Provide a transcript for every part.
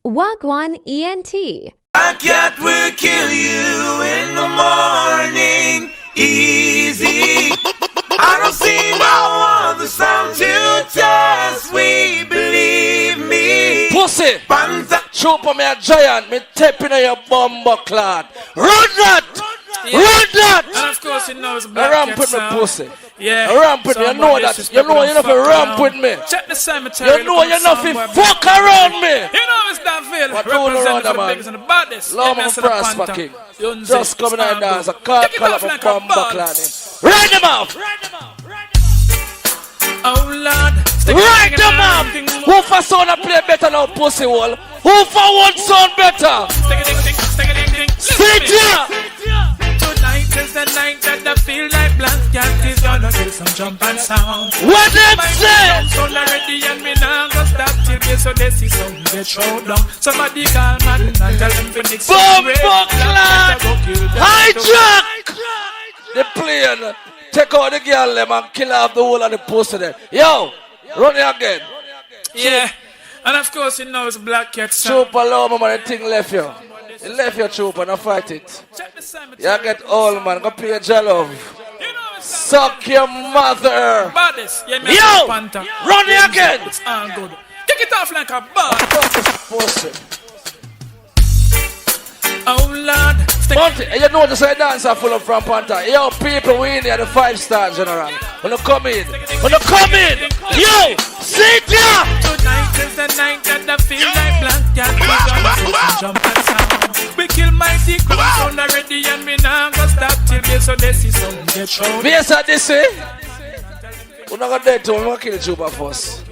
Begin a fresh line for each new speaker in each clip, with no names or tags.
Wagwan ENT.
A cat will kill you in the morning, easy. I don't see no other sound to test, we believe me.
Pussy,
Panther.
show for me a giant, me tapping on your bumbo clad. Run that!
Yeah.
Run that!
And of course, you know it's Black
Ramp
Cat
with me,
sound.
pussy.
Yeah.
Ramp with me, you know that. You know you're not for ramp with me.
Check the cemetery.
You know you're not for fuck around me.
You know it's that feel.
What all around the man?
And the baddest.
Love and prosper king. Just coming out and dance. A car call up a bumbo clad. Ride them off!
Oh Lord.
Ride them off! Who for sound a play better now, pussy wall? Who for one sound better? Sit here!
Tonight is the night that I feel like Black Cat is gonna get some jump and sound.
What them say?
Sound already and me now go stop till they so they see some get thrown down. Somebody call man and tell them to nix.
Bumbo clad! Hijack! The plane. Take out the girl them and kill off the whole of the pussy there. Yo! Run it again.
Yeah. And of course you know it's Black Cat sound.
Trooper low man, the thing left you. He left your trooper, now fight it.
Check the cemetery.
You get old man, go play your love. Suck your mother.
Baddest. Yeah, me
Yo!
Panther.
Run it again.
It's all good. Kick it off like a ball.
Pussy.
Oh Lord.
Monty, you know this dancer full of from Panther. Yo, people, we in here, the 5-star general. When you come in, yo, sit here.
Tonight is the night that I feel like Black Cat. We gonna jump and sound. We kill mighty crown sound already and me now go stop till they so they see some get thrown.
Bass Odyssey. We're not going to dead to him, we're going to kill the trooper first.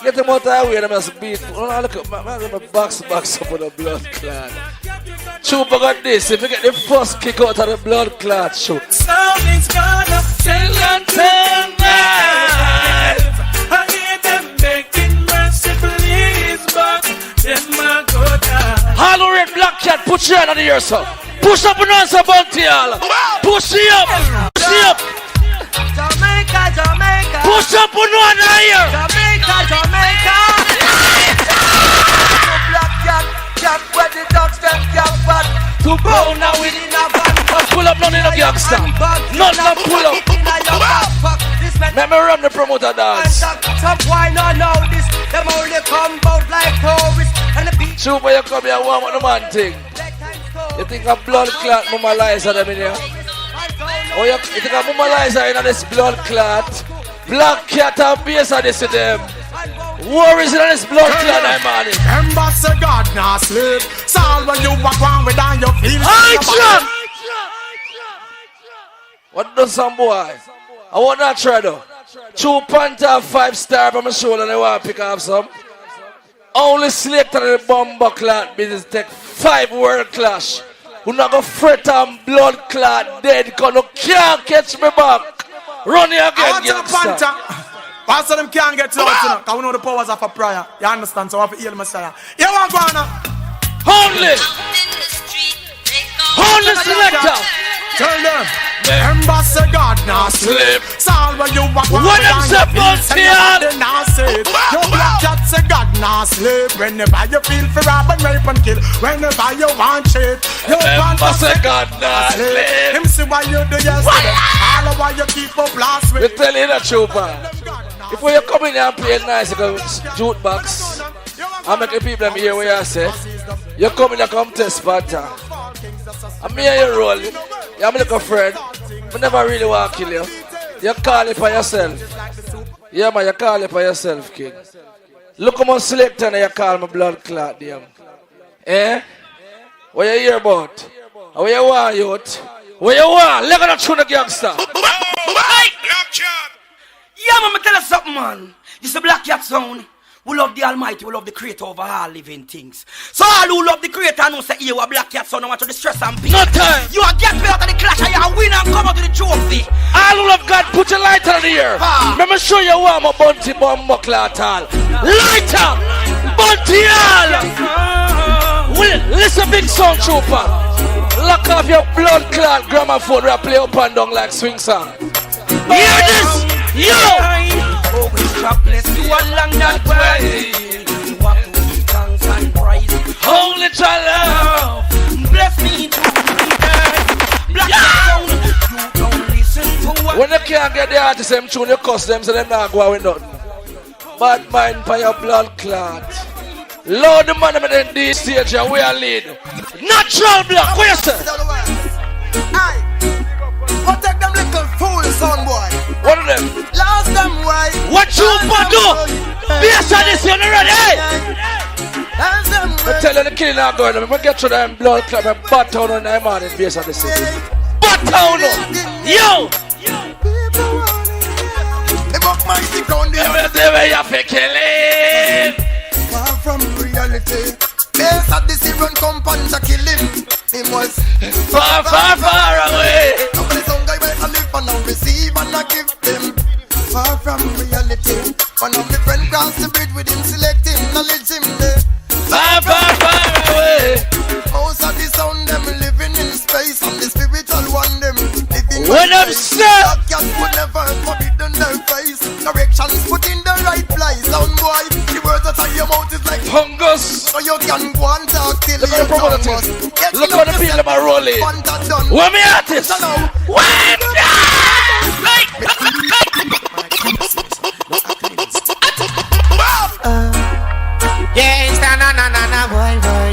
Get him out of the way, they must beat. Look at my box up with the blood clot. Trooper got this, if you get the first kick out of the blood clot, shoot.
Something's gonna tell and tonight. I hear them begging mercy, please, but them a go down.
All red Black Cat, put your hand on the ear, sir. Push up and answer bounty, all. Push it up. Push it up.
Jamaica, Jamaica.
Push up and on the ear.
Jamaica, Jamaica. Black Cat, Cat where the dogs them cat but
To go now we
in a van.
pull up, none in a gangster. None of pull up. Let me run the promoter dance.
Some why not know this? Them only come out like tourists and the beach.
Trooper, you come here, warm up the man thing. You think a blood clot mama Liza them in here? Oh, you think a mama Liza in this blood clot? Black Cat and Bass Odyssey them. Worries in this blood clot, I'm on it.
Embassy God now sleep. So when you walk around with on your feet.
Hi, what does some boy? I want that try though. Two Panther 5-star from my shoulder and I want to pick up some. Only selected the bomber clot business take 5 world clash. Who not go fret and blood clot dead because you can't catch me back. Run here again,
Panther. Pastor them can't get to us, because we know the powers of a prayer. You understand? So I have to heal Messiah. You want to go on?
Only selector.
Tell them. Embassy God now sleep. So when you walk around
What them supposed to
you Black Cat say God now sleep. Whenever you feel for rob and rape and kill. Whenever you want shit. You
Embassy God now sleep.
Him see why you do yesterday. All of why you keep up last week.
We tell you the trooper. If you come in here and play nice, you go jukebox. I make the people hear what you say. You come in and come test Panther. I'm here you roll. You're my little friend. I never really want to kill you. You call it for yourself. Yeah, man, you call it for yourself, kid. Look at my selector and you call my blood clot, damn. Eh? What you hear about? What you want, youth? What you want? Look at that tune the gangster.
Yeah, man, me tell you something, man. This is a Black Cat sound. We love the Almighty, we love the Creator over all living things. So all who love the Creator know say you a Black Cat sound, I want to distress and pain.
No time.
You a get me out of the clash and you a win and come out of the trophy.
All who love God, put your light on the air. Let me show you why my bunty bomb clot all. Lighter! Bunty all! Listen, big sound trooper. Lock off your blood clot gramophone where I play up and down like swing song. Hear this? Yo!
Oh, we jobless, you along that way. You walk to the gangs and prize.
get the artist them tune, you cuss them so them not go with nothing. Bad mind by your blood clot. Lord the man them in this stage and we are lead. Natural block, what you say?
Aye. Go take them little fools, son boy.
What of them?
Last them way.
What you want to do? Bass Odyssey on the ready, hey!
Last them way.
I tell you the killing not going on. I'm going to get through them blood clot and butt down on them man in Bass Odyssey. Butt down, yo!
They walk mighty ground there.
Every way you fi kill him.
Far from reality. Bass Odyssey run compound to kill him. Him was
far, far, far away.
Nobody some guy where I live and I receive and I give them. Far from reality. One of my friend crossed the bridge with him, select him, knowledge him there.
Far, far, far away.
Most of the sound them living in space and the spiritual one them living.
When I'm sad,
Cat would never forbidden their face. Corrections put in the right place. Sound boy, the words that are your mouth is like
fungus.
so you can go and talk till
Look
you
at the promoter. Look how the people are rolling. Where me artists? When
yes, na boy.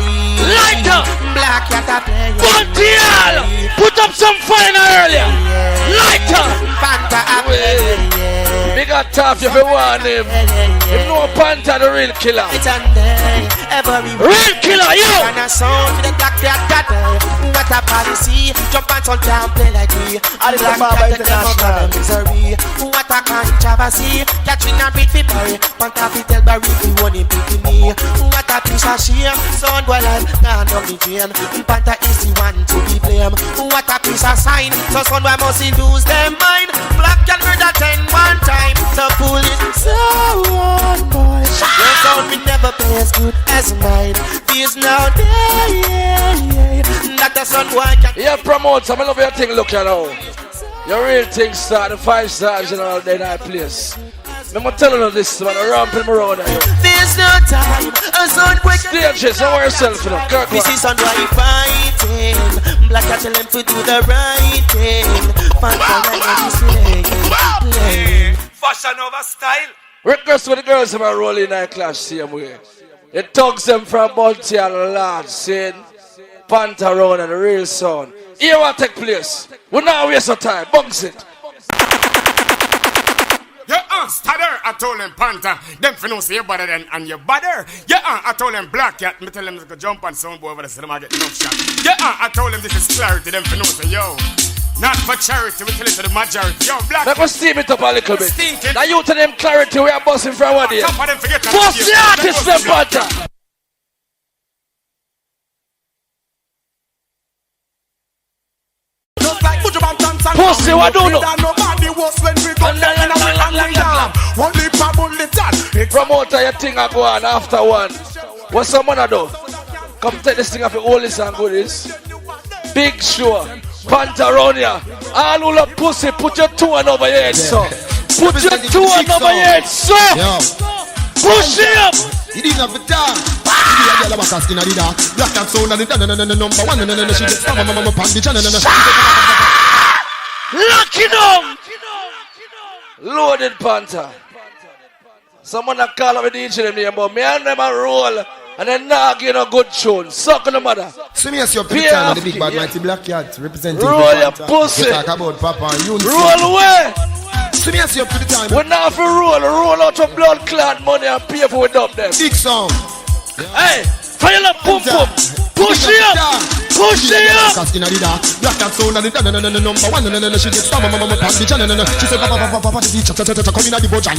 lighter,
Black cat a play.
Pontial, put up some fire earlier. Lighter,
Panther a play.
big and tough if you want him. Him know Panther the real killer.
It's on day, every
Real killer, yo.
and a sound with the black cat cat. What a policy, jump and sound can't play like me. All the black cat them misery. What a controversy, catching a beat for Barry. Panther fi tell Barry fi want him picking me. What a piece of shame, sound boy like nah no me pain. Panther is the one to be blamed. What a piece of sign, so sound boy must lose their mind. Black can murder 10 one time. The police so one boy. Your sound me never play as good as mine. There's no day. Not a son boy can.
Yeah, promote. I love your thing. Look, you know. Your real thing start the 5 stars in all day night place. I'm telling you this, man. I'm ramping around here.
There's no time. A son boy can.
Stages, don't worry yourself, you know. Kirk,
This is son boy fighting. Black I tell him to do the right thing.
Fashion over style.
request for the girls who are rolling in that clash same way. It tugs them from Bunty and Lord, saying Panther around and the real sound. Here what take place. We not waste our time. Bunks it.
Yeah, stutter, I told them Panther. Them for no say you better than and you better. Yeah, I told them Black Cat. Me tell them to go jump on soundboy over the cinema get enough shot. Yeah, I told them this is clarity. Them for no say yo. Not for charity, we tell it to the majority. Yo, Black
Let us steam it up a little bit.
Stinking.
Now you tell them clarity we are busting from one day.
Top of them forget to
Bust the artist them Panther. Pussy, what do you know? Promoter, your thing I go on after one. What's someone I do? Come take this thing off the oldest and goodies. Big show. Panther around here. All who love pussy, put your two on over your head, so. Put your two on over your head, so. Push it up.
You didn't have the time. You didn't have the dark. Black and sound and the number one. And she gets
Lock it up. Loaded Panther. Someone that call up a DJ them name, but me and them a roll. And then now get a good tune. Suck on the mother.
So me as your picture and the big bad mighty Black Cat representing
roll your pussy.
You talk about Papa and you.
Roll away.
So me as your pretty time.
We're not for roll out of blood clot money and pay for it up them.
Big song.
Hey, fire up, pum pum. Push it up. Push it up.
Black Cat sound and the number one. And she gets some mama pan the channel. She said papa the teacher come in at the budget.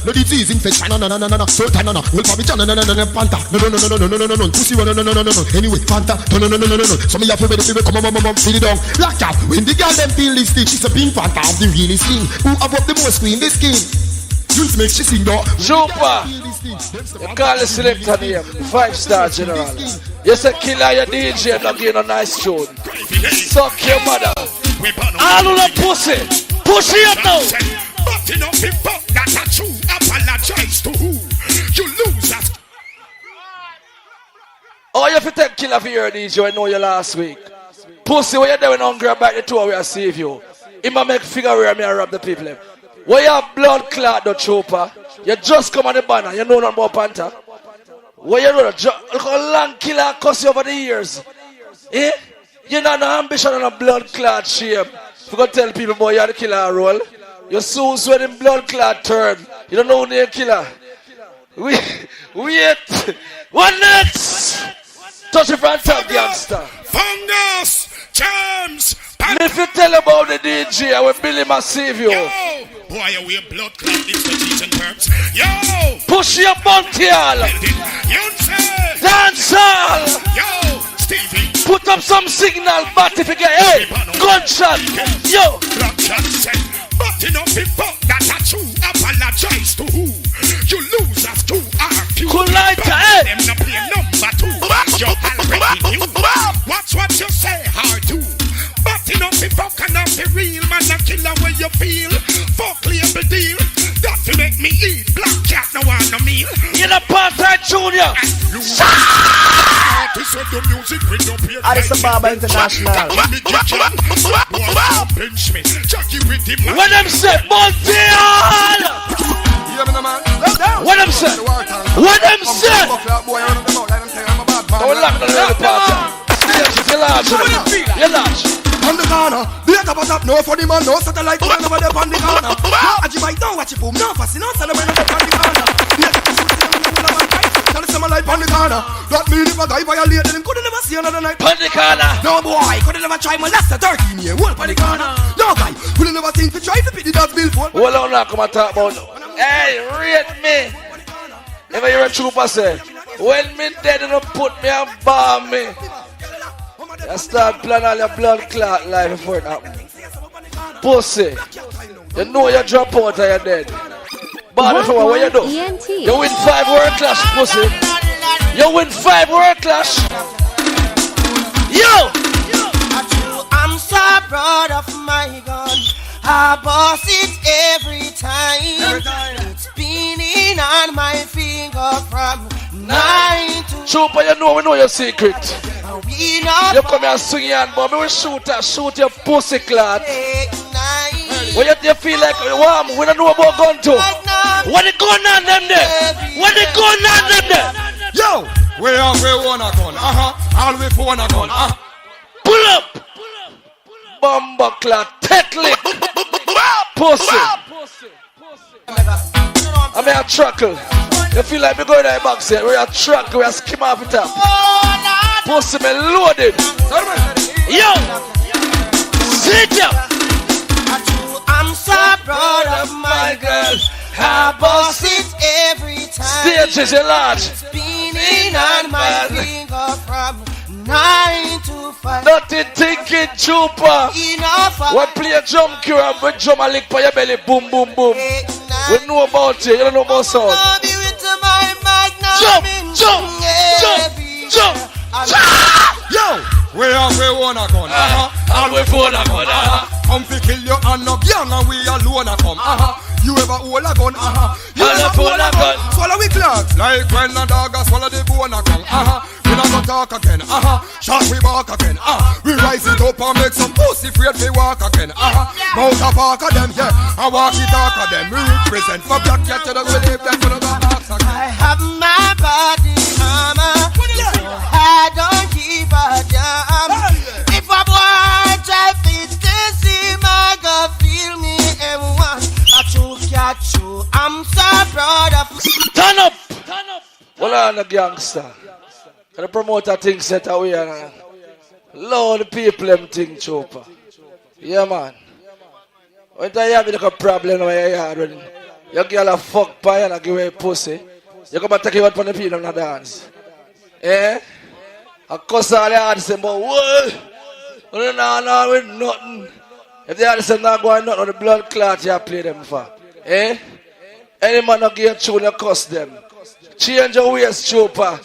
No disease infection. No sultan. Will probably Panther. No. Pussy no. Anyway, Panther. No. So me have to be come on, feel it down. Black Cat. When the girl them feel this thing, she's a Pink Panther of the realest thing. Who above the most queen this king? Just make she sing though.
Super. You call the selector name, 5-star general. You say killer your DJ, not getting a nice tune. Suck your mother. All of the pussy. Push it up now.
But you know people that are true. Apologize to who? You losers.
Oh, you have to take killer for your DJ, I know you last week. Pussy, what you doing hungry about the two we are save you? I'ma make figure where me rob the people. Where you have blood clot the trooper, you just come on the banner, you know nothing about Panther. Where you know, look how long killer cost you over the years. Eh? You know no ambition and a blood clot shame. You go tell people boy you're the killer role. You soon when the blood clot turn. You don't know who the killer. Wait. What next? Touch it from top gangster.
Fungus, Charms.
If you tell about the DJ, I will Billy Massive you.
Yo, boy, you wear blood clot expertise and terms. Yo,
push your bounty all. Dance all.
Yo, Stevie.
Put up some signal, but if you get hey, gunshot. Yo.
Blood shot set. But enough before that I true. Apologize to who? You losers to RQ.
Collider, hey.
Them not play number 2. You already knew. Watch what you say, hard to. But enough before cannot be real. Man, a killer where you feel. Fuck label deal. That to make me eat. Black cat no want no meal.
You're the Panther Junior.
This is the music with no peer.
Addison Barber International.
When them say Montreal. What them say? What them say? Don't lock the party. You're large. You're large.
On the corner, the other but up, no funny man, no satellite, no over there on the corner. No, I might don't watch it boom, no fussy, no celebrate on the corner. The other tell us some life on the corner. That mean if a guy violated him, couldn't never see another night.
On the corner.
No boy, couldn't never try molest a 13 year old on the corner. No guy, couldn't never think to try to pick the dog bill for.
Hold on now, come and talk about. Hey, rate me. If you're a trooper, say, when me dead, don't put me and bomb me. You start planning all your blood clot life before it happens. Pussy, you know you drop out and you're dead. But before what you do?
ENT.
You win 5 world clash, pussy. You win 5 world clash. Yo!
I'm so proud of my gun. I boss it every time. It's spinning on my finger from 9 to.
Trooper, you know we know your secret.
We know
You come here and swing your hand, but we will shoot your pussy clot. When you feel like warm, we don't know about gun too. What the gun on them there? What the gun on them there?
Yo, we want a gun, all we for one a gun,
Pull up! Bomba clot, tech lick. Pussy. I mean a truckle. You feel like we going to the box here. We're a truck, we're a skim off the top. Pussy me loaded. Yo! Sit up!
I'm so proud of my girl. I boss it every time.
Stage is large.
Spinning on my finger from 9 to 5.
Nothing thinking, trooper.
Enough.
We play a drum cue and we drum a lick for your belly. Boom, boom, boom. We know about you. You don't know about sound. Jump.
Yo, we want a gun,
And we phone a gun,
come to kill you and no gang and we alone a come, You ever hold a gun, You
And
ever
a hold a gun.
Swallow we clock, like when a dog a swallow the bone a gun, We not gonna talk again, Shot we walk again, We rise it up and make some pussy afraid we walk again, Mount a park of them, yeah, and walk it talk of them. We represent for black cat to the we live them for the box again.
I have my body armor, so I don't give a damn. If a boy try to see my girl feel me M1, catch you. I'm so proud of.
Turn up. Well, I'm a gangster. The promoter thing set away. Lord, the people them think, trooper. Yeah, man. When you have a problem where you are, when you girl a fuck pie and give away pussy, you come and take you out from the people and dance. Eh? I cuss all the artists, but what? No, with nothing. If the artists are not going nothing, the blood clot you play them for. Eh? Any man not give a tune, you cuss them. Change your ways, trooper.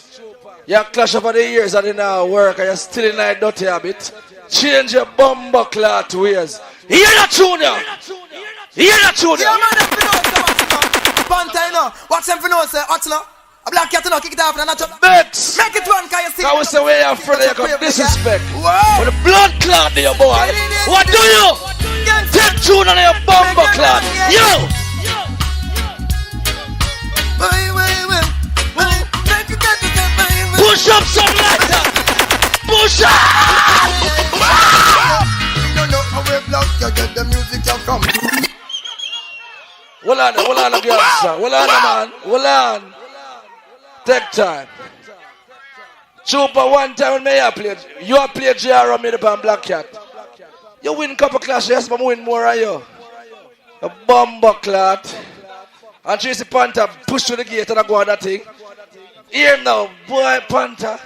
You clash over the years and you now work and you're still in that dirty habit. Change your bumbo clot ways. Hear that tune, ya? Hear that tune, ya?
Yeah, man, if you know, Panther, you know. Watch them for know, say, watch now.
A black cat, you know, kick it off and not
Next.
make it one, can you see?
I was the way I'm afraid you come disrespect.
Whoa.
With a blood clot there, boy. What do you? Take tune on your bumper clot. Yo! Push up some lighter. Push up!
You know how we block you get the music you from.
Hold on, gangster. Hold on, man. Hold on. Take time. Chupa, one time when me played, you played JR on me the Black Cat. You win couple clash, yes, but I win more than you. A bomber clot. And Tracy Panther push to the gate and I go on that thing. Here now, boy Panther.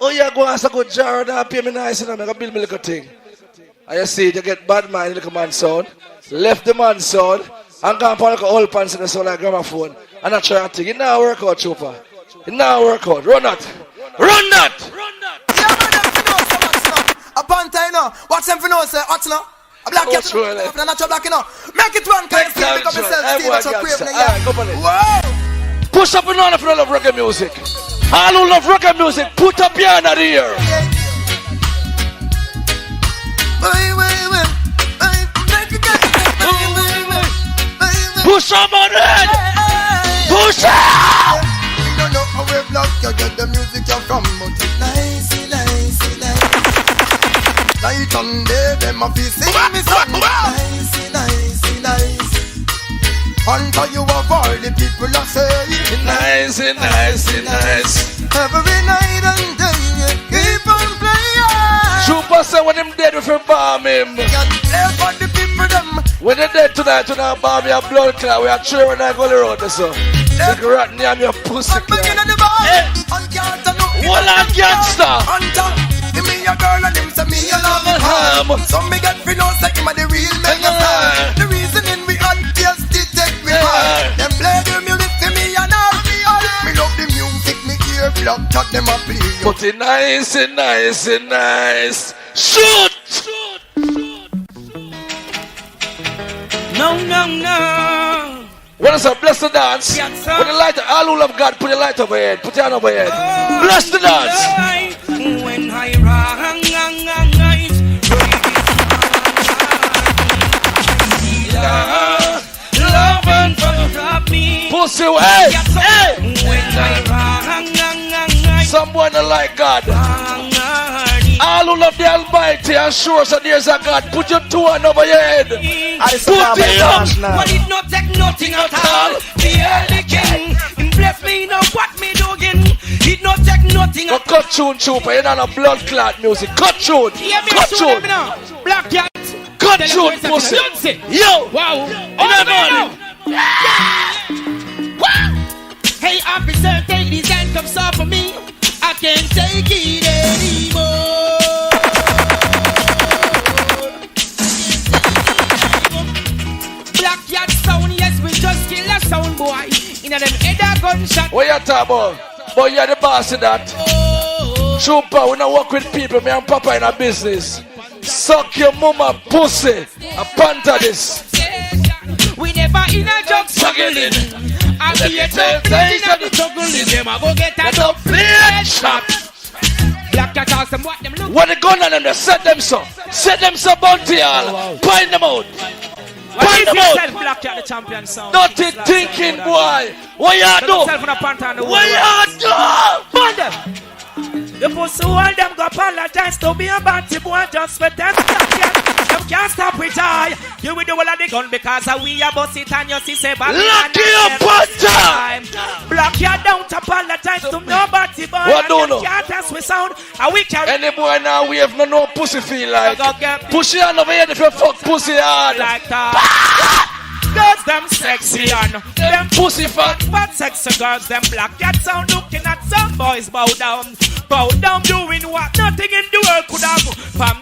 Oh, you go and say good jar and pay me nice and I build me little thing. And you see, you get bad mind, little man sound. Left the man sound. And gone for like old pants in the sound like gramophone. And I try to think, it now work out, Chupa. It now work out. Run that. Run that.
A Panther, you know. Watch them for no, say, watch now. A black cat, you know. Not your black, you know. Make it one, can you see? Pick up yourself, see what you're craving. Whoa.
Push up and on if you love reggae music. All who love reggae music, put up your hand at the ear. Push up on it. Push up.
You don't know how we block you get the music you from, but it's nice. Night and day, them a be sing me song. Nice. Until you have all the people that say
nice.
every night and day, keep on playing.
Chupa say when him dead if you bomb him.
Can play for the people them.
When they dead tonight, you know bomb your blood clot. We are cheering when I go the road so. Take a rat near your pussy clot. What a gangster.
Give me a girl and him say me a love him. Some me get free no say him a the real mega fan. The reason in we on yes to take me high. Them play the music to me and all. Me love the music, me ear block cut them a play.
But it nice. Shoot!
No.
When it's a bless the dance, with the light, all who love God, put your light over your head, put your hand over your head. Bless the dance.
When I rise, love and drop me.
Pussy, hey!
When I rise,
some boy don't like God. All who love the Almighty and sure so there's a God. Put your two hand over your head. Put it up.
But it not take nothing at all. The early king, him bless me now what me doing. It not take nothing at all.
Cut tune, Chupa. You know no blood clot music. Cut tune. Cut tune.
Black Cat.
Cut tune, pussy. Yo.
Wow. Hey officer, take these handcuffs off of me. I can't take it anymore. Black Cat sound, yes, we just kill a sound boy. In a them head a gunshot.
What you talking about? Boy, you're the boss of that. Chupa, we don't work with people. Me and Papa in a business. Suck your mama pussy. A panther this.
We never in a joke struggling. I be a tough place in the juggling. Them a go get a tough plate shot. Black Cat ask them what them look.
What the gun on them? Set them so. Set them so bounty all. Find them out. Find them out.
Black Cat the champion sound.
Dirty thinking boy. What you do? What you do?
Find them. The pussy all them go apologize to be a batty boy just for them. Them can't stop with I. You will do all of the gun because we are boss it and you see say bad.
Lock your butter.
Black you don't apologize to nobody boy.
What do you
can't test we sound. And we can.
Any boy now we have no pussy feel like. Push your hand over here if you fuck pussy hard.
Like that. Girls them sexy and them pussy fat. But sexy girls them Black Cat sound looking at some boys bow down. Bow down doing what nothing in the world could have.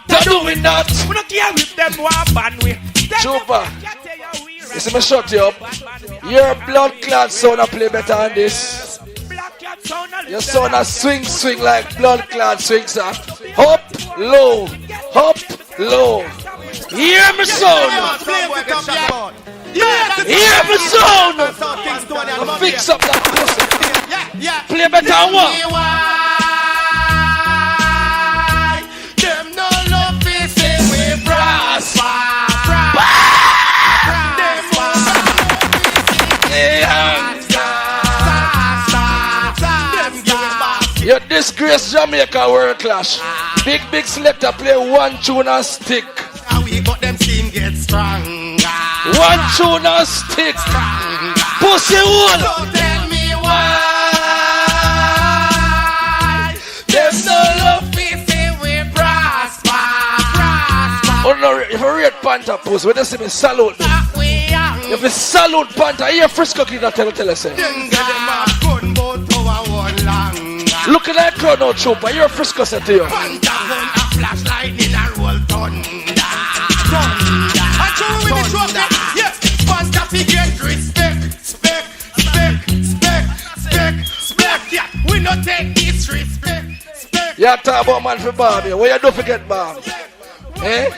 They're doing that.
We don't care if them want ban we.
Chupa, you see me shut you up. Your blood clot sound a play better than this. Your sound a swing like blood clot swings up. Up, low. Hear me sound. Hear me sound. Fix up that pussy. play better one.
Them no love me say we prosper.
You disgrace Jamaica world clash. Big selector play one tune and stick.
We got them skin get stronger.
One tune and stick. Pussy one.
Don't tell me why.
There's no love.
We say we prosper.
Oh no, if you read Panther Puss, when you see me salute me. If you salute Panther, here Frisco Kid that tell us. Looking at crowd now, Trooper, you're Frisco set to you.
Panther, a flashlight in a roll thunder. And show me the trumpet. Yes, Panther fi get respect. Yeah, we no take disrespect.
You talk about man for Barbie. What you do forget Barbie? Eh?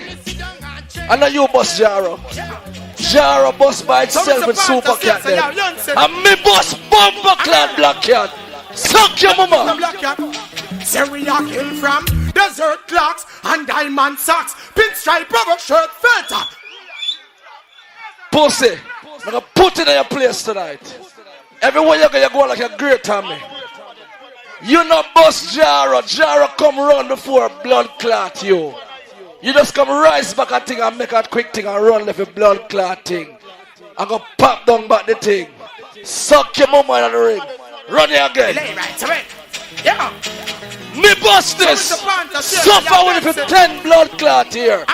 I know you bust Jaro. Jaro bust by itself with Super Cat then. And me bust Bumper Clan Black Cat. Suck your mama.
Say we are kill from desert clocks and diamond socks, pinstripe rubber shirt, filter.
Pussy, I'm gonna put it in your place tonight. Everywhere you go, you go like a great Tommy. You not bust Jaro. Jaro come run before blood clot you. You just come rise back a thing and make a quick thing and run left a blood clot thing. I'm gonna pop down back the thing. Suck your mama in the ring. Run it again.
Yeah.
Me bust this. Suffer with it for 10 blood clot here.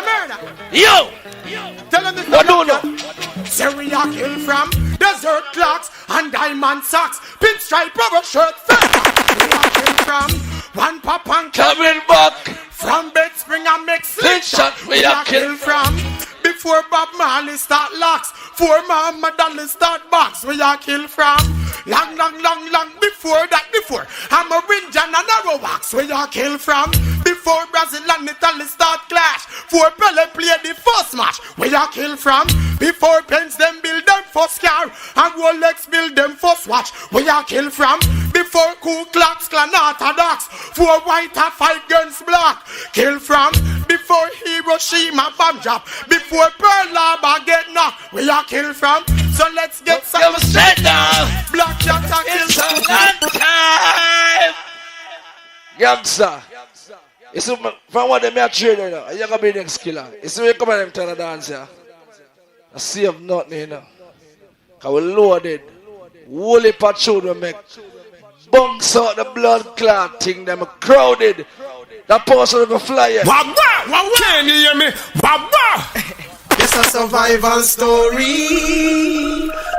Yo.
Tell them this.
What do you know?
Say we are kill from desert clocks and diamond socks, pinstripe rubber shirt, filter. We are kill from one pop and
coming back
from bed spring and make
slingshot. We are kill
from before Bob Marley start locks, before Mama Dolly start box. We are kill from long before that. Before I'm a Ranger and a narrow wax. We are kill from before Brazil and Italy start clash, before Pele play the first match. We are kill from before Pens them build them first car and Rolex build them first watch. We are kill from before Ku Klux Klan Orthodox, for white and 5 guns black. Kill from before Hiroshima bomb drop, before Pearl Harbor get knocked. We are kill from. So let's get some
straight down.
Black Cat and kill some
time. Youngster. You see, from what they may train now, you're going to be the next killer. You see, when you come and tell the dance here, I see of nothing, you know. Because we loaded. Woolly patrol we make. Bunks out the blood clot thing, them crowded. That portion of the flyer.
Can you hear me? It's a survival story.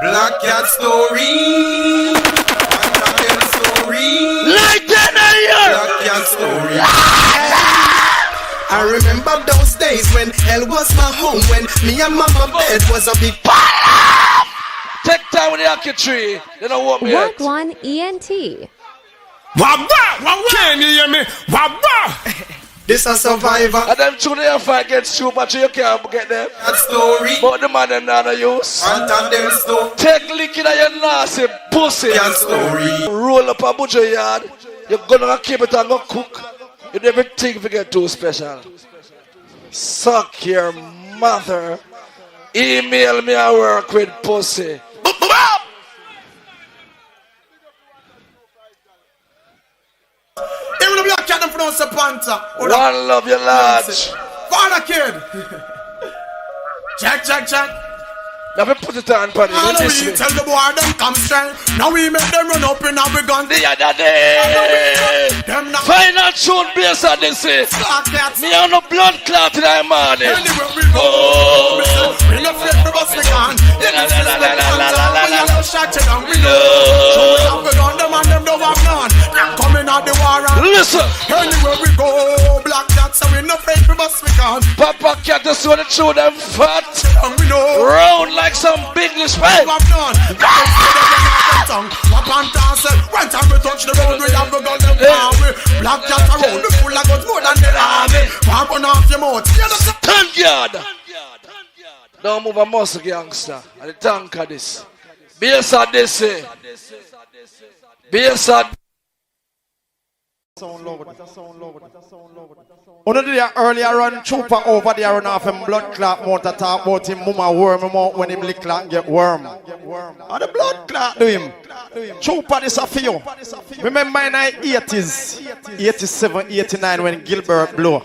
Black Cat story. Black story.
Like that,
Black Cat story. I remember those days when hell was my home, when me and mama bed was a big
take time with the Aki tree. They don't want me
Work
yet.
one ENT.
Can you hear me? This a survivor.
And them two they fight against you, but you can't get them.
That story.
But the man them not a use.
And them story.
Take licking at your nasty pussy.
That story.
Roll up a butcher yard. You're gonna keep it and go cook. You never think we get too special. Suck your mother. Email me I work with pussy.
Even the Black Cat them pronounce a Panther.
One love your large.
Father kid. Check.
Now we put it on, buddy.
Now we tell the boy them come strong. Now we make them run up in our gun.
The other day. Final tune Bass Odyssey. Me on no blood clot in the morning.
Anywhere we go, we no afraid for us we can. We no shot it down, we know. So we have a gun, them and them don't have none. Them coming out the war and
listen.
Anywhere we go, Black Cat, so we no afraid for us we can.
Papa Cat just want to show them fat.
And we know.
Round like some big respect.
One time we touch the road, we have a gun them down. Black Cat around the full of guns more than the army. Pump off your mouth.
Thank God. Don't move a muscle, gangster. And the tank of this. Bass Odyssey. Bass Odyssey.
One of the earlier run trooper over there and off him blood clot motor talk about him mama worm him out when him lick clot get worm. And the blood clot do him. Trooper this a for you. Remember in the 80s, 87, 89 when Gilbert blow.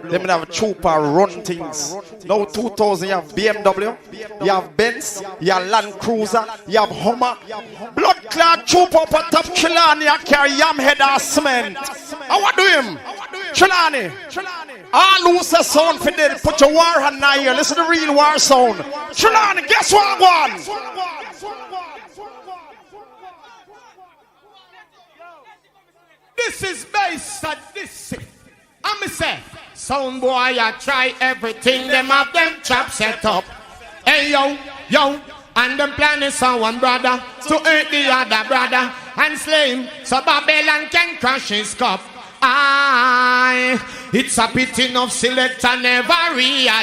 Them have trooper run things. Now 2000 you have BMW, you have Benz, you have Land Cruiser, you have Hummer. Blood clot trooper up on top Trelawny and carry yam head or cement. I want to do him. Trelawny. All lose a sound for them. Put your war hand now here. Listen to the real war sound. Trelawny, guess what I want?
This is Bass Odyssey. I'm say, sound boy, I try everything. Them have them trap set up. Hey yo, yo. And them plan is on one brother to hurt the other brother and slay him so Babylon can crush his cup. Aye, it's a pity enough selector never realize.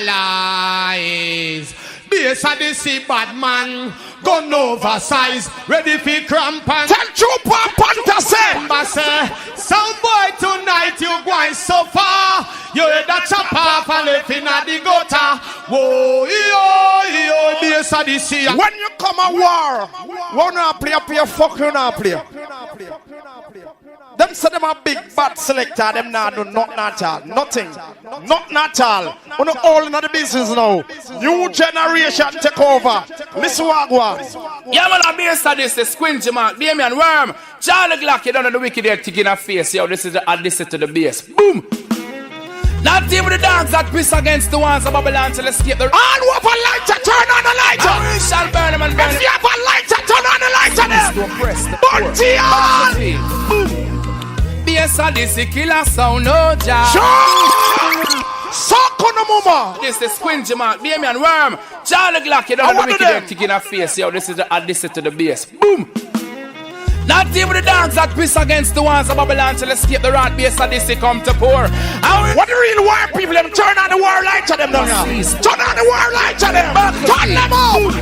Bass Odyssey bad man, gun oversized, ready for cramp and
tell Trooper Panther
say, some boy tonight you going so far. You heard that chopper and left in the gutter. Whoa, yo, Bass Odyssey.
When you come a war, you not play, fuck you not play. Them say them a big bad selector, them not do nothing at all. Nothing. Nothing at all. On all in the business now. New generation take over. Listen what I want.
Yeah, man, I'm Bass Odyssey, Squinty Mark, Damien Worm, Charlie Glock, you don't know the wicked head tick in a face. Yo, this is the Odyssey to the bass. Boom! Not even the dogs that piss against the ones of Babylon to escape the...
All who have a lighter, turn on the lighter!
We shall burn them and burn them.
If you have a lighter, turn on the lighter then! Bunty on!
Bass Odyssey, killer sound, no job.
Suck on the mama!
This is Squinty Mark, Damien Worm, Charlie Glock, you don't know the wicked head tick in a face. Yo, this is the Odyssey to the bass. Boom! Not even the dogs that piss against the ones of Babylon to escape the rat. Bass Odyssey come to pour.
What the real war people, them turn on the war light to them down here. Turn on the war light to them. Turn them out.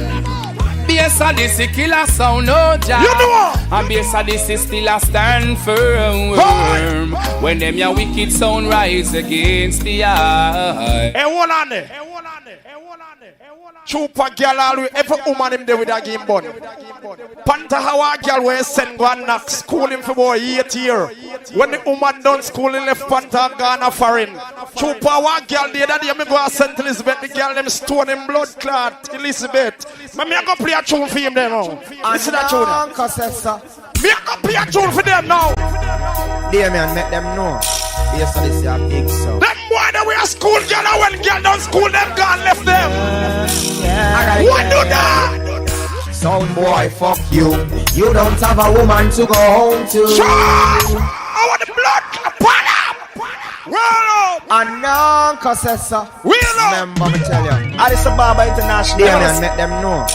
Bass Odyssey killer sound no job.
You know what?
And Bass Odyssey still a stand firm. When them your wicked sound rise against the eye.
Hey, one on there. Trooper girl always, every woman him there with a game bun. Panther how a girl where send go and knock school him for boy 8 year. When the woman done school he left Panther gone a foreign. Trooper how a girl there that day me go a St. Elizabeth. The girl them stone him blood clot Elizabeth. Me a go play a tune for him there now. Listen to that tune. Me a go play a tune for them now.
Damien, make them know. Bass Odyssey a big sound.
Them boy that we a school girl and when girl done school them gone left them. What do that?
Sound boy, fuck you. You don't have a woman to go home to.
Sure! I want the blood. Pull up. Roll up.
And non Cossessa.
Wheel up.
Remember me tell you. Alice Baba International. Damien, make them know.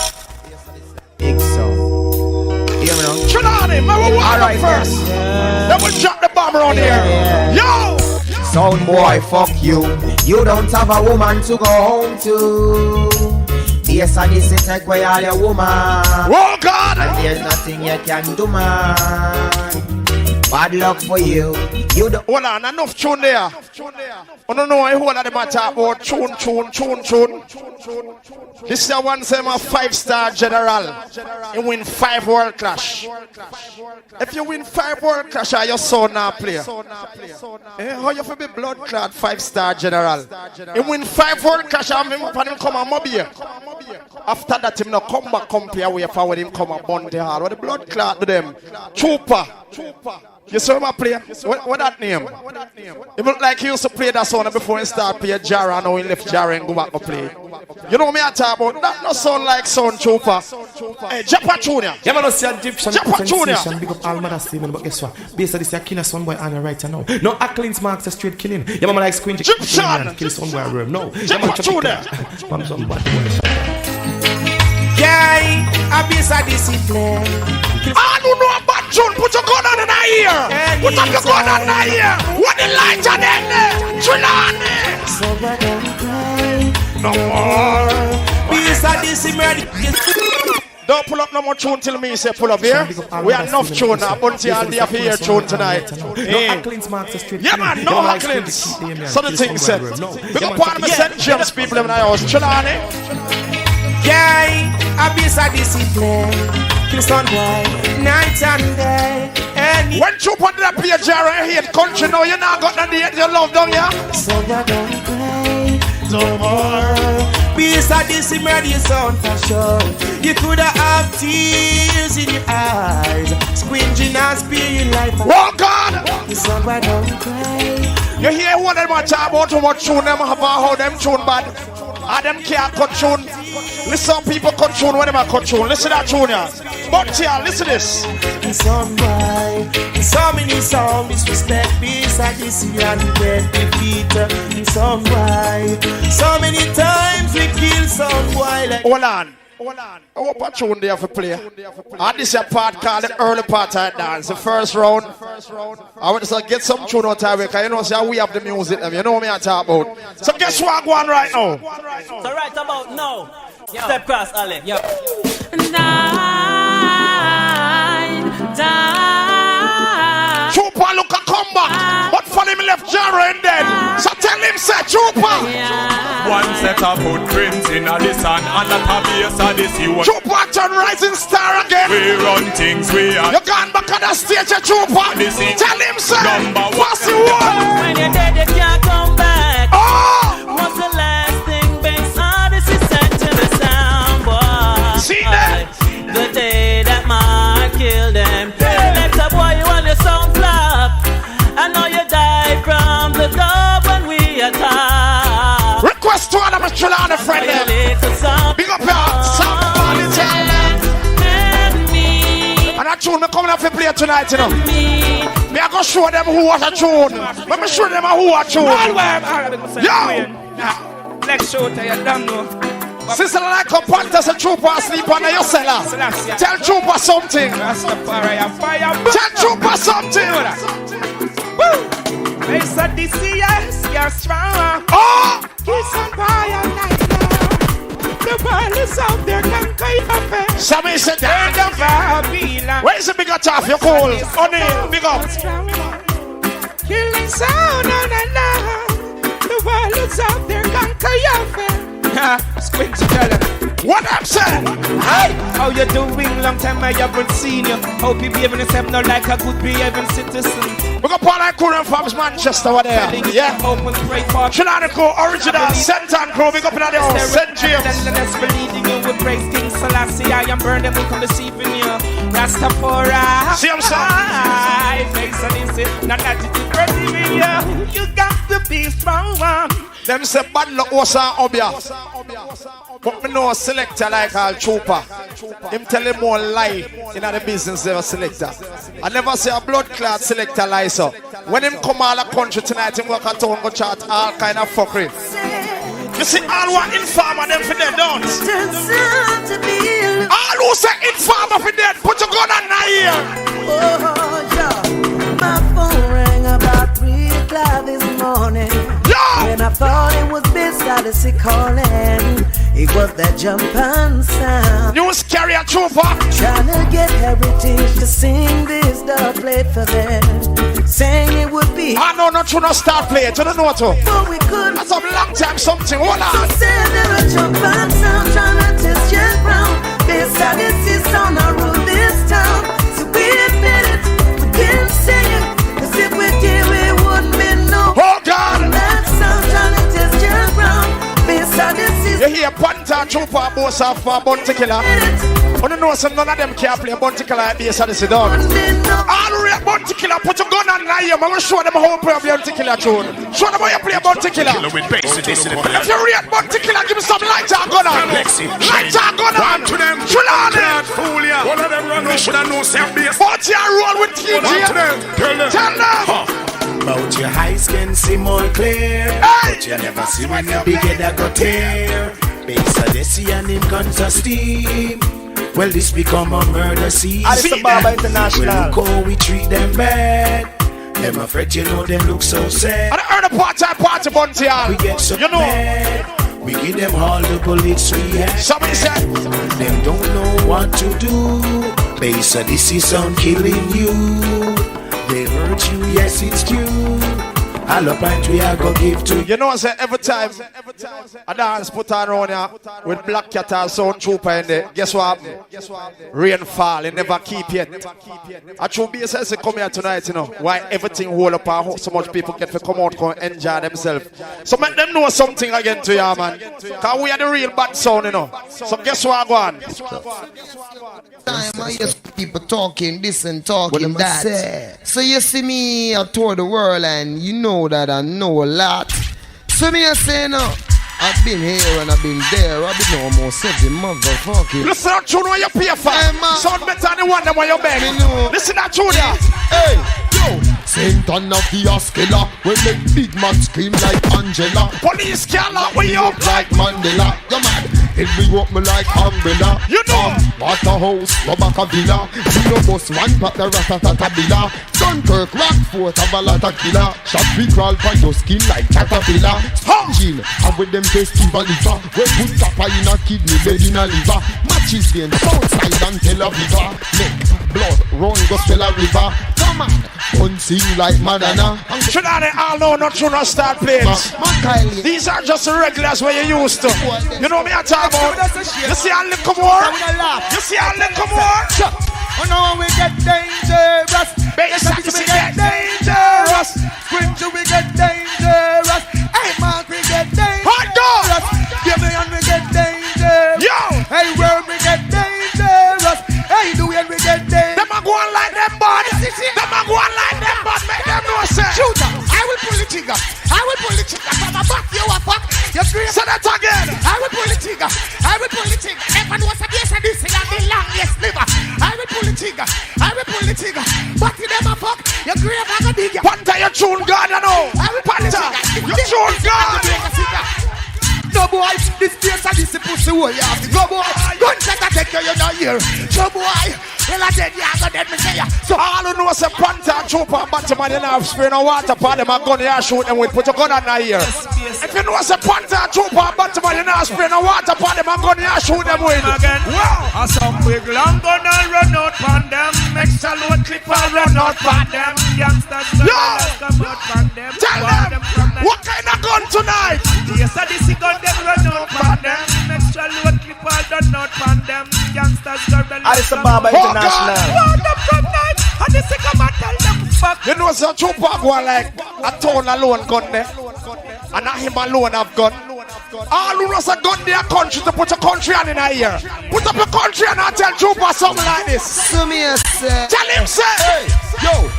Big sound. Hear me now?
Trelawny, man, we'll walk up first. Then we'll drop the bomb around here. Yo!
Sound boy, fuck you. You don't have a woman to go home to. Bass Odyssey take away all your woman.
Oh God!
And there's nothing you can do, man. Bad luck for you. You don't.
Hold on, enough tune there. I don't know why whole of them are talking about tune. This is one same a 5-star general. You win 5 world clash. If you win 5 world clash, are your son now player? How you feel be blood clot 5-star general? You win 5 world clash, and him come and mob here. After that, him no come back come play away for when him come and bond the hard. What the blood clot to them? Trooper. You saw my player? What that name? It look like he used to play that song before he start play Jara. Now he left Jara and go back to play. You know me I talk about? That no sound like sound Trooper. Hey, Japa Junior.
Yeah, man, I see Egyptian
Japa Junior.
Big up all mother Stephen, but guess what? Bass Odyssey a killer son boy and right now. No Acklins marks a straight killing. Yeah, man, like Squinty.
Egyptian.
Kill son boy room. No.
Japa Junior.
Yeah, I Bass Odyssey play.
I don't know about June. Put your gun on in the ear. Put up your gun on in the ear. What the lights are there? Trelawny.
So I don't cry
no more.
Bass Odyssey murder.
Don't pull up no more tune till me say pull up here. We have enough tune now. Bunty all day for your tune tonight. Yeah man, no Acklins. So the thing said. We got part of the St. James people in the house. Trelawny.
Yeah, I be a discipline. Kingston boy, night and day.
When you put that play jar and hate country, no, you not got none of your love down here.
So you don't cry no more. Be a discipline, ready sound for sure. You could have tears in your eyes, squinching and spilling life.
Oh God!
So you don't cry.
You hear what them talk about too much tune them have how them tune bad. And them can't cut tune. Listen, people cut tune when them are cut tune. Listen to that tune here. But here, listen to this.
Some boy, so many songs disrespect, peace and Odyssey and dead defeat. Some boy, so many times we kill some boy. Like
hold on. I hope a tune there for play. And this is a part called the early part of the dance. The first round. I want to get some tune out of it because you know, see, we have the music. You know what I talk about. So guess what I'm going right now?
So right about now, step cross, Ale. Yep.
Trooper look a come back, but for him left Jara and dead. So tell him, say Trooper.
One set of footprints in the sun and a Bass Odyssey.
Trooper turn rising star again.
We run things we are.
You gone back on the stage, Trooper. Tell him, say, pass the one.
When you're dead, you can't come back.
Oh!
What's the last thing Bass Odyssey said to the sound boy?
See that?
The day that Mark killed him. Let a boy you on your sound flop. I know you died from the dub when we attack.
Request to one of my Trelawny friend there. Big up your somebody tell them. And that tune me coming up to play tonight, you know. Me I go show them who was a tune. Let me show them who was a tune. Yo!
Next show to you, damn no.
Sister like a panther, a trooper asleep under your cellar. Tell trooper something. Tell trooper something.
Bass Odyssey, yes, you're strong.
Oh!
Kiss on fire night now. The world is out there, can't your face.
Somebody said that. Where is the big attack? You're cool. O'Neal, big up.
Killing sound on and on. The world is out there, conquer your face. Squinty fella.
What I'm saying?
Hey, how you doing? Long time I haven't seen you. Hope you behaving yourself not like a good behaving citizen.
We got Paul and Curran from Manchester over there. Yeah. Trelawny crew, original, Sentan crew. We got in the house, St. James.
Let's be leading you with praise King Selassie. I am burning we come deceiving you. Rastafari.
See him, sir?
Bass Odyssey, not that it is perceiving you. You got to be strong.
Them say bad luck was an obia. But me know a selector like Al Trooper. Him tell him more lie in the business of a selector. I never see a blood clot selector lie so. When him come all the country tonight, him walk a town go chat all kind of fuckery. You see all what informer them for dead, don't? All who say informer for dead, put your gun on the ear.
Oh yeah, my phone rang about 3 o'clock this morning. When I thought it was Bass Odyssey calling, it was that jumping sound.
You was carry a trooper.
Trying to get Heritage to sing this dub played for them, saying it would be.
I know not to not start playing. You don't know what to.
But we couldn't.
That's a long time something. Hold on.
So said there a jumping sound trying to test your ground. Bass Odyssey's on the road this town. So we admit it, we didn't sing it, 'cause if we did, we wouldn't be no.
Oh God! You hear Panther, Trooper, Boss of Bounty Killer. You know some none of them can play Bounty Killer at Bass Odyssey, dog. All right, Bounty Killer, put your gun on the ear. I'm going to show them how to play Bounty Killer tune. Show them how you play Bounty Killer. If you read Bounty Killer, give me some light and gun on. Light and gun on. Trelawny.
One of them run out, should I know some bass.
But you roll with TJ. Tell them.
About your eyes can see more clear,
hey!
But you never see when your big head a go tear. Bass Odyssey and him guns of steam. Well, this become a murder scene.
Alice Baba International.
Well, look how we treat them bad. Them afraid, you know them look so sad.
I heard a party Bounty,
we get so
you know.
mad
We give them all the bullets we have.
Somebody said,
them don't know what to do. Bass Odyssey sound killing you. They hurt you, yes it's true. All the point we are gonna give to you.
You know, I say every time a dance put on around here with Black Cat or Sound Trooper in there, guess what happen? Rain fall, it never keep yet. I true Bass Odyssey come here tonight, you know, why everything hold up and so much people get to come out and enjoy themselves. So make them know something again to you, man. Because we are the real bad sound, you know. So guess what go on?
Time I hear people talking this and talking that. So you see me, I tour the world and you know that I know a lot. So me I say no, I've been here and I've been there. I've been almost every motherfucking.
Listen to tune when you pay for. Sound better than the one that when you beg. Listen to tune there.
Hey, yo.
Saint Anna Fiaskela, we make big man scream like Angela.
Police can't lock we up
like Mandela. You mad? Hit me up me like umbrella.
You know
Waterhouse, Babaka Villa. You know boss one pack the Ratatabilla. Dunkirk, Rockfort, have a lot of killer. Shot we crawl by your skin like caterpillar. Spongy, and with them festival liver. We put copper in a kidney, lead in a liver. Matches game, outside and Tel Aviv. Neck, blood, run, gospel a river. Come on, don't sing like Madonna.
Should I all know not to not start playing? These are just the regulars where you used to. You know me I talk about. You see how little more? You see how little more?
Oh no, we get dangerous.
Bass Odyssey get dangerous.
Squinch we get dangerous. Hey man, we get dangerous.
Hot dog.
Give me and we get dangerous.
Yo.
Hey world, we get dangerous. Hey Dwayne, we get dangerous.
Them a go on like them bad. Them a go on like them bad. Make them know say.
Shooter, I will pull the trigger. I will pull the trigger. From a back, you a fuck. You scream.
Say that again.
I will pull the trigger. I will pull the trigger. Never know what's a Bass Odyssey and the longest liver. I will pull the trigger. I will pull the trigger. But you never fuck. Your grave I go dig ya.
Panther, you tune God, you know.
I will pull the
Panther,
trigger.
you tune God.
No boy, this Bass Odyssey pussy hole you have to go boy. Gunshot attack you not here. No boy, well I dead you I go dead me say ya.
So all who know say Panther, Trooper, and Batman, you know, spray no water for them and gun you shoot them with. Put your gun on the ear. If you know say Panther, Trooper, and Batman, you know, spray no water for them and gun you shoot them with.
Again,
wow.
Some big long gun and run out on them. Extra load clip and run out on them. Youngsters come out on them.
Tell them, what kind of gun tonight?
Yes, this gun them run out on them. Extra load clip and run out on them. Youngsters come out.
Alice Baba International.
Run them from night. And this come and tell them fuck.
You know say Trooper go like a town alone gun there. And not him alone have gun. All who knows a gun their country to put a country on in a ear. Put up your country and I tell Trooper something like this.
So me say.
Tell him say.
Hey, yo.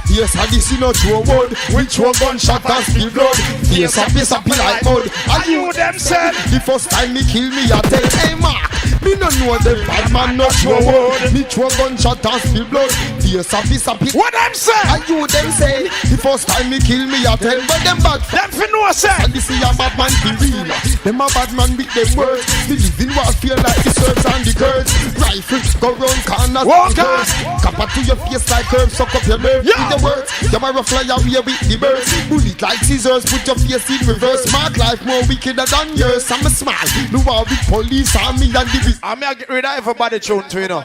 Yes, I this is not your word. Which one gunshot and spill blood? Yes, I piss up like mud.
And you them said
the first time me kill me, I tell hey Mark, me no know the bad man not your word. Which one gunshot and spill blood? Yes, I piss up.
What them say?
And you them say the first time me kill me, I tell but them bad.
Them fi know say.
And this is a bad man be real. Them a bad man with them words. Me live in warfare like the serfs and the girls. Rifle go round corners.
Walk on.
Kappa to your face like herbs, suck up your nerves. Words. You a rough fly away with the birds. Bullet like scissors, put your face in reverse. Mark life more wickeder than yours. I'm a smile. No war with police, army and the business.
I'm gonna get rid of everybody tune to you know.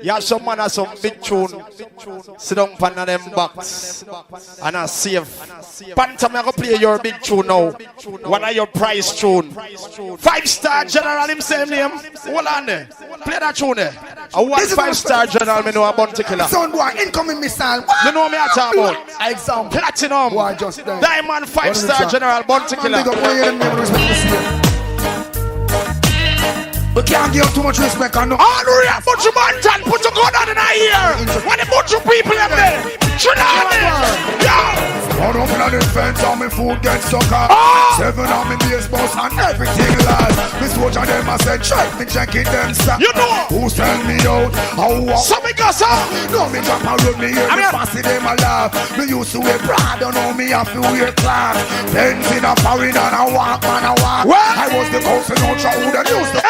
Yeah, some man has some big tune. Sit down pan them box. And I save. Panther, I'm gonna play your big tune now. One of your prize tune. 5-star general himself name. Hold on there. Play that tune there. A 5-star general me know a bounty killer.
Sound boy, incoming missile.
You know me I talk about.
Example.
Platinum.
Boy, just
Diamond 5-star general bounty killer.
We can't give too much respect on no.
All real bunch of man put your gun on in our ear. When the bunch of people in there. Trelawny. Yo.
Run up in the fence and my food get stuck up. 7 on my base bus and everything lies. Me soldier them I said check me checking them stuff.
You know
who send me out? How
some me go so.
No me drop and rub me here. Me fancy them alive. Me used to wear Prada. Now me have to wear class. Benz in a foreign and I walk man I walk. I was the cousin ultra who that used to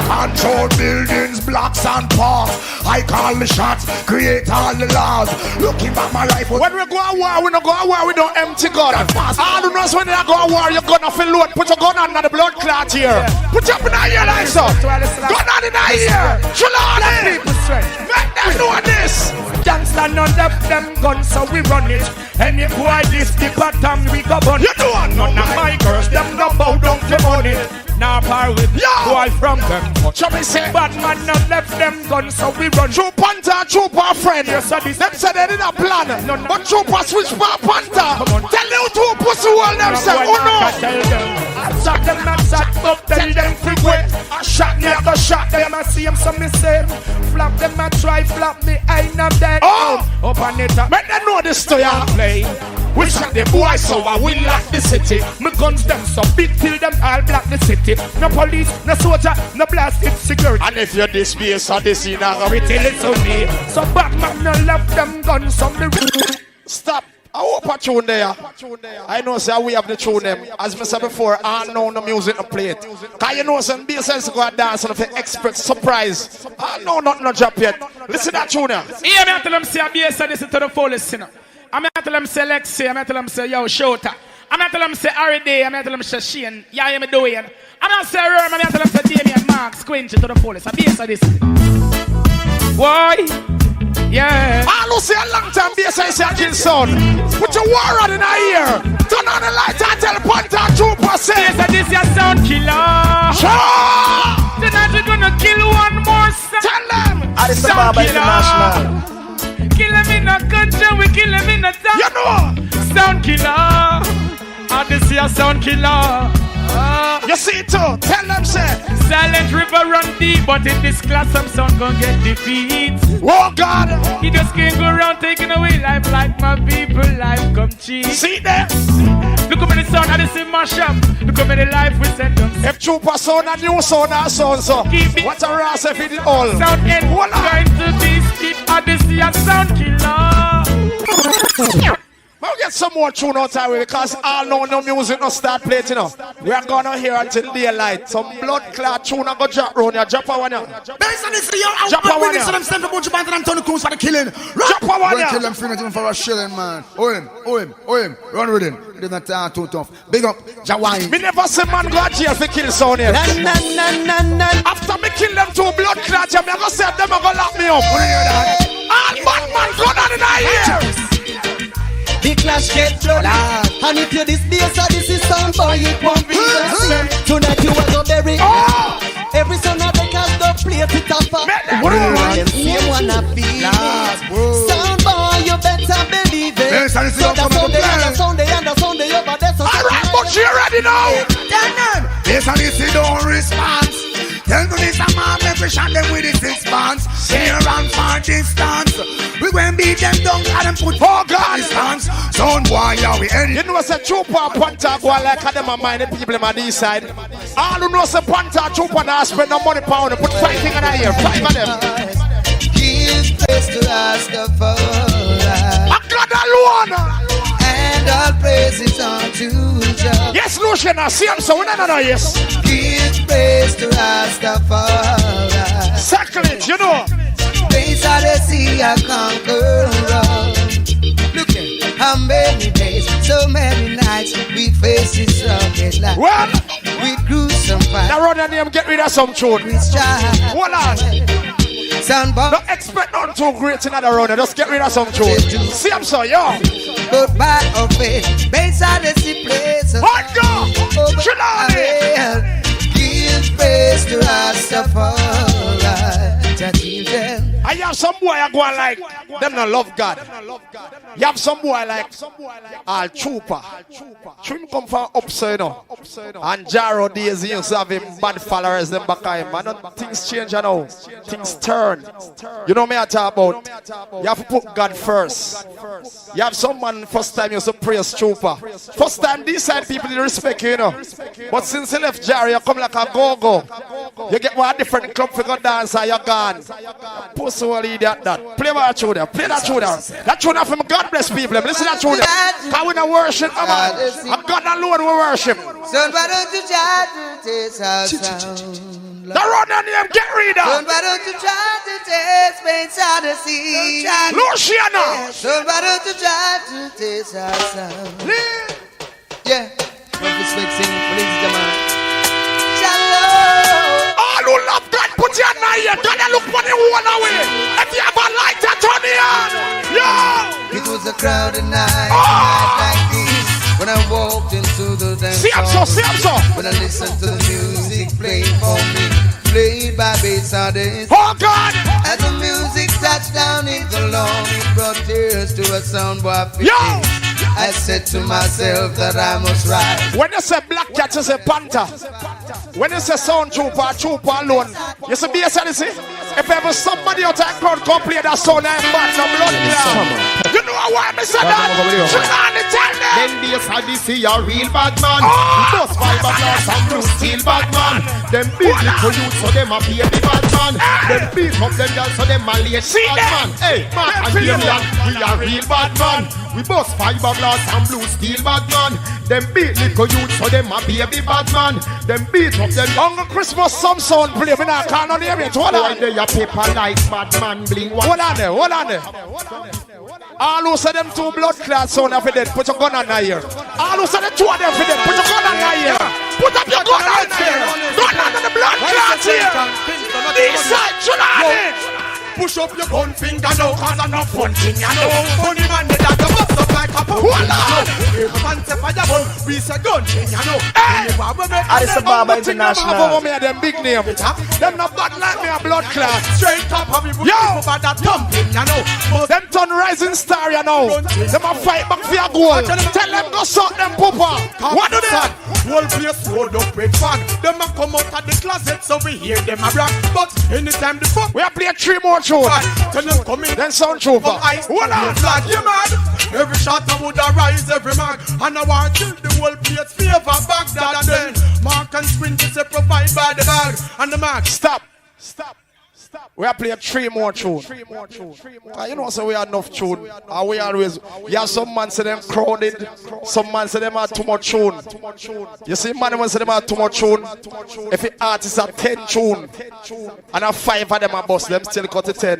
control buildings, blocks and parks. I call the shots, create all the laws. Looking back my life.
When we go to war, we no go go to war with no empty gun. All who knows when they go to war, you're gonna feel load. Put your gun under the blood clot here. Put your up in the ear like so. Gun on in the ear. Trelawny. Make them know this.
Gangsta none of them guns, so we run it. Any boy this the pattern we go burn. You know none of my girls, them no bow down to money. Now par with boy from them.
Shall we say?
Bad man not left them guns, so we run.
True Panther, Trooper friend.
Yes, so this
them said they didn't plan. But Trooper switch for Panther. Tell you two pussy all them say, oh no.
I shot them, I shot up, tell them to wait. I shot me, I go shot them, I see them, so me say. Flap them, I try, flap me, I ain't dead.
Oh!
Up on it,
make them know this to ya.
Play. We shot the boys, so I will lock the city. Me guns them so big till them all block the city. No police, no soldier, no blasted security.
And if you're this Bass Odyssey now,
pretty little me. So Batman no love them guns, so me.
Stop. I hope a tune there. I know say we have the tune them. As I said before, I know the music to play it. Cause you know some Bass Odyssey go and dance on the expert surprise. I know nothing no drop yet. Listen to that tune there.
Yeah, me tell them say Bass Odyssey to the fullest, you know. I'm going to tell them say Lexi, I'm going to tell them say yo Shota. I'm going to tell them say Ariday, I'm going to tell them say Shane, yeah, I'm doing. I'm going to say Rome, I'm going to tell them say Damien, Mark, Squinch to the fullest. I'm Bass Odyssey. Why? Yeah.
I will say a long time Bass Odyssey a kill son. Put your war on in the ear. Turn on the light and tell Panther Trooper say.
Bass Odyssey a sound killer.
Sure.
Tonight we're going to kill one more sound.
Tell them.
Addis Ababa International.
Kill him in a country, we kill him in a town.
You know.
Sound killer. Odyssey a sound killer.
You see it too. Tell them say.
Silent river run deep, but in this class some son gon' get defeat.
Oh God.
He just can't go around taking away life like my people life come cheap.
See there.
Look at me the sound, Odyssey mash up. Look at me the life we send them.
If Trooper sound a new sound or sound so. What's a ras if it all?
Sound end. Going to this keep Odyssey a sound killer.
We'll get some more tune out of it because all know no music no start playing, you know. We are gonna hear until daylight. Some blood clot tune go drop round here. Drop a one here.
Based on this, you're
drop a one here.
Them sent a bunch of bands and Tony Cruz for the killing.
Drop a one here.
Kill them free him for a shilling, man. Owe him. Run with him. It is not too tough. Big up, Jawai.
Me never see man go to jail for kill sound here. After me kill them two blood clot, I'm gonna say them are gonna lock me up. All bad man go down in the ear.
The clash get blood. And if you this Bass Odyssey sound boy, it won't be the same. Tonight you are go bury. Every son of the cast don't play it up. Them same wanna feel it. Sound boy, you better believe it. So the sound they over there.
Alright, but you ready now?
Tell them. Bass Odyssey don't respond. Tell me this a man, make we shot them with the 6 bands. Share and far distance. We won't beat them down and them put distance. Sound boy, yeah, we end.
You know say Trooper Panther go like them and mind the people in this side. All who know say Panther Trooper now spend no money pound put 5 things in the ear. 5 of them.
Give praise to Rastafari.
I got alone.
And all praises unto Jah.
Yes, Lucian, I see him, so we don't know, yes.
Give praise to Rastafari.
Circle it, you know.
Bass Odyssey a conqueror. Look at how many days, so many nights we face this rugged life.
Well,
we grew some fight.
Now run and them get rid of some tune. Hold on. Don't expect nothing too great in another round. Just get rid of some tune. See him, so yo.
Goodbye of faith. Bass Odyssey plays.
Hot go! Trelawny!
Give praise to Rastafari.
I have some boy I go like them not love God. You have some boy like all Trooper. Trim come from upside now. And Jaro days he used to have him bad followers them back him. And things change now. Things turn. You know me I talk about. You have to put God first. You have someone first time you used to praise Trooper. First time these side people they respect you, you know. But since you left Jaro you come like a go-go. You get one different club for go dance and you're gone. Pussy will idiot that. Play that tune there. Play that tune there. That tune from God bless people. Listen to that tune there. Because we don't worship. I'm God alone we worship.
So why don't you try to taste our sound
The run on him, get rid of.
Don't bother to try to taste Bass Odyssey.
Luciano.
Don't bother to try to taste our sound. Yeah. Purposefully singing for ladies and gentlemen. Shalom.
All who love God, put your hand here. Gotta look for the one away. If you have a light, turn it on. Yo.
It was a crowded night, night like this. When I walked into the dance hall, when I listened to the music playing for me, played by Bass Odyssey.
Oh God!
As the music touched down in Cologne, it brought tears to a soundboy face. Yo! I said to myself that I must rise.
When you say Black Cat, you say Panther. When you say Sound Trooper, Trooper alone, you say Bass Odyssey. If ever somebody out there crowd come play that sound, I'm bad, no blood clot. You know why I said that? Trelawny, tell them.
Then Bass Odyssey a real bad man. Bust fiberglass and blue steel bad man. Them beat little youth so them a be a bad man. Them beat up them girls so them a late bad man. Hey, Mark and Damian, we a real bad man. We bust fiberglass and blue steel bad man. Them beat little youth so them a baby bad man. Them beat up them.
Uncle Christmas some sound play. Me not call on the area. Hold on.
They a paper like bad man bling.
Hold on there. Hold on there. All who say them two blood clots sound of dead. Put your gun on here. All who say the two of them for dead. Put your gun on here. Put up your gun on here. Gun under the blood clots here. This side, Trelawny.
Push up your gun finger now, cause I'm not fun thing, you know. Funny man, they got the bust up like a pump. Hold on! If a man say fire gun, we say gun thing, you know. Hey!
Addis Ababa International.
Me them big name. Them not bad like me a blood clot.
Straight up, have you put over that thumping, you know.
Them turn rising star, you know. Them a fight back for your goal. Tell them go suck them pooper. What do they?
Whole place rolled up with fag. Them a come out of the closet, so we hear them a brag. But anytime the fuck,
we a play 3 more.
Tell them come in.
Then Sound Trooper.
What up? Flag, you mad? Every shot I would arise, every man. And I want till the whole place favor Baghdad. And then Mark and Sprint is provide by the bag. And the man.
Stop. We are playing 3 more tunes. You know, so we have enough tune. And we always, yeah, some man say them crowded. Some man say them have too much tune. You see, man, when say them have too much tune. If the artists have 10 tune, and have 5 of them are bust, them still cut to 10.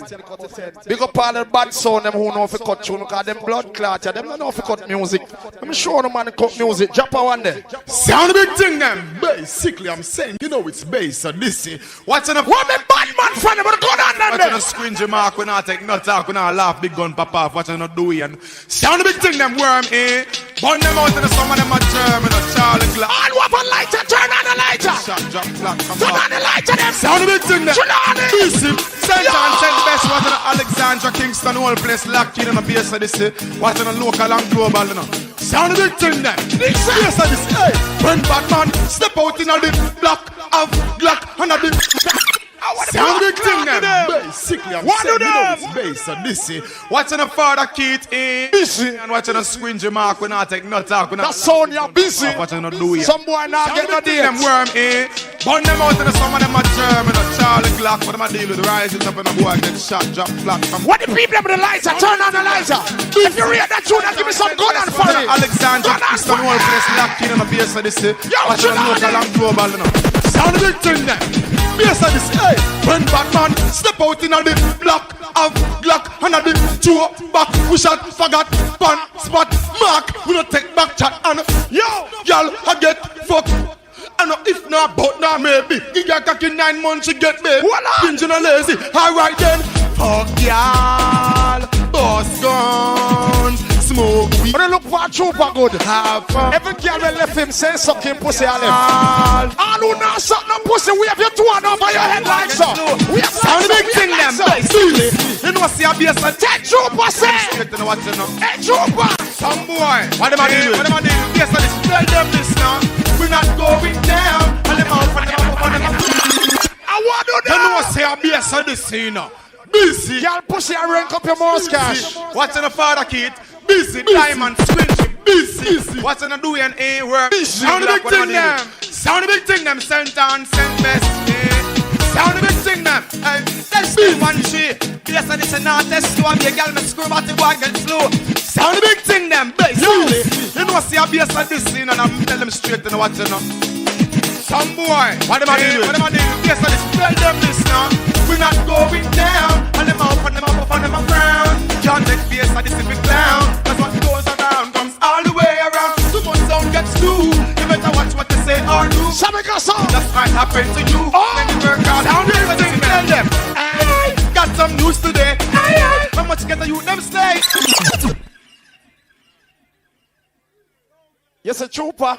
Big up all the bad sound, them who know if you cut tune, because them blood clot, them don't know if you cut music. Let me show them man to cut music. Drop a one day.
Sound a big thing, them. Basically, I'm saying, you know it's Bass Odyssey. What's in a
what the bad man friend? But go on then.
Watching a scringy mark, we not take no talk, we not laugh, big gun pop off, watching not do it. Sound a big thing, them worm, eh? Burn them out in the summer, them a German, a Charlie Glass.
All who have a lighter, turn on the lighter.
Shot, drop, flat,
turn on the lighter, them.
Sound a big thing, them.
Trelawny.
Easy. St. John, St. Best, watching Alexandra, Kingston, whole place, locked in a Bass Odyssey, watching a local and global, you know. Sound a big thing, them. Bass Odyssey, hey. When Batman step out in a the block of Glock, and a the... Sound big thing, them. Basically, I'm saying, you know it's Bass Odyssey. Watching a father Keith in busy and watching a squingy mark, we not take no talk.
That sound you're busy.
Watching a do it.
Some boy not get no deal.
Them worm in. Burn them out in the summer, them a German, a Charlie Glock, but them a deal with rising up and a boy get shot, drop flat.
What the people with the lighter? Turn on the lighter. If you read that tune, give me some gun and fire.
Alexandra, Kingston, whole place locked in a Bass Odyssey. Watching a local and global, you know. Sound a big thing, them. Bass Odyssey, hey. When Batman step out in a the block of Glock and a the two back, we shot, forgot, pan, spot, mark. We don't take back chat and yo, y'all, I get fucked. And if not, but now maybe. Give your cocky 9 months, she get baby. Binge and lazy, alright then. Fuck y'all, boss guns. Smoke weed.
But look for a trooper good.
Have fun.
Every girl will left him say suck him pussy all left. All who not suck no pussy, we have your 2 hand over your head like so. We have
sound big thing them. Basically, you know see a Bass Odyssey.
Take trooper say. Hey trooper.
Some boy. What am I doing? What am I doing? Bass Odyssey. Tell them this now. We not going down. And them out for them out for them.
I want to know.
You know see a Bass Odyssey, you know. Busy.
Y'all pussy and rank up your mustache.
Watching the father kid. Busy. Diamond squinty. Busy. Watching the doing a work. Sound the big thing them. Sound the big thing them. St. John, St. Best. Sound the big thing them. Let's do one shit. Bass Odyssey not test slow. Be a girl me screw about the boy get slow. Sound the big thing them. Basically. You know see a Bass Odyssey and I'm tell them straight and watch you know. some boy. What am I doing? What am I doing? Yes, I just tell them this now. We're not going down. And them up and them up and them around. Can't take face of this if we clown. Cause what goes around comes all the way around. Too much sound gets through. You better watch what they say or do. Jamaica song. That might happen to you. When you work out. Sound everything. Tell them. Hey, got some news today. Hey, how much get you them stay?
Yes, a trooper.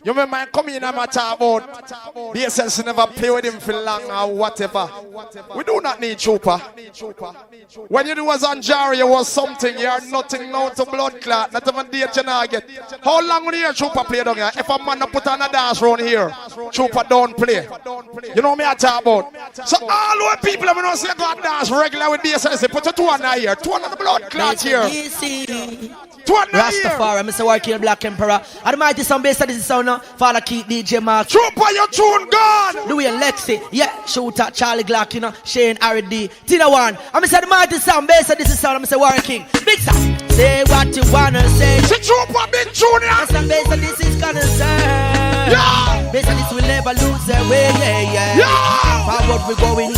You remember come in and talk about BSS never play with him for long or whatever. We do not need trooper. When you was on Jerry, you was something. You are nothing now to blood clot. Not even date you now get. How long will you hear trooper play down here? If a man put on a dance round here, trooper don't play. You know me I talk about. So all the people that don't say go dance regular with BSS, they put a 2 on here. 2 on the blood clot here. 2 on
Rastafari, Mr. Working Black Emperor. And the mighty sound bass of this sound now. Father Keith, DJ Mark.
Trooper, your tune gone.
Louis and Lexi. Yeah, Shooter, Charlie Glock, you know. Shane, R.D. Tina One. I'm say the mighty sound bass of this sound. I'm say Warren King. Big sound. Say what you wanna say.
Say Trooper, big junior.
And some bass of this is gonna say. Yeah. Bass of this will never lose their way. Yeah. Forward we going.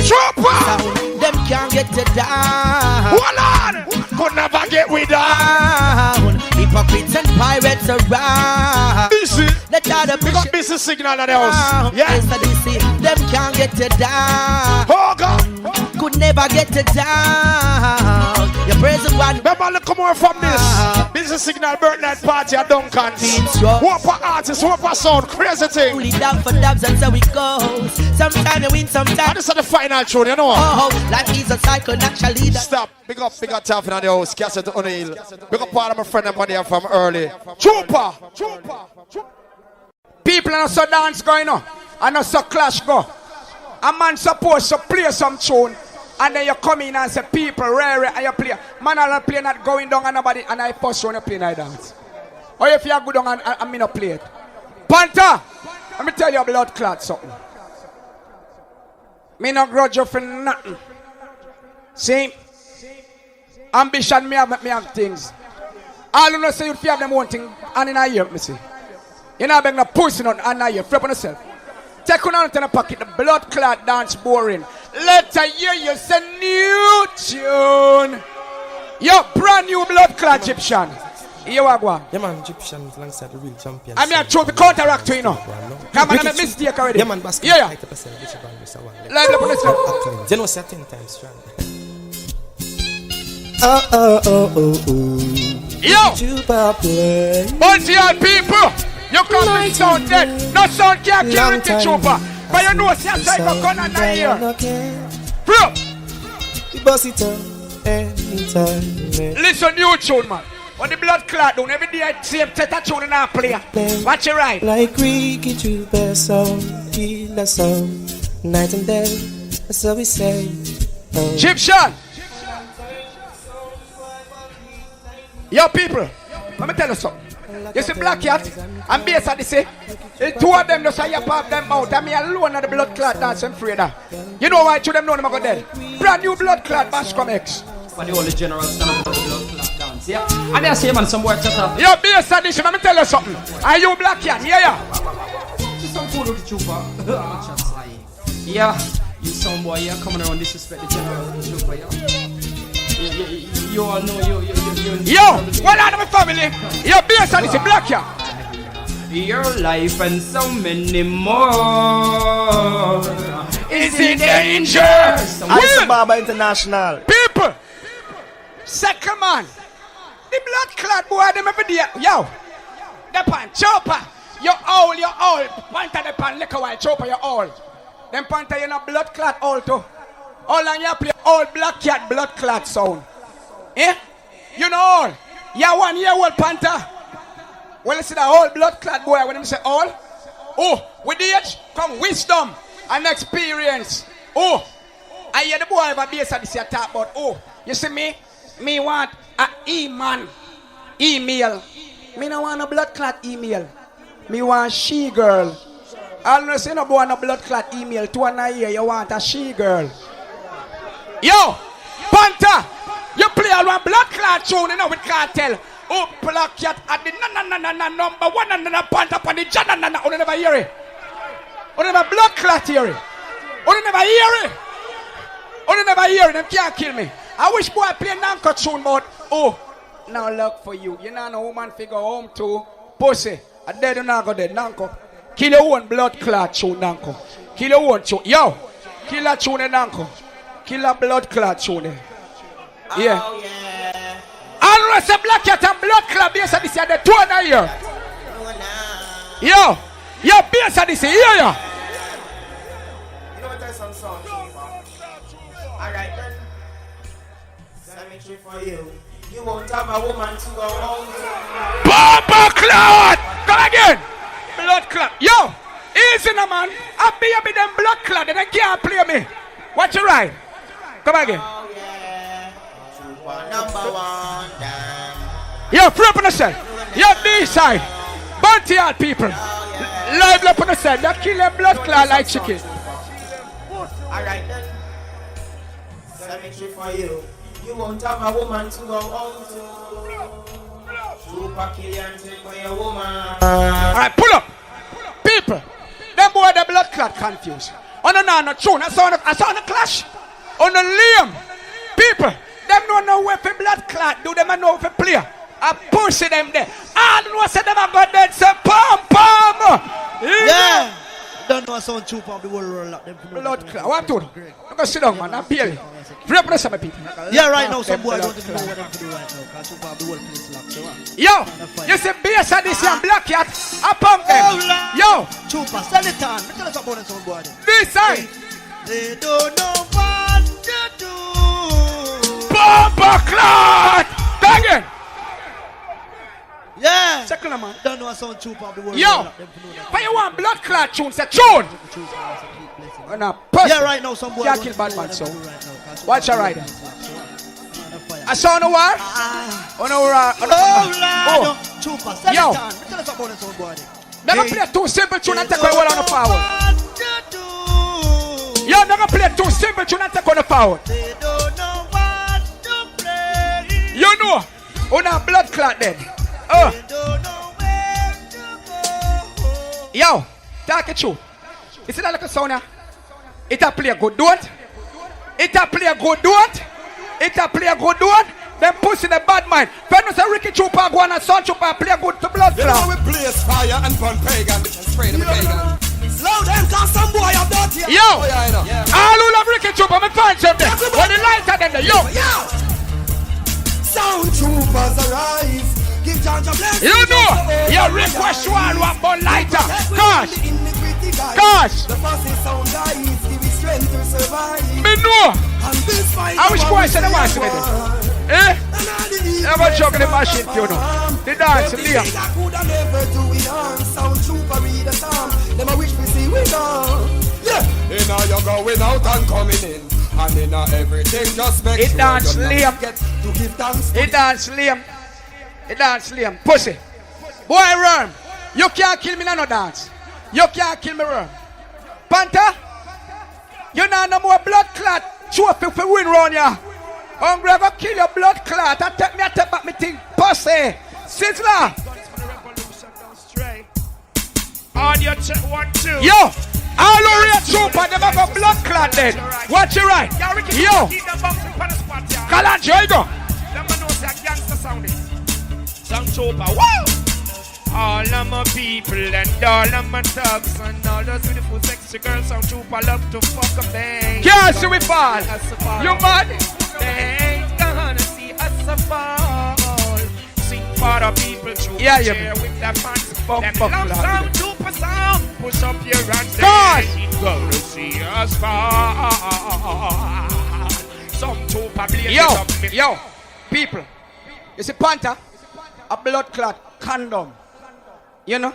Trooper.
Sound. Them can't get you down.
Hold on. Could never get we down.
Hypocrites and pirates around.
Busy.
Let all the
we got busy signal in the house. Yeah.
Them can't get you down.
Oh God.
Could never get you down. Your present one.
Remember, look more from this. Busy signal birthday party at Duncan. Whopper artist, whopper sound, crazy thing.
Only dab for dabs and so it goes. Sometimes you win, sometimes.
And this is the final tune, you know.
Oh, life is a cycle, naturally.
Stop. Big up Taffin on the house. Cassette O'Neill. Big up part of my friend up on here from early. Trooper.
People are not so dance going on. And not so clash go. A man supposed to play some tune. And then you come in and say, people, rare, and you play. Man, I don't play not going down and nobody, and I post when you play and I dance. Or if you are good on and me not play it. Panther, let me tell you a blood clot something. Me not grudge you for nothing. See? Ambition, me have things. All you know say you have them one thing, and in a year, me see. You know, beg no pussy on and a year, flip on yourself. Take one out in the pocket, the blood clot dance boring. Let her hear you say new tune. Your brand new blood clot Egyptian. You are going.
Yeah man, Egyptian is alongside the real champion.
I mean I try to counteract to you know. Come on, I made a mistake already.
Yeah man, basket.
Yeah.
Like
the police.
You know say 10 times strong.
Yo! Bunch of people! You can't be sound dead. No sound can't carry the trooper. But you know, see a cycle gun on that here. Bro!
We bust it up anytime.
Listen, new tune, man. When the blood clot down, every day I see him set a tune in our player. Watch it right.
Like Ricky Trooper sound, kill the sound, night and day. That's what we say.
Egyptian! Yo, people, let me tell you something. You see Black Cat and Bass Odyssey. The two of them just say you pop them out. And me alone at the blood clot dance and afraid of. You know why two them know them are dead? Brand new blood clot bash come X.
For the only general stand up for the blood clot dance, yeah? And I say man some work shut up.
Yo, Bass Odyssey, let me tell you something. Are you Black Cat? Yeah.
Just some fool with the trooper. Yeah, you some boy, you're coming around disrespect the general trooper, yeah? You all know you.
Yo, what are my family? Yo, Bass Odyssey, Black Cat.
Your life and so many more
is in danger.
Ice Baba International.
People, second man, the blood clot boy, them every day. Yo, the pan, chopper. You're old. Panther the pan, liquor while chopper, you're old. Them panther, you're not blood clot old too. All on you play old Black Cat blood clot sound. Eh? You know all. Yeah, 1 year old panther. When you see the old blood clot boy, when you say all, oh, with the age come wisdom and experience. Oh, I hear the boy have a Bass Odyssey talk about. Oh, you see me want a email. Me no want a blood clot email. Me want she girl. I'll not say no boy want a blood clot email. 2 and a year you want a she girl. Yo, Panther, you play all one blood clot tune, you know, with cartel. Oh, Black Cat at the number one and the pant up on the jana. You never hear it. You never blood clot hear it. You never hear it. You never hear it. Them can't kill me. I wish boy play Nanko tune, but now look for you. You know no woman figure home too. Pussy. I dead you not go dead. Nanko. Kill your own blood clot tune, Nanko. Kill your own tune. Yo. Kill a tune, Nanko. Kill a blood clot tune. Yeah.
Oh, yeah.
Unless a Black Cat and blood clot Bass Odyssey are the two in a year. Yo. Yo, Bass Odyssey, hear ya.
You know what there's some song, alright then. Cemetery for you. You won't have a woman to go home to.
Bomba clot! Come again! Blood clot. Yo! Easy now, man. I be them blood clot and they can't play me. Watch your right. Come again.
Oh, yeah. Number one, damn.
Yo, free up on the side. Yo, B-side. Bounty out people. Live up on the side. They kill them blood clot like chicken.
Alright then. Cemetery for you. You won't have a woman to go home to. Super kill you and take away a woman.
Alright, pull up. People. Them boy the blood clot confused. Oh no tune. I saw the clash. On the Liam. People. Them don't know where for blood clot. Do them know if play. I push them there. I don't know say them have got dead. Say pom.
Yeah. Don't know a sound troop of the whole world like them.
Blood clot. What to do? I'm gonna sit down, man. I'm barely. Free up on the side, people.
Yeah, right now some boy don't even know what them to do right now. Because troop of the whole place locked. So
yo, you see Bass Odyssey and Black Cat. I pump them. Yo.
Trooper, send it on. Tell us about some boy.
This side.
They don't know what to do.
Bomba clot. Again.
Yeah.
Second man.
Don't know a sound troop of the world.
Yo. But you want blood clot tune? Say tune.
Yeah, right now some boy.
Can't kill bad man, so. Watch your rider. I saw on the war.
Trooper, send it on. Tell us about some boy.
Never play too simple tune and take away well on the forward. Yo, never play too simple tune and take on the forward.
They don't know what to play.
You know, on a blood clot then.
They don't know where to go.
Yo, talk it true. You see that little sound here? It a play a good dude. It a play a good dude. It a play a good dude. Them pussy the bad mind. When you say Ricky Trooper go on a son Trooper play good to blood clot.
You know we blaze fire and burn pagan. Spray them pagan. Slow them down, some boy up dirty.
Yo, all who love Ricky Trooper, me find them there. When the lights are them there, yo.
Sound troopers arise. Give John a blessing.
You know, you request one who have one lighter. Gosh.
The fussy sound guys give you strength to survive.
Me know. I wish boy said the match with it. Eh? Never joke in the machine, you know. The dance, Liam.
Sound trooper read the song. Them a wish we see we go. Yeah. In a you going out and coming in. And in a everything just make
it dance, Liam.
To give thanks.
It dance, Liam. It dance, Liam. Pussy. Boy, Worm. You can't kill me no dance. You can't kill me, Worm. Panther. You know no more blood clot. Trophy if we win round ya. Hungry, I go kill your blood clot. I take back me thing. Pussy. Sizzler.
Audio check 1, 2.
Yo. All over your trooper, they have a blood clot then. Watch it right. Yo. Kalanjo, you go.
Them know say a gangster sound it. Some trooper, wow. All of my people and all of my thugs and all those beautiful sexy girls, some trooper love to fuck a bang.
Can't see we fall. You mad?
They ain't gonna see us fall. Sing for the people to share with their fans. Them love sound, trooper sound. Push up your hands.
God!
They gonna see us fall. Some trooper blaze
Yo,
it up.
yo, people. You see Panther? A blood clot condom. You know?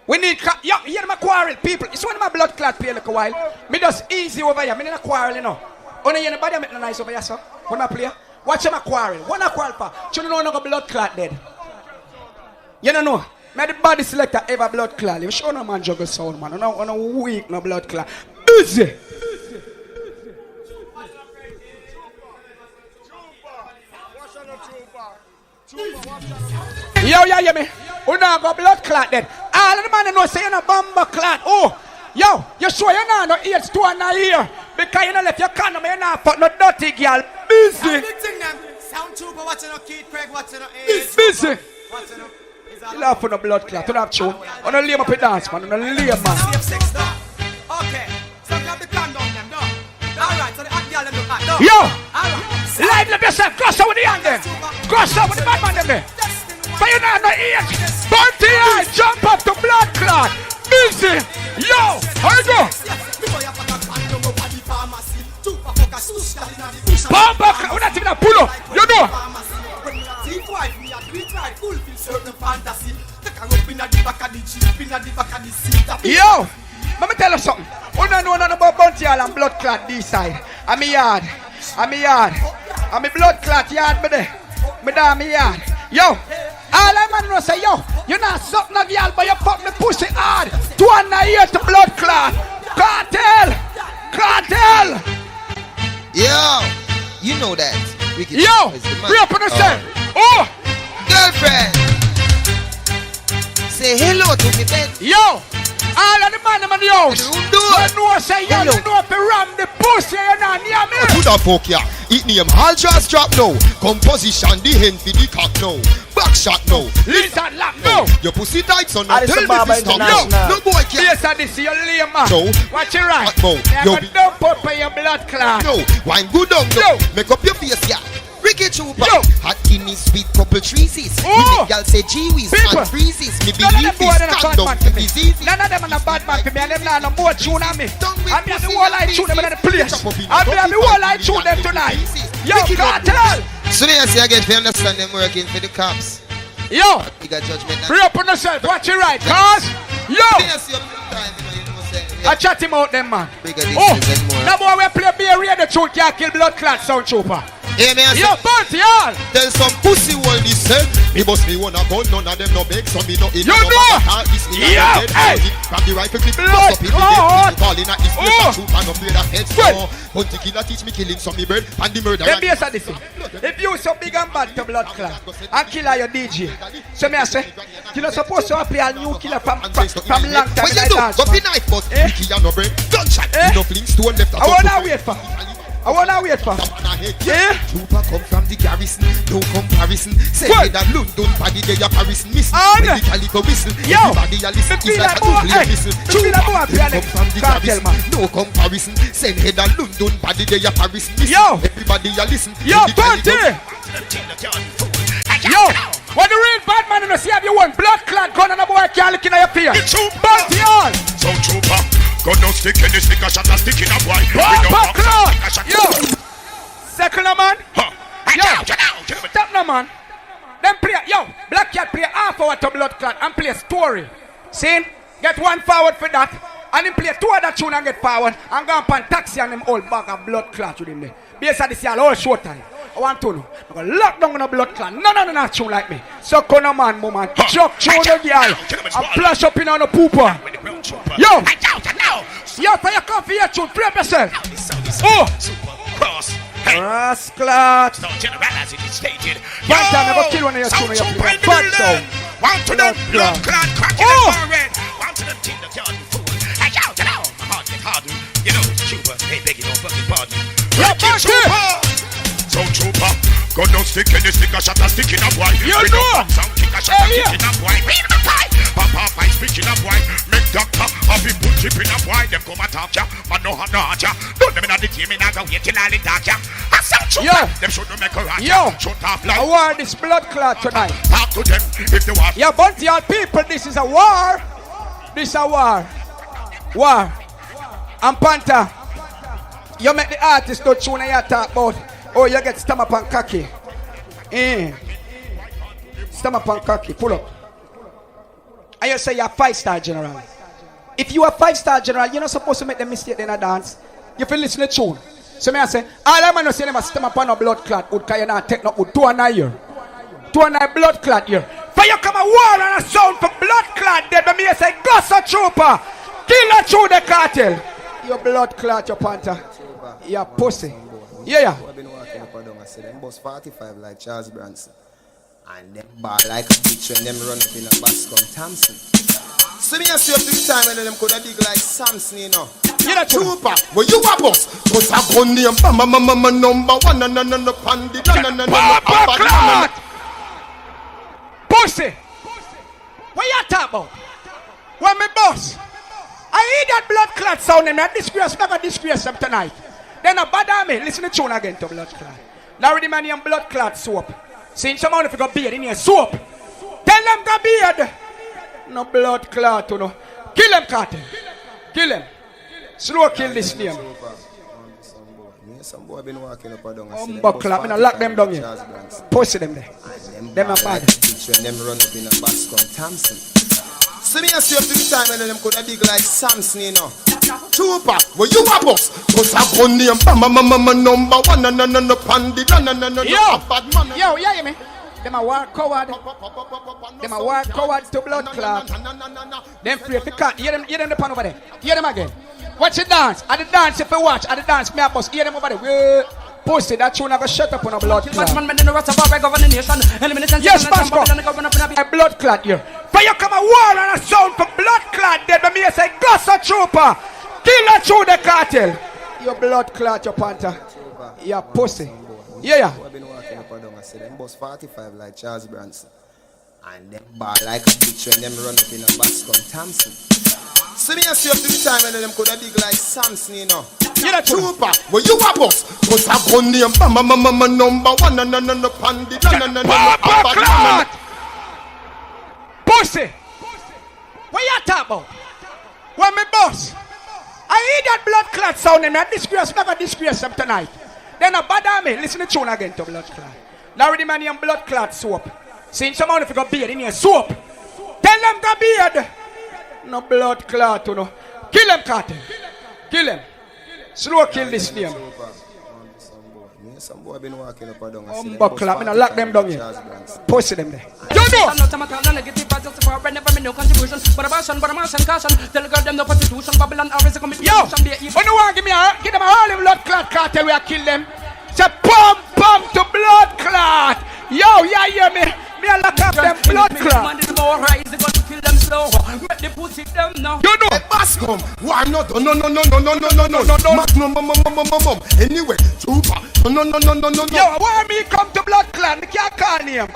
We need, yo, hear my quarrel, people. It's one of my blood clot play like a while. Me just easy over here. Me need a quarrel, you know. Only anybody make no nice over here, so. When I play, watch my quarrel. What I quarrel for? You know no blood clot dead. You don't know. Me the body selector ever blood clot. You sure no man juggle sound, man. On a week no blood clot. Busy. Yo, yeah, hear me? We now got blood clot then. All of the man know say you're not bomber clot. Oh, yo, you sure you're not no age 2 and a year? Because you don't left your condom, you're not fuck no dirty girl. Busy.
Sound trooper watching no kid, Craig watching no
It's busy. You laugh for no blood clot. You don't have tune. On a lame up a dance, man. On a lame, man.
Okay, so grab the condom them, no. Alright, so the hot girl them look hot, no.
Yo!
Alright.
Live up yourself. Cross over the hand them. Cross over the bad man them there. So you know no age. Bunty eye, jump up to blood clot. Busy. Yo, how you go? Bomber clot. We're not even a pull up. You know. Yo, let me tell you something. We don't know nothing about Bunty Hall and blood clot this side. I'm a yard. I'm a blood clot yard, me there. Me down me yard. Yo, all I man know say, yo, you not suck no girl, but you fuck me pussy hard. 2 and a year to blood clot. Cartel.
Yo, you know that.
Yo, free up on yourself. Oh,
girlfriend. Say hello to me, babe.
Yo, all of the man in the house. You know say, yo, you know if you ram the pussy, you not near me.
Who the fuck ya? It name all just drop now. Composition the hand for the cock now. Back shot now.
Listen lap now.
Your pussy tight son now. Tell me
Baba
to stop.
International.
No boy can't.
Bass Odyssey, you lame man.
So,
watch your right.
Yo,
You don't put for your blood clot.
no, wine good down now. Make up your face, yeah. Ricky Chupa. Hot guinea sweet couple trees.
Oh.
Y'all say G-Wiz and freezes. Me believe this stand down to be easy.
None of them are a bad man for me, and them not no more tune on me. I'm the whole I tune them in the place. I'm the whole I tune them tonight. Yo, cartel.
So me I say again, if you understand them working for the cops.
Yo,
you got judgment.
free up on yourself, watch it right, cause yo, I chat him out them man. Oh, now boy we play beer radio tune can't kill blood clot sound trooper.
Hey, man,
yo, Bunty Hall.
Tell some pussy world this say. Me must be one a gun, none of them no beg, so me no in.
You know.
Yeah, hey. From the rifle clip, bust up in the dead. Calling at this place, shoot and afraid of heads. So, Bunty killer teach me killing some me bird and the murder.
Let me say this. If you so big and bad to blood clot and kill your DJ, so me I say, you not supposed to play a new killer from long time.
What you do? Go be knife, but Ricky and no brain. Gunshot. You no fling stone left.
I wanna wait for. Yeah.
Trooper come from the garrison, no comparison. Say that London body they are Paris miss. Medically go whistle. Everybody a listen. It's like a double whistle. Trooper come from the garrison, no comparison. Say that London body they are Paris miss. Everybody a listen.
Yo, Bunty. Yo, when the real bad man in the sea have you one blood clot gun and a boy can't look in your face. Bunty Hall.
So trooper. Gun no stick in the stick a shot a stick in a boy.
Bomba clot. Yo. Second man. Yo. Stop now man. Them play. Yo. Black Cat play half hour to blood clot and play story. See? Get one forward for that. And him play 2 other tune and get forward. And go up and taxi and them old bag of blood clot with him there. Bass Odyssey all short time. I want to know. I'm going to lock down on a blood clot. None tune like me. So come on man, woman. Chuck tune the girl. And flash up in on a pooper. Yo. Yo, for your coffee here tune. Play up yourself. Oh. Rasclat. Panther never kill one of your tune. Bad sound.
Want to them blood clot cracking and red. Want to them team that can't be fooled. My heart get hardened. You know, Trooper, hey, begging no fucking pardon. So Trooper, gun no stick in the stick a shot a stick in a boy.
You know.
Sound kick a shot a kick in a boy. Read my pie. Papa fight speak in a boy. Make doctor have him put chip in a boy. Them come attack ya. Man no hurt ya. Don't them in the team in a go wait till all it dark ya. I sound Trooper. Them should not make a rat.
Yo.
Shut off like.
I want this blood clot tonight.
Talk to them if they want.
Yeah, Bunty Hall people, this is a war. This is a war. War. And Panther, you make the artist don't tune you talk about. Oh, you get stomach and cocky. Stomach and cocky. Pull up. And you say you're a 5-star general. If you are a 5-star general, you're not supposed to make the mistake in a dance. You feel listen to tune. So me I say, all I'm gonna say them a stomach on a blood clot wood, cause you not take no wood 2 and a year. 2 and a blood clot here. For you come a war and a sound for blood clot dead, but me I say, go so trooper. Kill a through the cartel. Your blood clot, your Panther. You pussy. Yeah.
I've been walking up and down. I said, them bus 45 like Charles Branson. And them bar like a bitch when them run up in a Bascom Thompson. So me a see up to the time when them could have dig like Samson, you know.
You know,
Trooper, but you a boss. Cause I go name number one, no pandy, no.
Pussy. What you talking about? When me boss? I hear that blood clot sound and that disgrace, never disgrace them tonight. Then a bad me, listen to tune again to blood clot. Larry the man and blood clot soap. Seeing someone if you got beard in here, soap. Tell them got beard. No blood clot, you know. Kill him, Carter. Kill him. Slow kill this name.
Some boy been walking up and down.
Buckler, me no lock them down here. Pussy them there. Them a bad.
When them run up in a Bascom Thompson. So me a see up to the time when them could have dig like Samson, you know.
Trooper, well you a boss. Cause I go name number one, no pandy, no.
Yo, yeah, you me. Them a war coward. Them a war coward to blood clot. Them free if you can't. Hear them the pan over there. Hear them again. Watch it dance. At the dance if you watch. At the dance, me a boss. Hear them over there. Pussy, that tune never shut up on a blood clot. Yes, Basco. A blood clot here. But you come a war and a sound for blood clot dead. But me say, Gossa Trooper. Kill that through the cartel. You blood clot, your panther. You pussy. Yeah.
I've been walking up and down. I said, them boss 45 like Charles Branson. And them bar like a bitch when them run up in a Bascom Thompson. So me a see up to the time when them could have dig like Samson, you know.
Yeah, Trooper, well you a boss. Cause I go name number one, no pandy, no.
Pussy. What you talking about? When me boss? I hear that blood clot sound and that disgrace, never disgrace them tonight. Then a bad me, listen to tune again to blood clot. Larry the man and blood clot soap. Seeing someone if you got beard in here, soap. Tell them got beard. No blood clot, you know. Kill him, Carter. Kill him. Slow kill this name.
Some boy been walking up and down.
Buckler, me no lock them down here. Pussy them there. You know.
I'm not a negative, but just for never made no contribution. But a passion, but a man and caution. Tell girl them no prostitution. Babylon always a commitment.
Yo, when you want give them a holy blood clot cartel, we are kill them. Say pump to blood clot. Yo, yeah, hear me. Me a lock up them blood clot.
Kill them slow. Make the pussy them now.
You know, Bascom. Why not? No. Magnum. Anyway, Trooper. No.
Yo, why me come to blood clot? Me can't call him. Me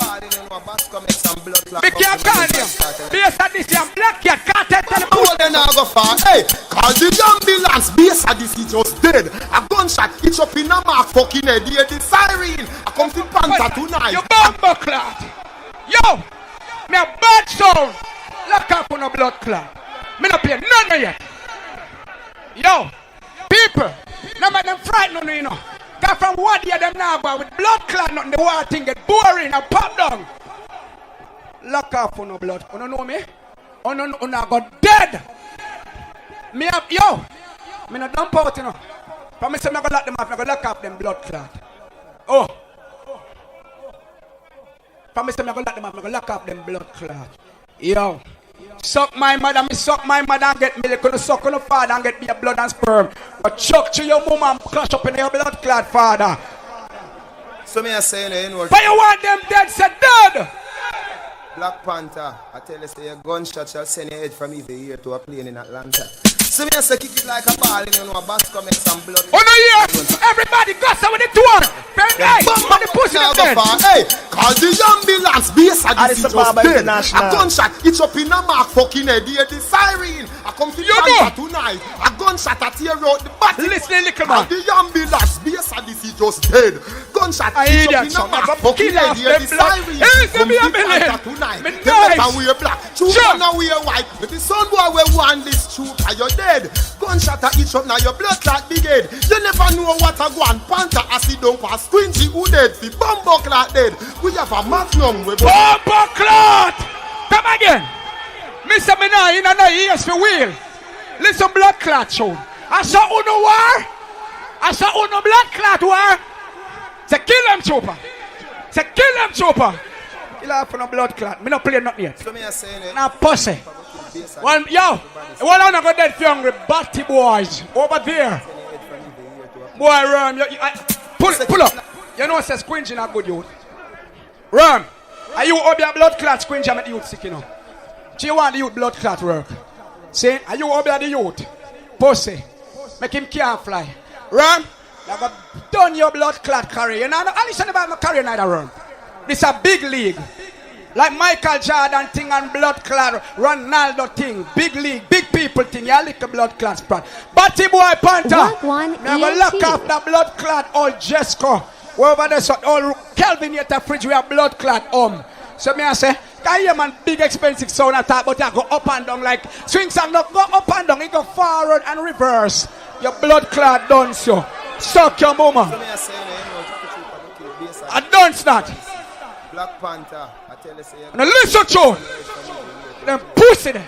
can't call him. Based on this, I'm black cat. Can't tell him.
Oh, then I go far. Hey, call the ambulance. Based on this, he just dead. A gunshot hit up in a mark. Fucking head. Hear the siren. I come to Panther tonight.
You bumper clot. Yo, me a bad sound. Lock up on a blood clot. Me not play none of yet. Yo, people, no make them frightened, you know. Got from one year them now go with blood clot, nothing the water thing get boring and pop down. Lock up on a blood. You don't know me? Oh no, I got dead. Me up, yo. Me not dump out, you know. But me say me go lock them up, me go lock up them blood clot. Oh. From me say me go lock them up, me go lock up them blood clot. Yo, suck my mother, me suck my mother and get milk. Gonna suck on the father and get me a blood and sperm. But chuck to your mom and crush up in your blood clot, father.
So me a say, you know.
But you want them dead, said dead.
Black Panther, I tell you, say a gunshot shall send your head from either here to a plane in Atlanta. So me a say kick it like a ball, you know, a bass come make some blood.
Oh no, yeah! Everybody goes with the two. Very nice. On the pussy of dead.
Hey, call the ambulance. Based on this, he just dead. A gunshot hit up in a mark. Fucking head. Hear the siren. I come to Panther tonight. A gunshot at tear out the body.
Listen, little man.
Call the ambulance. Based on this, he just dead. Gunshot hit up in a mark. Fucking head. Hear the siren. Come to Panther tonight. They better wear black. Trooper now wear white. But the son boy we want this trooper, you're dead. Gunshot at each up now your blood clot big head. You never know what a go on. Panther acid don't pass. Squinty who dead. The bumbo clot dead. We have a magnum.
Bumbo clot. Come again. Mr. Mina in another ears for wheel. Listen blood clot show. I saw uno war. I saw uno blood clot war. Say kill him trooper. Say kill him trooper. Kill her for no blood clot. Me not play nothing yet.
So me a saying it.
Now pussy. Well, yo, well, I'm not going to dead for hungry batty boys over there. Boy, Ram, pull up. You know, it says squinching not good, youth. Ram, Are you up your blood clot squinch and make the youth sick, you know? Do you want the youth blood clot work? See? Are you up the youth? Pussy. Make him can't fly. Run. You got done your blood clot career. You know, I listen about my career neither run. This a big league. Like Michael Jordan thing and blood clot, Ronaldo thing, big league, big people thing. You lick a blood clot spot. Batty boy Panther. Never lock off the blood clot all Jesco. Wherever there's all Kelvin yet a fridge we have blood clot So me I say, I hear man big expensive sound attack, but I go up and down like swing song not go up and down, it go forward and reverse. Your blood clot done so. Suck your mama. I don't not.
Black Panther, I tell you say.
Now listen to them pussy there.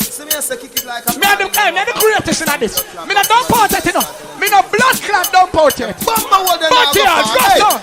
See me say kick it like a
me and the greatest in this. Me not dump out it, you know. Me no blood clot dump out it.
Bamba what then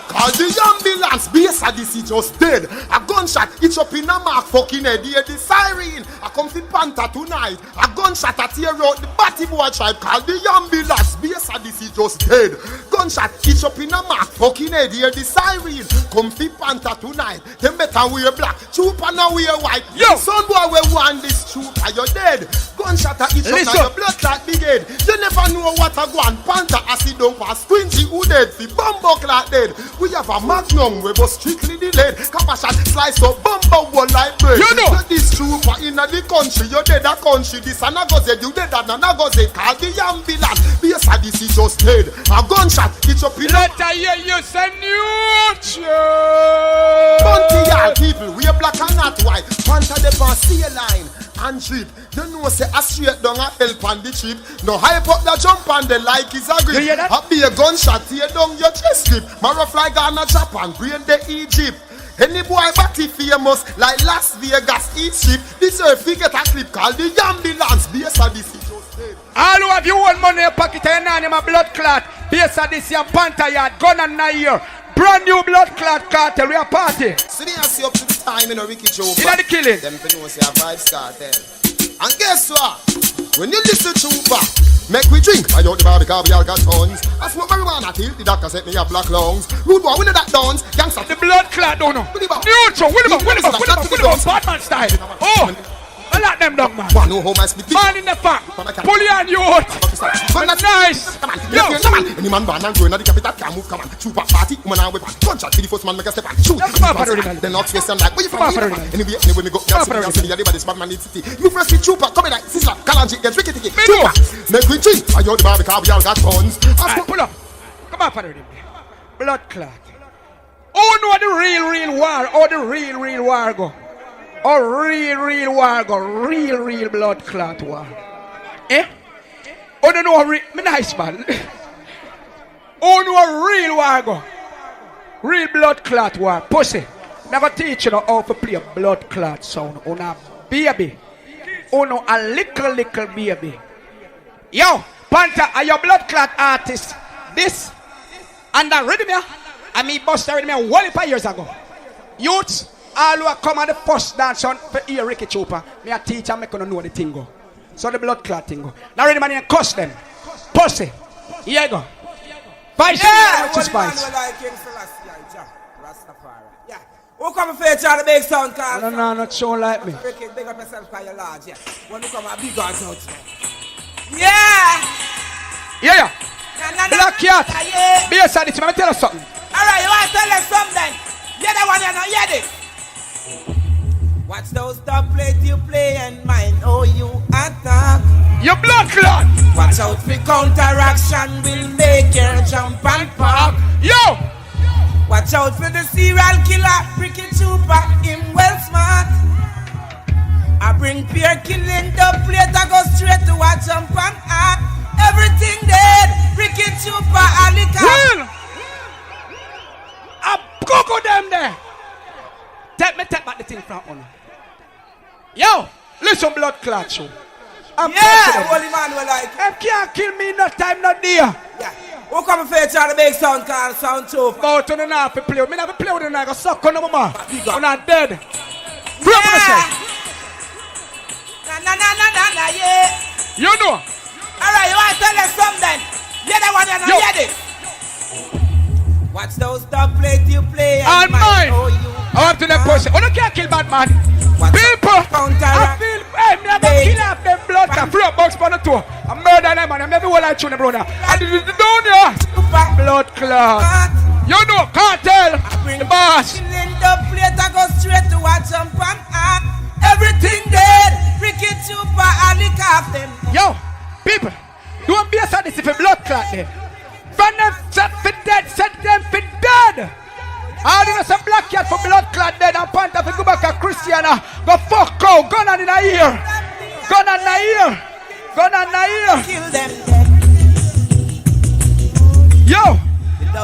cause the ambulance Bass Odyssey just dead. A gunshot itch up in a mark fucking head. Hear the siren. I come to Panther tonight. A gunshot a tear out the batty boy tribe. Call the ambulance Bass Odyssey just dead. Gunshot itch up in a mark fucking head. Hear the siren. Come to Panther tonight. Them better wear black. Trooper now wear white. Yo, son boy we want this trooper. You're dead. Gunshot a itch up now your blood clot big head. You never know what a go on. Panther acid don't pass. Squinty who dead. The bumbo clot dead. We have a magnum we was strictly delayed. Kappa shot slice up bumbo one like bread. You know this trooper in the country. You dead a country. This and a go say you dead and a go say call the ambulance. Bass Odyssey just dead. A gunshot itch up in.
Let I hear you say new.
Bunty y'all people we are black and not white. Panther the pass sea line and trip. You know say a straight down a help on the trip. No hype up the jump and the like is a grip. A be a gunshot tear down your chest strip. Marrow fly Ghana Japan, brain the Egypt. Any boy batty famous like Las Vegas eat ship. Deserve to get a clip called the ambulance. Bass Odyssey just dead.
All who have you own money in your pocket and your name a blood clot. Bass Odyssey and Panther yard, gun and knife. Brand new blood clot cartel, we are party.
So they see up to the time in a Ricky Joe.
You know the killing.
Them people say a vibes cartel. And guess what?
When you listen to Chupa, make we drink. I out the bar because we all got tons. I smoke marijuana till the doctor said me have black lungs. Rude boy, we know that dance. Gangsta.
The blood clot don't know. Neutral, William, Batman style. Oh, I like them dog man.
Man, no home I speak.
Man in the fact. Pull you on you out. Nice.
Yo, any man born and growing at the capital can move. Come on, Chupa party, woman and weapon. Gunshot till the first man make a step and shoot. Then not face them like, where you from? Anyway, me go. That's the baddest bad man in the city. You first with Chupa, come in like Sizzla, Kalanji, get tricky ticky. Chupa, make we drink. I out the bar because we all got tons.
Pull up. Come on, Father. Blood clot. Oh, no, the real war. Oh, the real war go. Oh, real war go. Real blood clot war. Eh? Oh, no, me nice man. Oh, no, real war go. Real blood clot war. Pussy. Never teach you how to play a blood clot sound. Oh, no, baby. Oh, no, a little baby. Yo, Panther, are your blood clot artist? This and that rhythm here, I mean, bust rhythm here 1 years ago. Youths, all who come at the first dance on for ear Ricky Chupa, me a teacher, me gonna know the thing go. So the blood clot thing go. Now rhythm man, cuss them. Pussy. Here you go. Feisty,
yeah,
which is spice.
Yeah. Who come and feature the big sound card?
No, not so like me.
Big up yourself because you're large, yeah. When you come a big guns out. Yeah.
Black Cat. Bass Odyssey, let me tell you something.
Alright, you want to tell us something? Yeah, that one, you know, yeah, this. Watch those top plates you play and mind how you attack.
Your blood clot.
Watch out for counteraction will make your jump and pop.
Yo.
Watch out for the serial killer, Ricky Chupa, him well smart. I bring peer killing the plate, I go straight to watch jump and act. Everything dead, Ricky Chupa, Alika.
Well, I go them there. Take back the thing from on. Yo, listen blood clot show.
Holy man will like.
Them can't kill me no time, no day.
Yeah. Who come and feature the big sound called Sound Chupa?
Go to the now to play. Me never play with them, I go suck on them, mama. I'm not dead.
Yeah. Na, yeah.
You know.
Alright, you want to tell us something? Yeah, that one, you know, yeah, this. Watch those top plates you play and
mine.
Oh, you
I want to them pussy. Oh, no can't kill Batman. People, I feel, hey, me I go kill off them blood and throw a box on the toe. I murder them and I never will I tune them, brother. And this is the down here. Blood clot. You know, cartel, the boss.
Killing the plate, I go straight to watch them pan out. Everything dead. Ricky Chupa and the captain.
Yo, people, don't be a sadist if a blood clot there. From them set for dead, set them for dead. All you know some black cat for blood clot dead and Panther for go back a Christiana. Go fuck out, gun on in the ear. Gun on the ear. Gun on the ear.
Kill them dead.
Yo,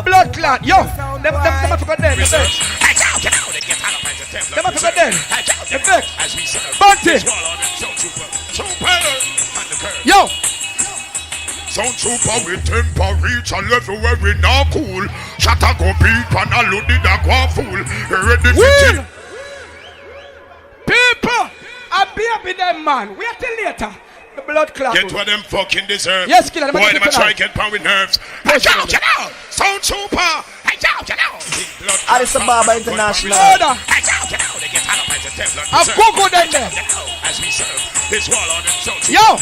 blood clot, yo. Them have to go dead. Them have to go dead. The vex. Bunty. Yo.
Sound trooper with temper reach a level where we not cool. Shut a go beat and a load it a go fool. Ready for it.
People, I be up in them man. Wait till later. The blood clot.
Get what them fucking deserve.
Yes, killer.
Boy, them a try get pound with nerves. Hey, get out. Sound trooper. Hey, get out.
Addis Ababa International.
Order. I've Googled them there.
As we serve this wall on them.
Yo,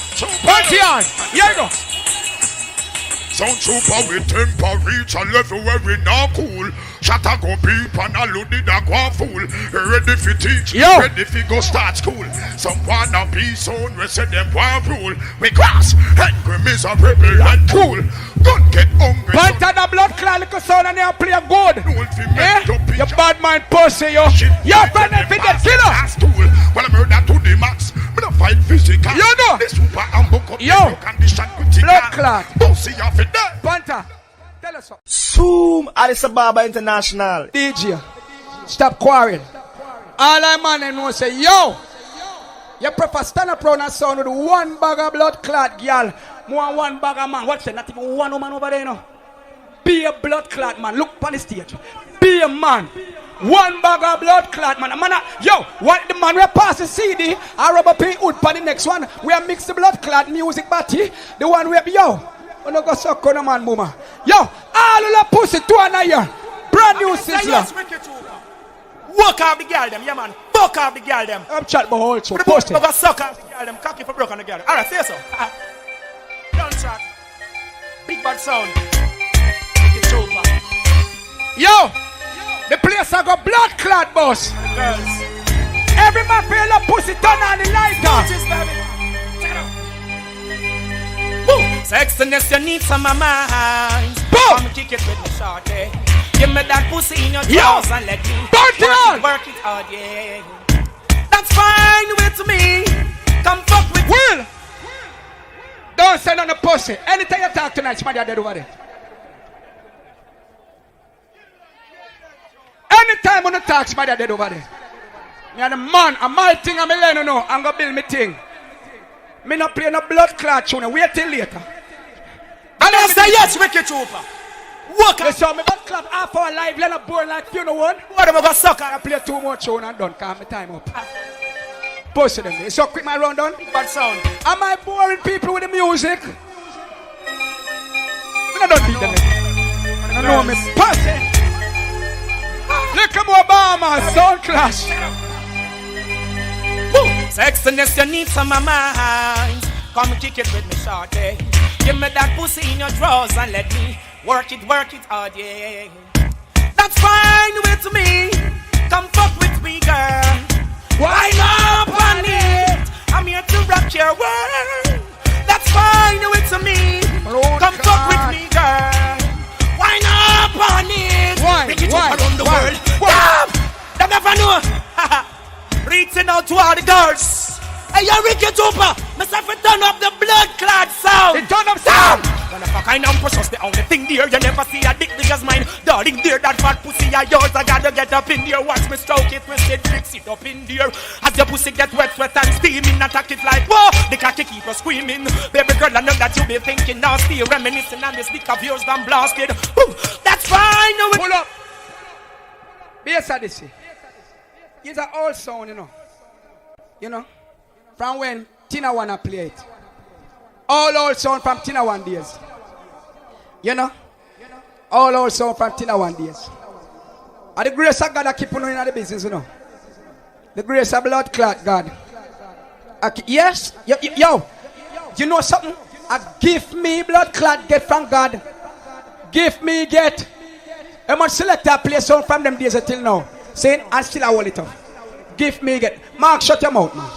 party on. Here you go.
Sound trooper with temper reach a level where we not cool. Shut a go beep and a load it a go fool. Ready for teach, ready for go start school. Some wanna be sound, we say them want rule. We cross, angry, miserable and cool. Gun get hungry.
Panther the blood clot little sound and they play good. Eh? You bad mind pussy, yo. Your friend them fit the killer.
Well, I murder to the max. Me don't fight physical.
You know.
The super and book up.
Yo. Blood clot.
Pussy off it there.
Panther. Tell us something.
Zoom Addis Ababa International.
DJ, stop quarreling. All I man and know say, yo, you prefer stand up round and sound with one bag of blood clot girl, more one bag of man. What's that? Not even one woman over there, you know. Be a blood clot man. Look on the stage. Be a man. One bag of blood clot man. Yo, what the man we pass the CD, I rubber paint wood for the next one. We have mixed the blood clot music batty. The one we have, yo. I'm not going to suck on a man, mama. Yo, all of the pussy to an year. Brand new sizzler.
Walk off the girl them, yeah man. Fuck off the girl them.
I'm chatting about whole show.
Post it. I'm suck off the girl them. Cocky for broke on the girl. Alright, say so. Don't track. Big bad sound.
Yo, the place I got blood clot boss.
Girls.
Every man feel a pussy turn on the lighter.
Sexiness you need from my mind. Come kick it with me shorty. Give me that pussy in your jaws and let me work it hard, yeah. That's fine with me. Come fuck with
Will. Don't send on the pussy. Anytime you talk tonight, somebody are dead over there. Anytime when you talk, somebody are dead over there. Me and the man, and my thing, I'm learning now. I'm gonna build me thing. Me not play no blood clot tune. Wait till later.
And I say yes, Ricky Trooper. Walk
up. You saw me blood clot half hour live. Let a board like funeral one.
What am I gonna suck?
I play too much tune and done. Calm my time up. Push them there. So quick my round done.
Bad sound.
Am I boring people with the music? I don't need them. I know me pussy. Look at Obama sound clash.
Sexiness you need from my mind. Come kick it with me shorty. Give me that pussy in your drawers and let me work it hard, yeah. That's fine with me. Come fuck with me, girl. Why not on it? I'm here to rock your world. That's fine with me. Come fuck with me, girl. Why not on it? Make it up around the world. Damn! They never know. Reaching out to all the girls. Hey, you Ricky Trooper, myself turn up the blood clot sound.
It turn up sound.
When the fuck I know push us the only thing there. You never see a dick big as mine. Darling there, that fat pussy of yours. I gotta get up in there. Watch me stroke it, twisted, fix it up in there. As your pussy get wet and steaming, attack it like whoa. The cocky keep us screaming. Baby girl, I know that you be thinking nasty, reminiscing on this dick of yours done blasted. Ooh, that's fine.
Pull up. Bass Odyssey. It's an old sound, you know. You know? From when Tina wanna play it. All old sound from Tina One days. You know? All old sound from Tina One days. And the grace of God I keep on in the business, you know. The grace of blood clot God. Yes, yo, you know something? A give me blood clot get from God. Give me get. I must select a place on from them days until now. Saying I still hold it up. Give me get. Mark, shut your mouth, man.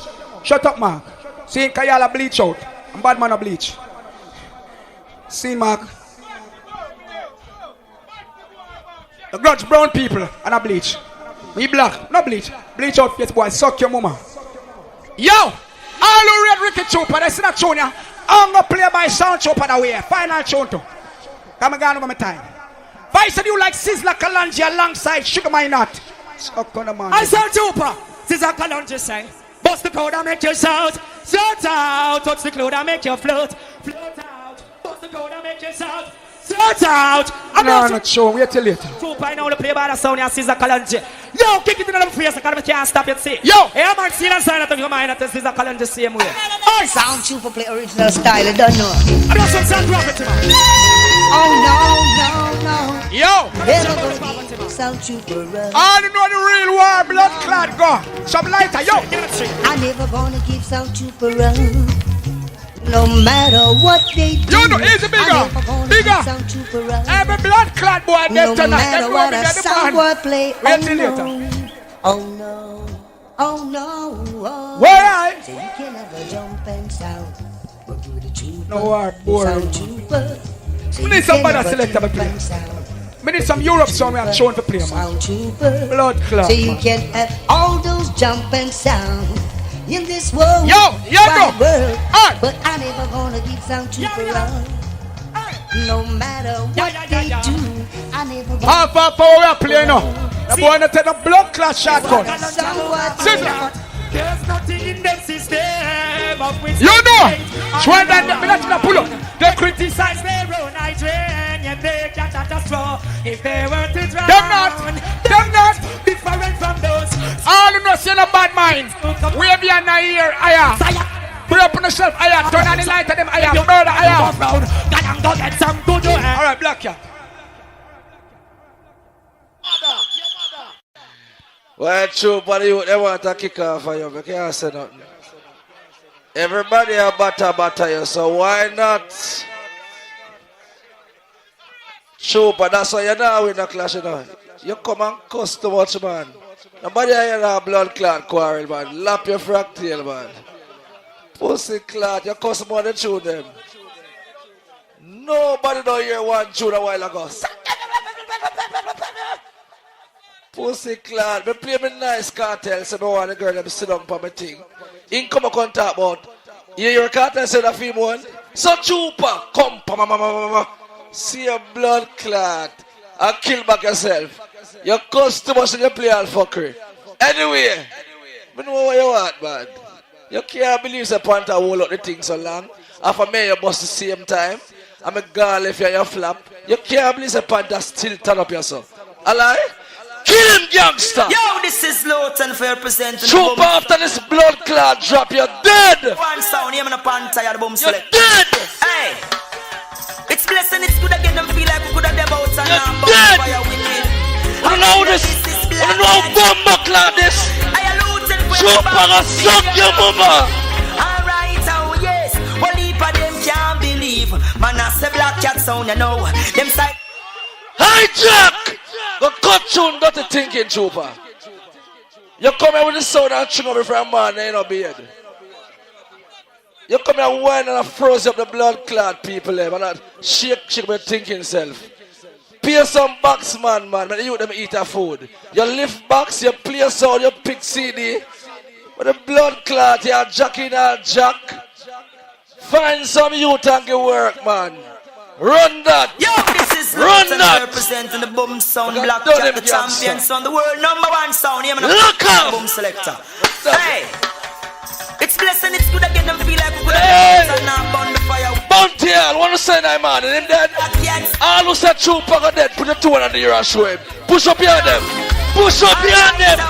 Shut up, Mark. See, Kayala bleach out. And bad man a bleach. See, Mark. The grudge brown people and a bleach. Me black, no bleach. Bleach out face, boy. Suck your mama. Yo! All who read Ricky Trooper, that's not tune ya. I'm gonna play my sound Trooper that way. Final tune too. Come again over my time. If I said you like Sizzla Kalonji alongside Sugar My Nut. Suck on the man.
I sound Trooper. Sizzla Kalonji say. Bust the code and make you shout. Shout out. Touch the cloud and make you float. Float out. Bust the code and make you shout. Shout out. I'm
not sure. Wait till later.
Trooper, I know the play by the sound and Sizzla Kalonji. Yo, kick it in the face because I can't stop it. See.
Yo.
Hey, I'm on scene and sign out of your mind that Sizzla Kalonji same way.
Oh, sound Trooper play original style. I don't know.
I'm not some sound prophet, man.
Oh, no.
Yo.
Never gonna be sound Trooper.
I don't know the real war. Blood clot go. Some lighter. Yo.
I never gonna give sound Trooper run. No matter what they do.
You know, easy bigger. Bigger. Every blood clot boy dead tonight.
No matter what a sound boy play. Oh no.
Where I?
So you can never jump and sound. But you're the trooper.
No war, boy.
Sound trooper.
We need somebody to select a play. We need some Europe song we have shown for play, man.
Sound trooper.
Blood clot.
So you can have all those jump and sound. In this world,
world.
But I never gonna give sound trooper run. No matter what they do, I never gonna.
Half power we are playing now. The boy not take the blood clot shotgun.
There's nothing in them system of which
you know. Try that. Me not pull up. They
criticize their own hygiene, yet they can't straw. If they were to drown,
them not
different from those.
All you know, see no bad mind. We have your ear, aya. Put up on the shelf, aya. Turn on the light of them, aya. Murder, aya. All right, Black Cat.
Well, true, but they want to kick off for you. I can't say nothing. Everybody a batter you, so why not? True, but that's why you're not win the clash, you know. You come and cuss too much, man. Nobody here a blood clot quarrel, man. Lap your fractal, man. Pussy clot, you cuss more than tune them. Nobody don't hear one tune a while ago. Pussy clot, me play me nice cartel, so me want the girl them sit down for my thing. In come and talk about, you hear a cartel say the female, so trooper, come, see your blood clot, and kill back yourself. Your customers and you play all fuckery. Anyway, I know what you want, man. You can't believe the Panther hold up the thing so long. After me, you bust the same time. I'm a girl if you're flap. You can't believe the Panther still turn up yourself. Alright? Kill him, gangster!
Yo, this is Lawton for representing
Troop after this blood clot drop, you're dead!
One sound, you're a Panther, you're the boom
select. You're dead!
Hey! It's blessing, it's good again, them feel like we could have them out and
you're dead! I don't know this. I don't know how bomba cloud this. Troop gonna suck your mama!
Alright, oh yes. Well, heap of them can't believe. Man, I say Black Cat sound, you know. Them side.
Hijack! Go cut tune, not the thinking, trooper. You come here with the sound and tune over from man, ain't no beard. You come here whine and froze up the blood clot people, and not shake my thinking self. Pay some box, man, but you them eat a food. You lift box, you play sound, you pick CD. With the blood clot, you're jacking a jack. Find some youth and get work, man. Run that!
Yo, this is
Run that!
Representing the boom sound, Black Cat, the champion sound, the world #1 sound.
Look up!
Boom selector. Hey! It's blessing, it's good again, them feel like we could have and now burn the fire.
Bounty, I want to say that man, and him dead. All who said trooper got dead, put the 2 on the ear and show him. Push up behind them. Push up behind them.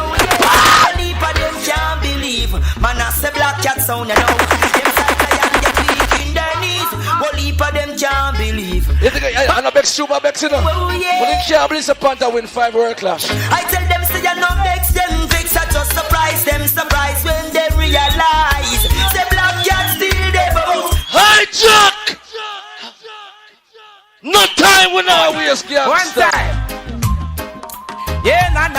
Heap of them can't believe. Man, I say Black Cat sound, you know. Them side and get weak in their knees. Well, heap of them can't believe.
You think I'm a big super Bex, you know?
Oh, yeah.
But in can't believe the Panther win 5 World Clash.
I tell them, say you no vex them vex. I just surprise them surprise when they realize the black cat still they bout.
Hi, Jack! No time when I waste, gangsta.
One time. Yeah, na.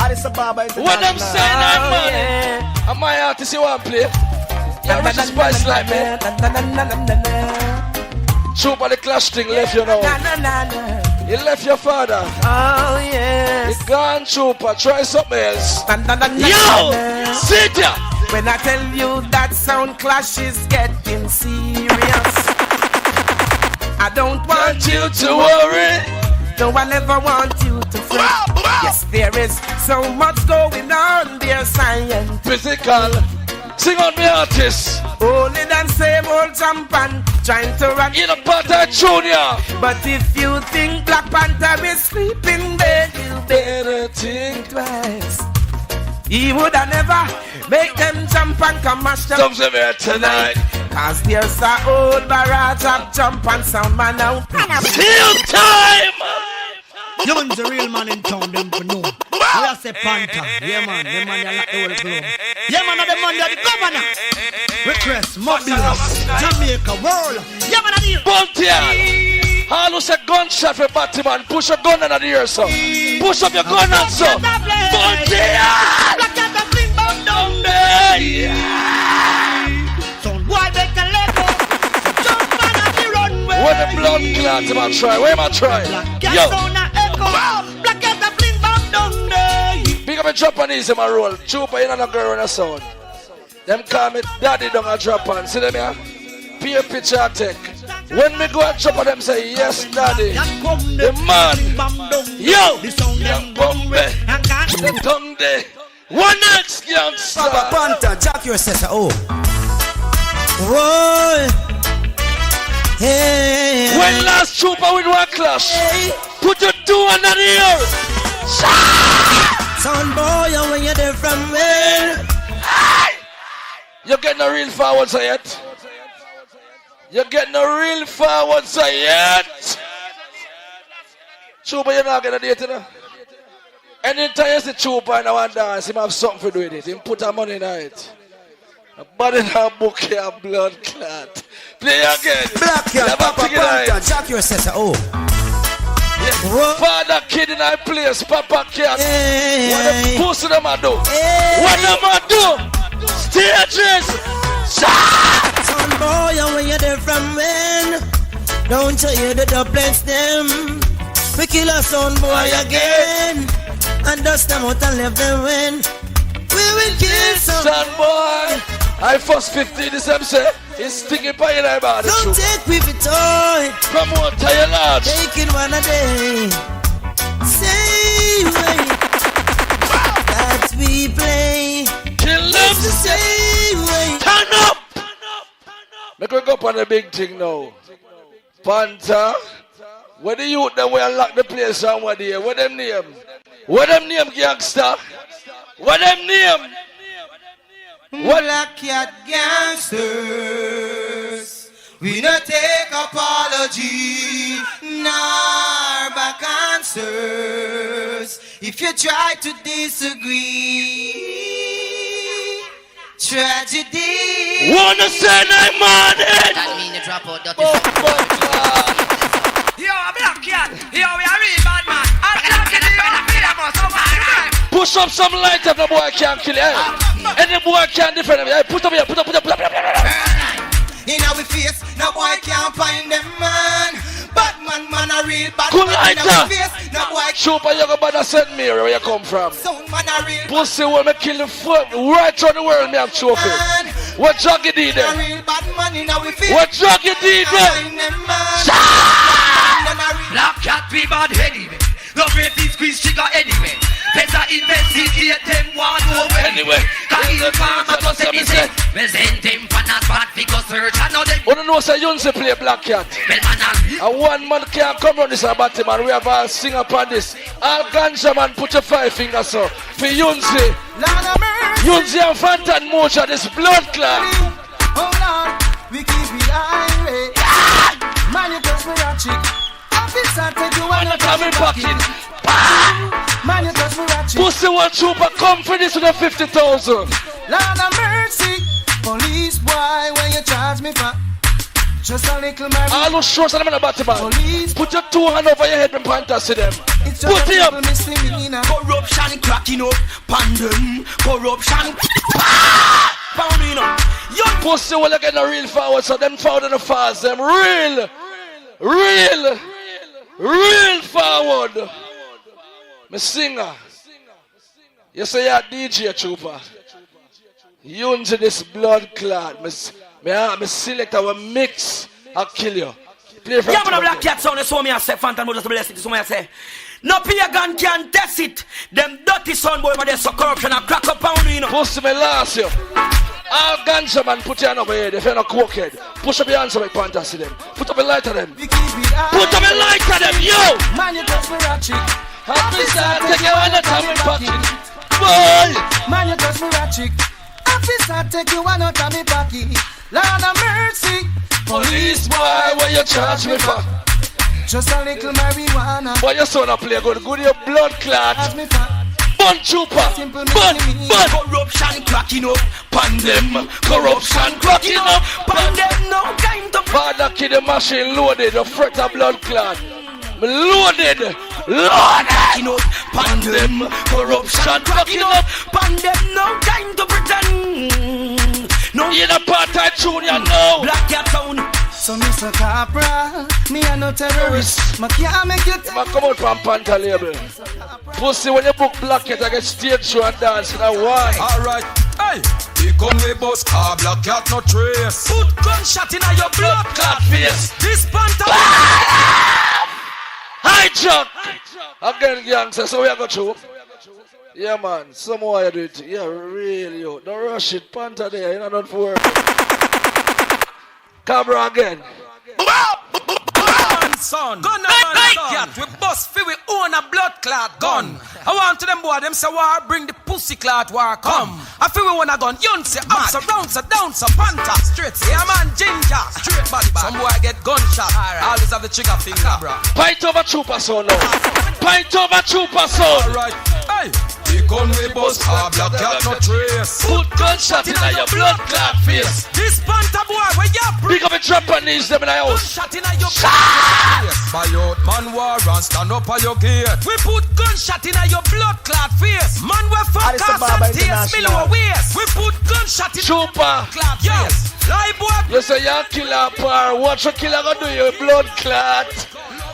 Addis Ababa International.
What I'm saying, I'm man. Am I artist you want to play? Yeah, Richard Spice like me. Chupa the Clash thing left you now. He left your father.
Oh, yes.
He gone, Chupa. Try something else. Yo! Sit here!
When I tell you that sound clash is getting serious, I don't want
you to worry.
No, I never want you to fret. Yes, there is so much going on, dear science.
Physical. Sing on me, artist.
Only than same old champion trying to run
in a Panther Junior.
But if you think Black Panther is sleeping, then you better think twice. He would have never make them jump and come mash them
tonight.
Cause there's a old barrage of jump and sound man now.
Still time!
You man the real man in town, them for know. We are say Panther. Yeah man, the man that like the whole globe. Yeah man, the man that the governor. Request, Mobiles, Jamaica, world. Yeah man, the
Buntian. All who say gunshot for Batman, push a gun under the ear, so. Push up your gun and so. Buntian!
Black cat and bring back down
there.
Son boy make a leg up. Jump man at the runway.
Where the blood clot am I try? Where am I try? Yo.
Black cat and bring back down there.
Big up a Japanese in my roll. Chupa in a girl in a sound. Them call me daddy down a Japan. See them here? Peer picture I take. When me go and chop them say yes daddy. The man. Yo. Young Bombay. The tongue day. One next youngster.
Papa Panther, Jack yourself. Oh. Roy. Hey.
When last Chupa with one clash.
Hey.
Put your 2 under the ear.
Son boy, when you're there from where?
You're getting a real forward say yet. You're getting a real forward say yet. Chupa, you're not gonna date it. Anytime you see Chupa and I want to dance, he have something to do with it. He put her money in it. A body in her book here, blood clot. Play again.
Black cat, Papa Panther, Jack yourself. Oh.
Yeah. Father kid in our place, Papa cat.
Yeah.
What the pussy them a do?
Yeah.
What them a do? Stages.
Son boy, when you're there from when? Don't you hear the doublets them? We kill a son boy again. And dust them out and leave them when. We will kill
son boy. I first 50 this time say. It's sticking by your eye, man.
Don't take with it toy.
Come on, tell your lad.
Take it one a day. Say way that we play.
Kill them.
It's the same way.
Turn up. Make we go up on the big thing now. Panther. Where the youth them will lock the place somewhere there? What them name? What them name, gangster? What them name?
What? Black cat gangsters, we no take apology, nor back answers. If you try to disagree, tragedy.
Wanna say I'm on it?
That mean you drop out that. Yo, black cat, yo, we are real bad man.
Push up some light up, the boy can't kill it. Any boy can't defend him. Put up here, put up.
In our face, no boy can't find them man. Batman man a real bad
good
man. In our face, no boy.
Chupa, you go bother St. Mary where you come from.
Sound man a real.
Pussy will me kill the foot right around the world. Me have trophy. What drug you did there? What drug you did there?
Black cat be bad anyway. No great squeeze trigger anyway. Better investigate them one over
anyway.
Cause the farmer just say me say we send them for not bad because search and know them.
You don't know say Yunse play Black Cat. And one man can't come on this about him and we have all sing upon this. All ganja man put your 5 fingers so. For Yunse. Yunse and Fanta and Mocha this blood clot.
Hold on, we keep it irate. Man, you just
touch me ratchet. Officer, take you one
time in pocket.
Man, you touch me ratchet.
Pussy one trooper, come for this with a 50,000.
Lord of mercy, police boy, when you charge me for just a little man.
All those shorts and I'm in a batty man. Put your 2 hands over your head and Panther see them. Put it up.
Corruption cracking up, pandem. Corruption pounding up.
Your pussy will get a real forward, so them forward and the fast them real forward. Me singer. You say you're DJ trooper. You into this blood clot. Me select our mix. I'll kill you. Play for
yeah, but the black cat sound is what me I say. Phantom just bless it. So me I say. No pagan can test it. Them dirty son boy over there so corruption and crack up pound you know.
Pussy me last you. All ganja man put your hand over here. If you're not cokehead, push up your hands so make Panther see them. Put up a light of them. Put up a light of them, yo.
Man, you touch me ratchet.
Officer, take your one time in pocket. Boy!
Man, you touch me ratchet. Officer, take you one out of me pocket. Lord of mercy.
Police boy, what you charge me for?
Just a little marijuana.
Boy, your son a play good. Good your blood clot. Bun trooper. Bun.
Corruption cracking up. Pandem. Corruption cracking up. Pandem. No kind of.
Father kid the machine loaded. The fret of blood clot. Loaded.
Cracking up. Pandem. Corruption cracking up. Pandem. No time to pretend. No.
In a part-time junior now.
Black cat town.
So Mr. Capra, me a no terrorist. Ma can't make it.
Ma come out from Panther label. Pussy when you book Black Cat, I get stage show and dance in a one.
Alright, hey, he come with bus car, Black Cat no trace.
Put gunshot in your blood clot face.
This Panther.
Hijack. Again, youngster, so we are going to. Yeah, man, some more you do it. Yeah, really, yo. Don't rush it, Panther there, you know, not for work. Cabra again.
Son, gun cat, we bust fi we own a blood clot gun. I want to them boy, them say war bring the pussy clot war come. I feel we want a gun, yun say up, so round, so down, so Panther. Straight, yeah man, ginger, straight body bag. Some boy get gunshot, always have the trigger finger, bro.
Pint over trooper son now. Pint over trooper son.
Alright, hey. He gun we bust car, Black Cat no trace.
Put gunshot in your blood clot face.
This Panther boy, where you bring?
Pick up a Japanese them in the house.
Gunshot in your face. Buy out man war and stand up at your gate. We put gunshot in your blood clot face. Man we fuck us and taste below waist. We put gunshot in your blood clot face. Lie boy.
You say you're killer par. Watch your killer gonna do your blood clot.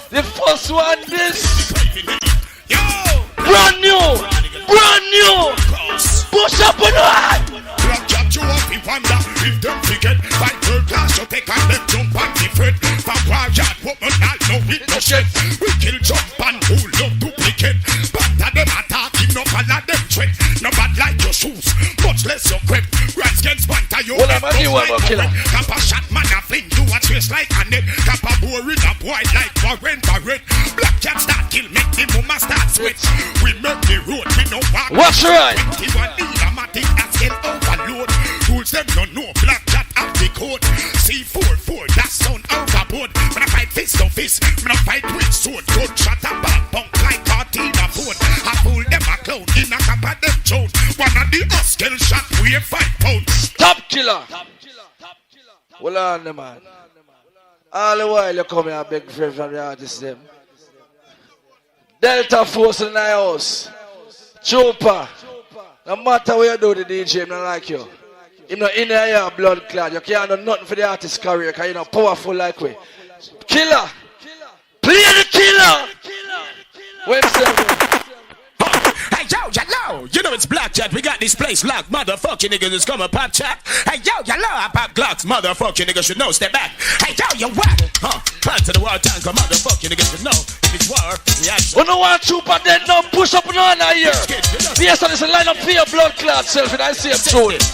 The first one this.
Yo.
Brand new. Push up on that.
Black Cat you up in Panda. If them forget by third class you take and them jump and different. Papa yard woman all know it no shit. We kill jump and who love duplicate. Panda them attacking up and let them tread. No bad like your shoes, much less your grip. Rise against Panda you
well, I'm a new one, killer.
Kappa shot man a fling you a trace like a net. Kappa boring a boy like Warren Barrett. Black Cat start kill make the mama start switch. We make the road we no walk.
What's right?
21 automatic as in overload. Rules them no know. Black Cat out the code. C44 that sound overboard. When I fight fist to fist, when I fight with sword. Good shot a bad punk like Cartina phone. I pull them a clown in a cap of them zone. One of the Oscar shot we 5 pounds.
Top killer. Well on the man. All the while you come here and beg friend from the artist them. Delta Force in the house. Trooper. No matter what you do the DJ, I'm not like you. You're not in there, blood clot. You can't do nothing for the artist career because you're not powerful like we. Killer. Play the killer. Wait a second.
Hey, yo, you know it's Black Cat. We got this place locked. Motherfucking niggas is coming pop chat. Hey, yo, I pop Glocks. Motherfucking niggas should know. Step back. Hey, yo, you whack. Plan to the war tank. Motherfucking niggas should know. If it's war, reaction.
We don't want trooper dead now. Push up on our ear. Yes, and it's a line up for your blood clot self. And I see him through it.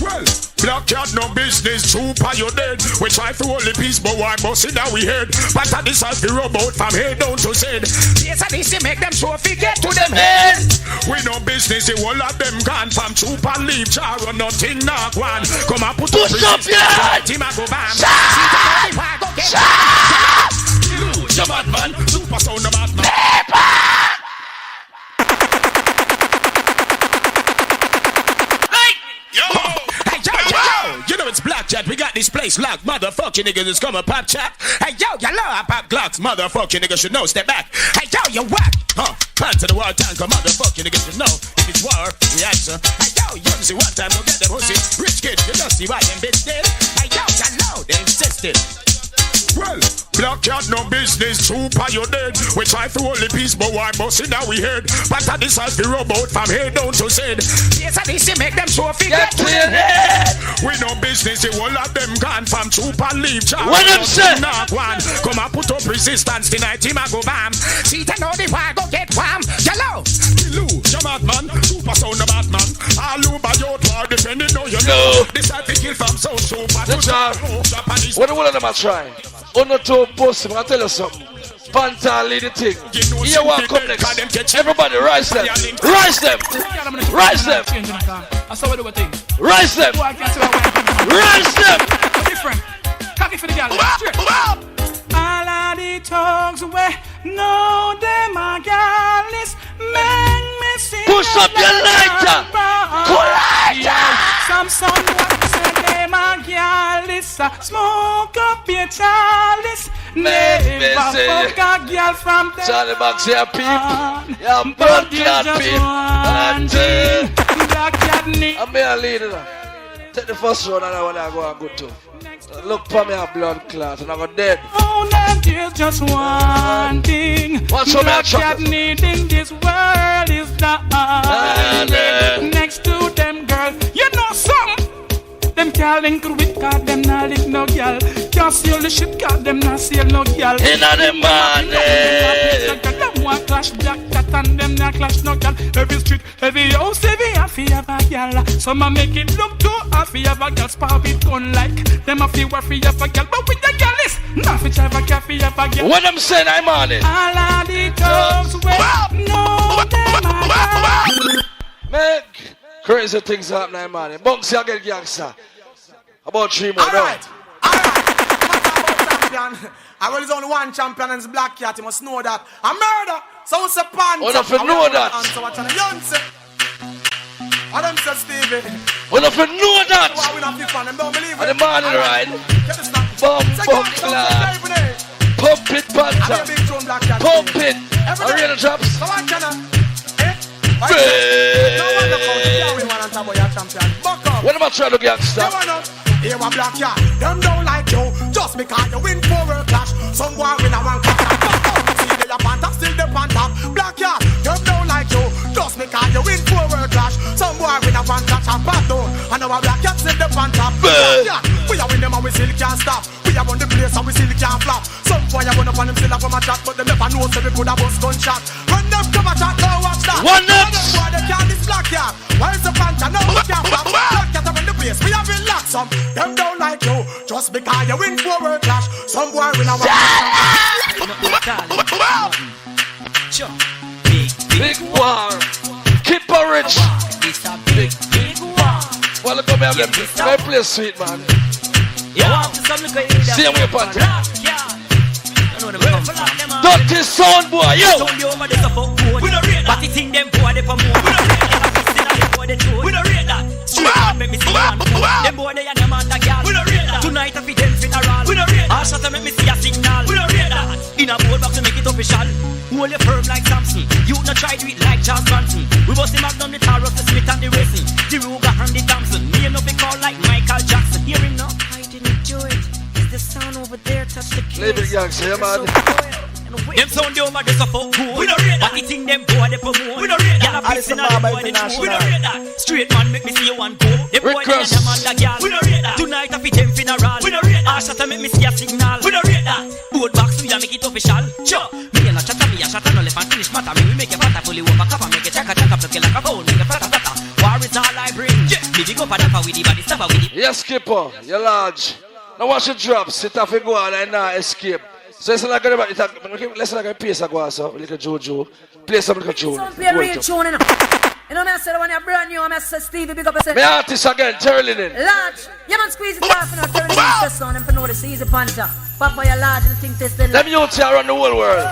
Well, Black Cat no business, trooper you dead. We try to hold the peace, but why bust it down we head? But at this has the robot from head down to head.
Yes, and this make them show if get to them head.
We no business, the whole of them gone from trooper leave jar or nothing not one. Come and put
push up your head.
Team a go bam. You're bad man, super sound of bad man. Yo! Hey, yo! You know it's Black Chat, we got this place locked. Motherfucking niggas is coming pop chat. Hey, yo, I pop Glocks. Motherfucking niggas should know, step back. Hey, yo, you whack! Plan to the war tanker. Motherfucking niggas should know. If it's war, reaction. Hey, yo, you see one time, don't get them pussy. Rich kid, you just see why them bitch dead. Hey, yo, they insisted. Well, Black Cat no business, super you dead. We try to hold the peace, but why busting now we heard? But I decide to robot from head down to said. Yes, I need to make them show figure to the head. We no business, the whole of them gone from troop and leave.
What them say?
Not one. Come and put up resistance tonight, him a go bam. See, to know the why go get warm. Yellow, Lou, your madman, super sound of Batman. All over your war, depending on your know. Decide to kill from sound super.
What the one of them are trying? On the top post, I'm gonna tell you something. Panther lead the thing. Here one come next. Everybody rise them. Rise them. Rise them. Rise them. Rise them.
Different. Cocky for the girl. All of the tongues away. No, them are girlies. Make me see.
Push up your lighter.
Some someone say them are girlies. Smoke up your chalice. Never fuck a girl from there.
Charlie Box here, peep. Yeah, blood clot peep. I'm here leader. Take the first round and I want to go and good too. Look for me a blood clot and I go dead.
Oh, there's just one thing.
What's on my truck?
Needing this world is the next to them girl. You know something? Them can't link with God, them not link no girl. Can't steal the shit, God, them not steal no girl.
Inna the money.
Them want clash Black Cat and them not clash no girl. Every street, every house, every half of a girl. Some a make it look too half of a girl. Spar with gun like them a feel waffy of a girl. But with the girl is not fit of a cafe of a girl.
What I'm saying, I'm on it.
All of the dogs will know them are.
Make crazy things happen, man. Bunks, you get gangster. About 3 more.
Alright. I will only one champion and it's Black Cat. You must know that. A murder. So it's a panther.
What if you know that?
So what you say? What them say, Stevie?
What if you know that?
Why we not people and them don't believe it?
On the morning ride. Pump clap. Pump it, Panther. Pump it. Arena drops.
Come on, Kenna.
What am I trying to gangster?
Here one Black Cat, them don't like you just because you win for a clash. Some boy win a one clash. See the Panther, still the Panther. Black Cat, them don't like you just because you win for a clash. Some boy win a one clash and back down. And our Black Cat still the Panther. Black Cat, we are win them and we still can't stop. We are on the place and we still can't flop. Some boy are run up on them still have a chat, but they never know so we could have bust gunshot. When them come a chat, now watch that.
One up.
Boy they can't this Black Cat. Why is the Panther? No we can't flop. Black Cat are in the place. We have relaxed some. Them don't like you just because you win for a clash. Some boy win a one.
Big war. Keep a rich. Big war. Well, look at me, I'm going to play sweet, man. See him with Panther. Dirty sound boy, yo.
But it's in them boy, they for more. We don't rate that. Straight make me see one. Them boy they and them on the gal. We don't rate that. Tonight I feed them funeral. We don't rate that. Shot make me see a signal. We don't rate that. In a board box to make it official. Hold your firm like Samson. You not try to it like Charles Bronson. We bust him up down the tar of the Smith and the racing. The Ruger and the Thompson. Me and no be call like Michael Jackson. Hear him now? I didn't do it. Is the sound over there touch the keys?
Leave it, young, say, man.
Them sound the over the so fuck cool. We don't rate that. But it's in them boy they for more. We don't rate that. Y'all a pissing on them boy they true. We don't rate that. Straight man make me see you one go. Them boy they and them on the gal. We don't rate that. Tonight I fit them funeral. We don't rate that. Shot make me see a signal. We don't rate that. Board box we a make it official. Sure. Me and a chatter me a shatter no left and finish matter. Me we make a patter fully over cover make a chaka chaka pluck it like a phone make a flatter flatter. War is all I bring. Me big up a dapper with the body stopper with the.
Yes, skipper, you're large. Now watch it drop. Sit off and go on and now escape. So it's like let's like a piece of go so little Jojo. Play some little tune.
Some play real tune, you know. You know me I said when you're brand new, I say Stevie big up I said.
Me artist again, Trelawny.
Large. You man squeeze it off, you know, Trelawny the son and for know the easy Panther. Papa, your lad, and think this the
Them youths here run the whole world.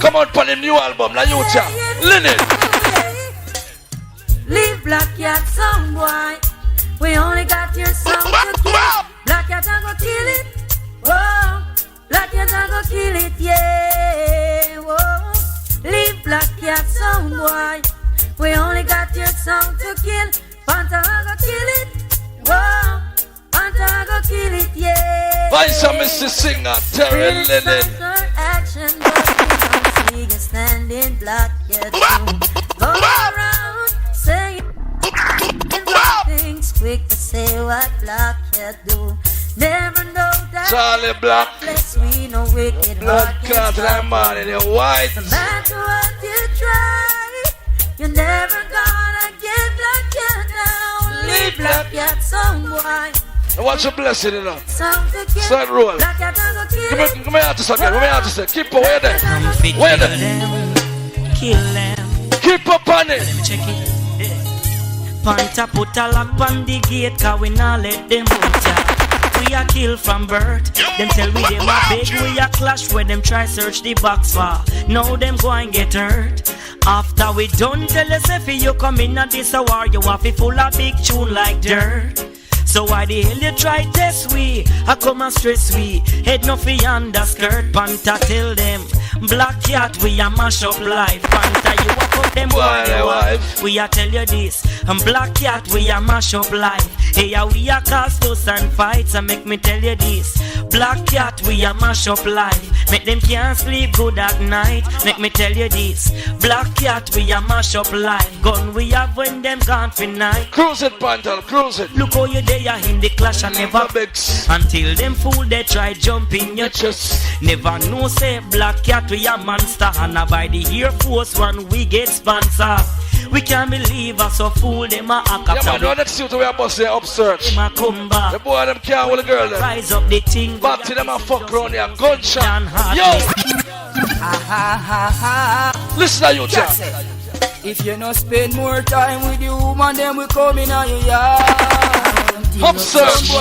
Come on, put a new album, la youths here. Linen.
Leave Black Cat song, boy. We only got your song to kill. Black Cat, I go kill it. Whoa. Black Cat, I go kill it, yeah. Whoa. Leave Black Cat song, boy. We only got your song to kill. Panther, I go kill it. Whoa. Panther, I go kill it, yeah.
Find some Mr. Singer, Terry Linen.
Action, but we don't see you standing Black Cat. Go around saying things quick to say what Black Cat do. Never know that
Charlie Black.
We know wicked
Blood clot like man in your white.
no matter what you try, you're never gonna get Black Cat down. Leave Black Cat some boy.
And watch your blessing, you know.
Some to kill.
Start roll.
Black Cat go kill.
Come here, artist again. Come here, artist. Keep up, where there? Where there?
Kill them.
Keep up on it.
Let me check it. Panther put a lock on the gate, cause we not let them out ya. We a kill from birth. Them tell we them a big. We a clash when them try search the box for. Now them go and get hurt. After we done, tell us if you come in at this war, you have to full of big tune like dirt. So why the hell you try test we? I come and stress we. Head no fi underskirt. Panther tell them Black Cat we a mash up life. Panther you a fuck them boy they wife. We a tell you this. Black Cat we a mash up life. Hey we a cause fuss and fights. And make me tell you this. Black Cat we a mash up life. Make them can't sleep good at night. Make me tell you this. Black Cat we a mash up life. Gun we have when them gone for night.
Cruise it, Panther, cruise it.
Look how you there in the clash and never vex. Until them fool they try jump in your chest. Never know say Black Cat we a monster. And by the Air Force One we get sponsor. We can't believe us so fool them a hack up.
Yeah man, next suit we a bust there upsearch.
Them a come back.
The boy them can't hold the girl there.
Rise up the thing.
Back to them a fuck round here. Gunshot. Yo! Listen to you, Jack.
If you no spend more time with the woman, then we come in on your yard.
Upsearch.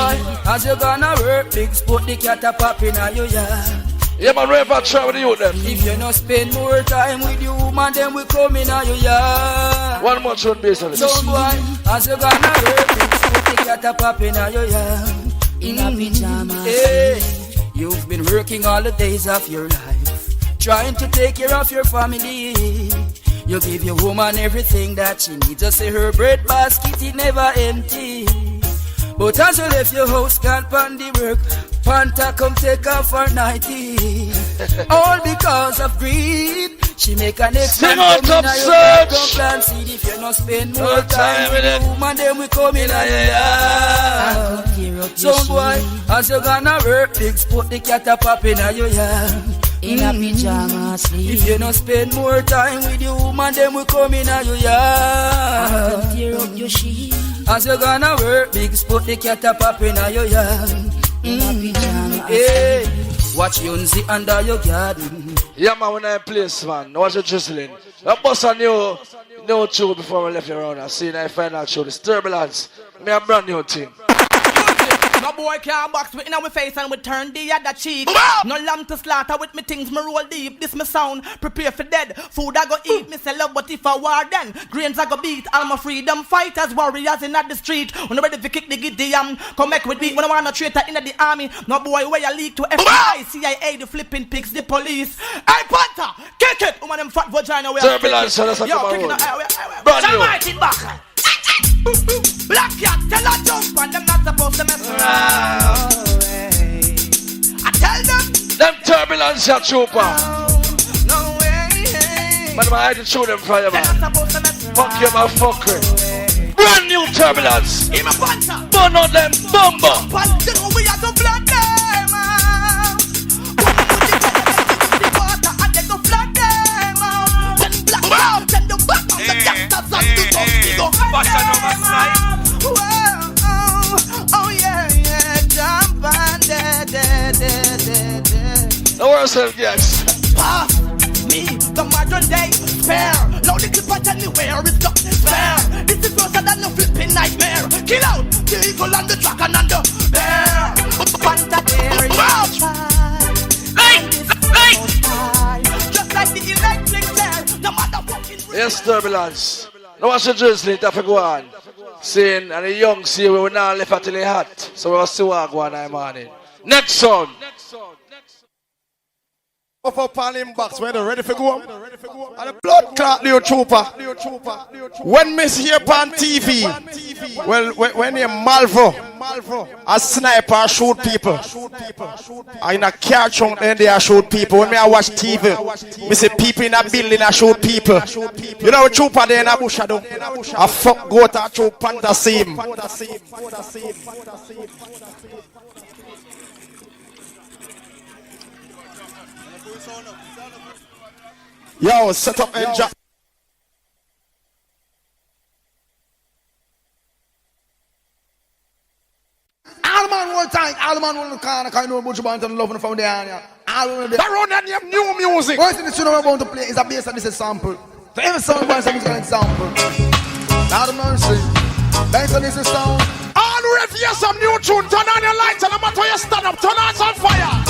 As you gonna work, big spot the cat a pop in on your yard.
Yeah man, wherever I try with you then.
If you no spend more time with the woman, then we come in on your yard.
One more tune based on this.
So boy, as you gonna work, big spot the cat a pop in on your yard. In a pajamas. Hey, you've been working all the days of your life, trying to take care of your family. You give your woman everything that she needs. Just say her bread basket is never empty. But as you left your house, can't pan the work. Panther come take off her nightie. All because of greed. She make an next man come in your come plant seed. If you not spend more time with the woman, then we come in your yard. So boy, as you gonna work, big spot the cat a pop in your yard. In a pyjama sleep. If you not spend more time with your woman, then we come in your yard. Tear up your sheet. As you gonna work, big spot the cat a pop in your yard. In a pyjama. Hey, watch Yunzi under your garden.
Yeah man, when I place man, watch you drizzling. I bust a new tune before we left you around. I see the final show, this Turbulence. Me a brand new thing.
No boy can't box me in our face and we turn the other cheek. No lamb to slaughter with me things, me roll deep. This me sound, prepare for dead. Food I go eat, me sell love, but if I war then grains I go beat. All my freedom fighters, warriors in the street. When I'm ready to kick the Gideon, come back with me. When I want a traitor in the army, no boy where you leak to FBI, CIA, the flipping pigs, the police. Hey Panther, kick it! Woman them fat vagina where
Turbulence, so that's a
yo, kick it
brand new.
Jamaican back. Black Cat, tell her jump and them not supposed to mess around. I tell them
Turbulence are trooper.
No way.
But I had to show them fire man. Fuck you my fucker. Brand new Turbulence.
In my Panther.
Burn on them bumbo.
Panther, we are to flood them. The water and they go flood them. Then Black Cat, then the back of the gangsters and the dogs go hide them. Oh yeah, jump and
The worst of yes.
Pass me the modern day spare. Load the clip and tell me where it's got spare. This is worse than a flipping nightmare. Kill out the eagle and the dragon and the bear.
Yes, turbulence. Now watch the drizzling that go on. Saying, and the young see we will not left until they hot. So we'll see what go on in the morning. Next song.
Up on him box, when ready for go. And the blood clot Leo Trooper. When me see up on TV, well, when you Malvo, a sniper shoot people. I in a car trunk then they shoot people. When me I watch TV, me see people in a building I shoot people. You know Trooper there in a bush I do. A fuck goat a troop Panther same. Yo, set up and jump.
All man one time, all man one corner, kind of bunch of bands and love from the area. All of them.
That run that new music.
First thing the tune I'm about to play is a bass and this is sample. So every song wants to be an example. Lord of mercy. Thanks for this is sound.
All rev hear some new tune. Turn on your lights and I'm about to stand up. Turn on some fire.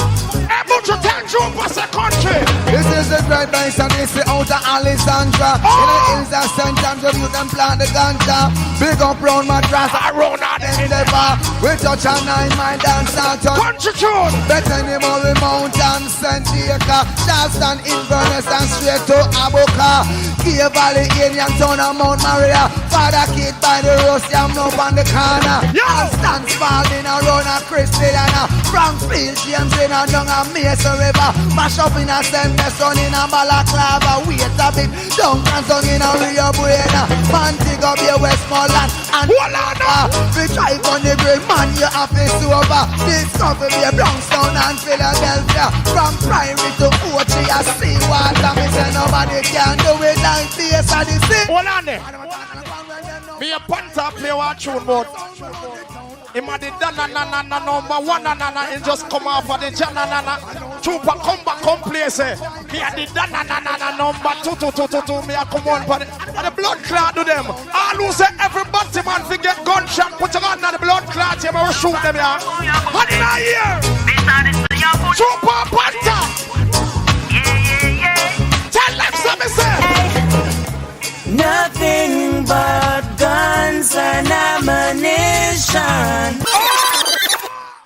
Able to tell Troopers a country.
This is the great banks and this is out of Alexandra. In the hills of St. John's of you them plant the ganja. Big up round Madras around at the endeavor. We touch a 9 mile dance out.
Country tune.
Better than the mountain, St. Diego. Charleston, Inverness and straight to Aboka. Key Valley, Indian Town and Mount Maria. Father Kid by the Rose, Yam up on the corner. Stand Spalding around a Christiana. Frankfield, James in a dung and Mesa River. Mash up in a stem, son in a Balaclava. Wait a bit, down and song in a Rio Buena. Montego Bay, Westmoreland and we drive on the great man, you have to over. Discover Bay, Brownstown and Philadelphia. From Prairie to Ochi, I see water. Me say nobody can do it like Bass Odyssey.
Hold on there. Me a Panther play one tune, but him a the na number one na and just come off of the na. Trooper come back, come play say. Me a the na number two. Me a come on for the and the blood clot to them. All who say everybody man fi get gunshot, put your hand on the blood clot, you will shoot them here. Hand in a ear. Trooper Panther. Tell them something say.
Nothing but guns and ammunition.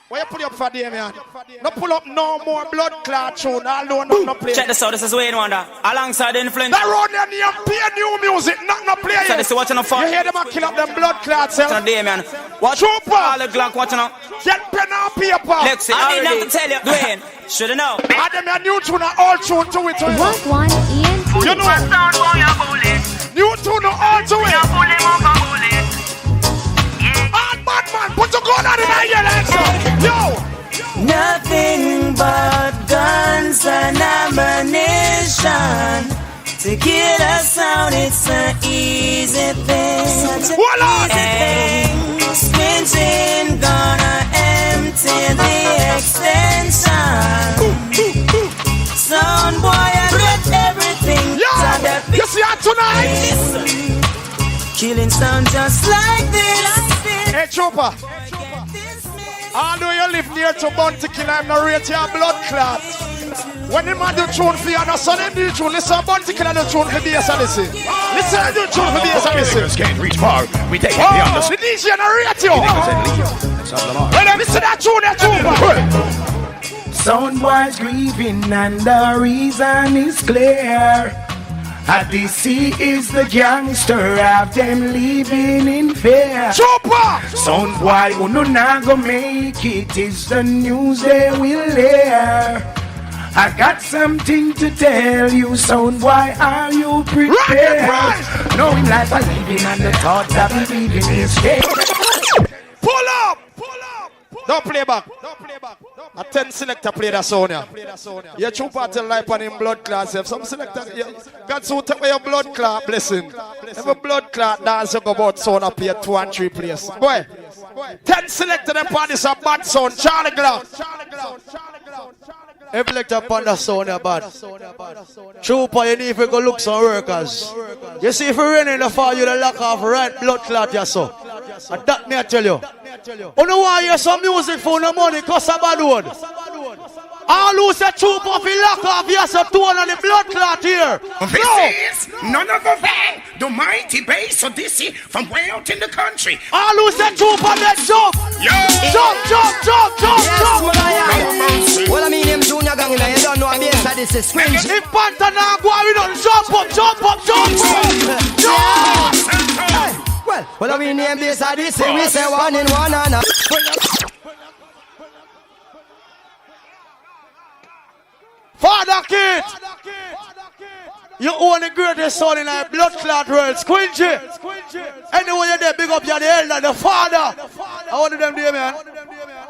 Why you pull up for them, man? No pull up no more blood clot tune. Alone, no play.
Check this out, this is Wayne Wonder. Alongside the influence.
That road there, you play new music, not play it.
So this is watching the fun.
You hear them a kill up them blood clots, eh?
Man. Watch
Trooper.
all the Glock watching up.
Get pen and paper.
Let's see, I need to tell you, Dwayne. Shoulda know.
I them a new tune, all tune to it.
What one Ian?
You know. New tune, all to it. All bad man, put your gun on in the ear like so. Yo.
Nothing but guns and ammunition. To kill a sound, it's an easy thing. Such an easy thing. Switching, gonna empty the extension. Sound boy, I get everything.
Yo, you see her tonight?
Killing sound just like this.
Hey, Trooper. Although you live near to Bounty Kill, I'm not rate your blood clot. When the man do tune for you, and the son him do tune, listen Bounty Kill and the tune for Bass Odyssey. Listen to the tune for Bass Odyssey.
Can't reach far. We take it beyond the
the DJ narrate you. Well, listen to that tune, that tune.
Sound boys grieving and the reason is clear. At the sea is the gangster, have them living in fear.
Trooper!
Sound boy who no go make it is the news they will hear. I got something to tell you, sound boy, are you prepared? Knowing life I living and the thoughts of believing is scared.
Pull up! Don't play back. A 10 selector play that song. Your Trooper tell life on him blood clot. If some selector, God so take away your blood clot blessing. Every blood clot dance you go about sound up here 2 and 3 place. Boy, 10 selector them party is a bad sound. Charlie Glock.
Every lecture upon the sound are bad. Trooper, you need to go look some workers. You see if you rain in the fall, you the lock off right blood clot you so. And that me I tell you. You know why you some music for no money cost a bad one. All who say troop off the lock off, yes, a tone on the blood clot here.
This is none other than the mighty Bass Odyssey from way out in the country.
All who say troop on that jump. Jump.
Well, I mean, him junior gang, you don't know I'm Bass Odyssey. Squinch.
If Panther now go, we don't jump up.
Well, I mean, him Bass Odyssey, we say one in one and a.
Father kid, you own the greatest son in our blood clot world, Squingy. Anyway, you're there, big up, you're the elder, the father. I want them there, man.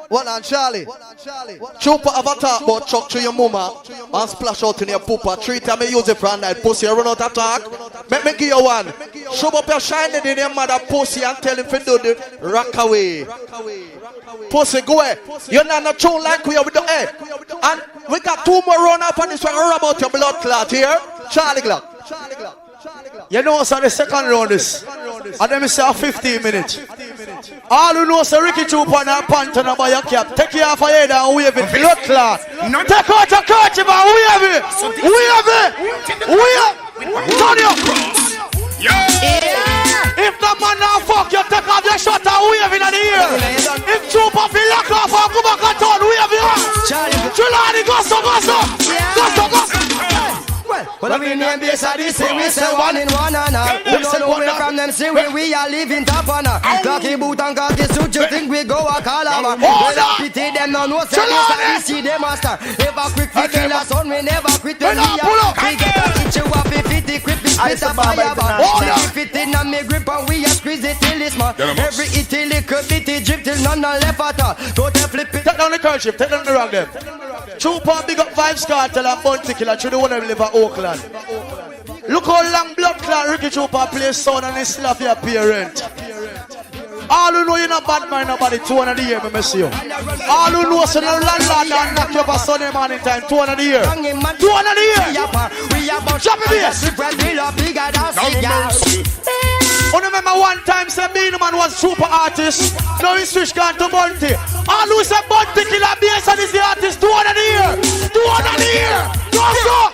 What on Charlie? Chupa have a talk about chuck to your mama and splash out in your pooper. 3 times you use it for a night. Pussy, you run out of talk. Make me give you one. Show up your shining in your mother pussy and tell him to do the rock away. Pussy, go away. You're not a tune like we are with the head. And we got 2 more run up on this one. Run about your blood clot here. Charlie Glock.
You know, so the second round is. And then we say 15 minutes. All who know, so Ricky Chupa and our Panther and buy your cap. Take you off your head and wave it. Blood clot. Take out your kerchief and wave it. Turn you. If the man now fuck you, take off your shirt and wave it in the ear. If Chupa feel lock off and go back and turn, wave it. Trelawny, go so.
Well, I mean, name Bass Odyssey, we say one in one and all. We don't know where from them see we are living top on her. Cocky boot and cocky suit, you think we go a call over. Well, I pity them, no say Bass Odyssey, they master. Ever quick to kill us on, we never quit when we are. We get a teach you up, if it grip, this place a fire bar. If it in on me grip and we a squeeze it till it's man. Every itty liquor, bitty drip till none left at all. Go to flip it.
Take down the kerchief, take down the rag them. Chupa big up Vibes Cartel and Bounty Killer, through the one them live at Oakland. Look how long blood clot Ricky Chupa plays sound and he slap your parent. All who know you're not bad man, nobody 200 the year, me miss you. All who know so no landlord and knock you up a Sunday morning time, 200 the year. 200 the year. Drop it bass. I remember one time say Beanie Man was super artist. Now he switch gone to Bounty. All who say Bounty Killer Bass and is the artist, 200 the year. 200 the year. Go.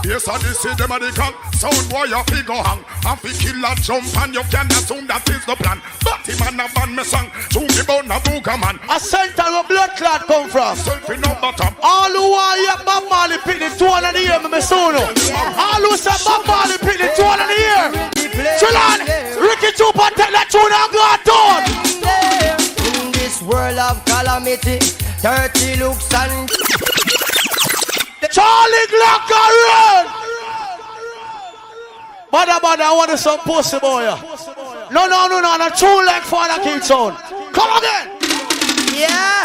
Yes, I did see them at the gang. Sound boy, you figure hang. And fi kill and jump and you can assume that is the plan. But him and a band me song. To me bone a booger man.
A center where blood clot come from.
Selfie no bottom.
All who want you Bob Marley pick the 200 the year, me sono. All who say Bob Marley pick the 200 the year. Trelawny, Ricky Chupa take that tune and go down.
In this world of calamity, dirty looks and
Charlie Glock run! Mother, I want some pussy boy. No, true like Father King sound. Come again!
Yeah!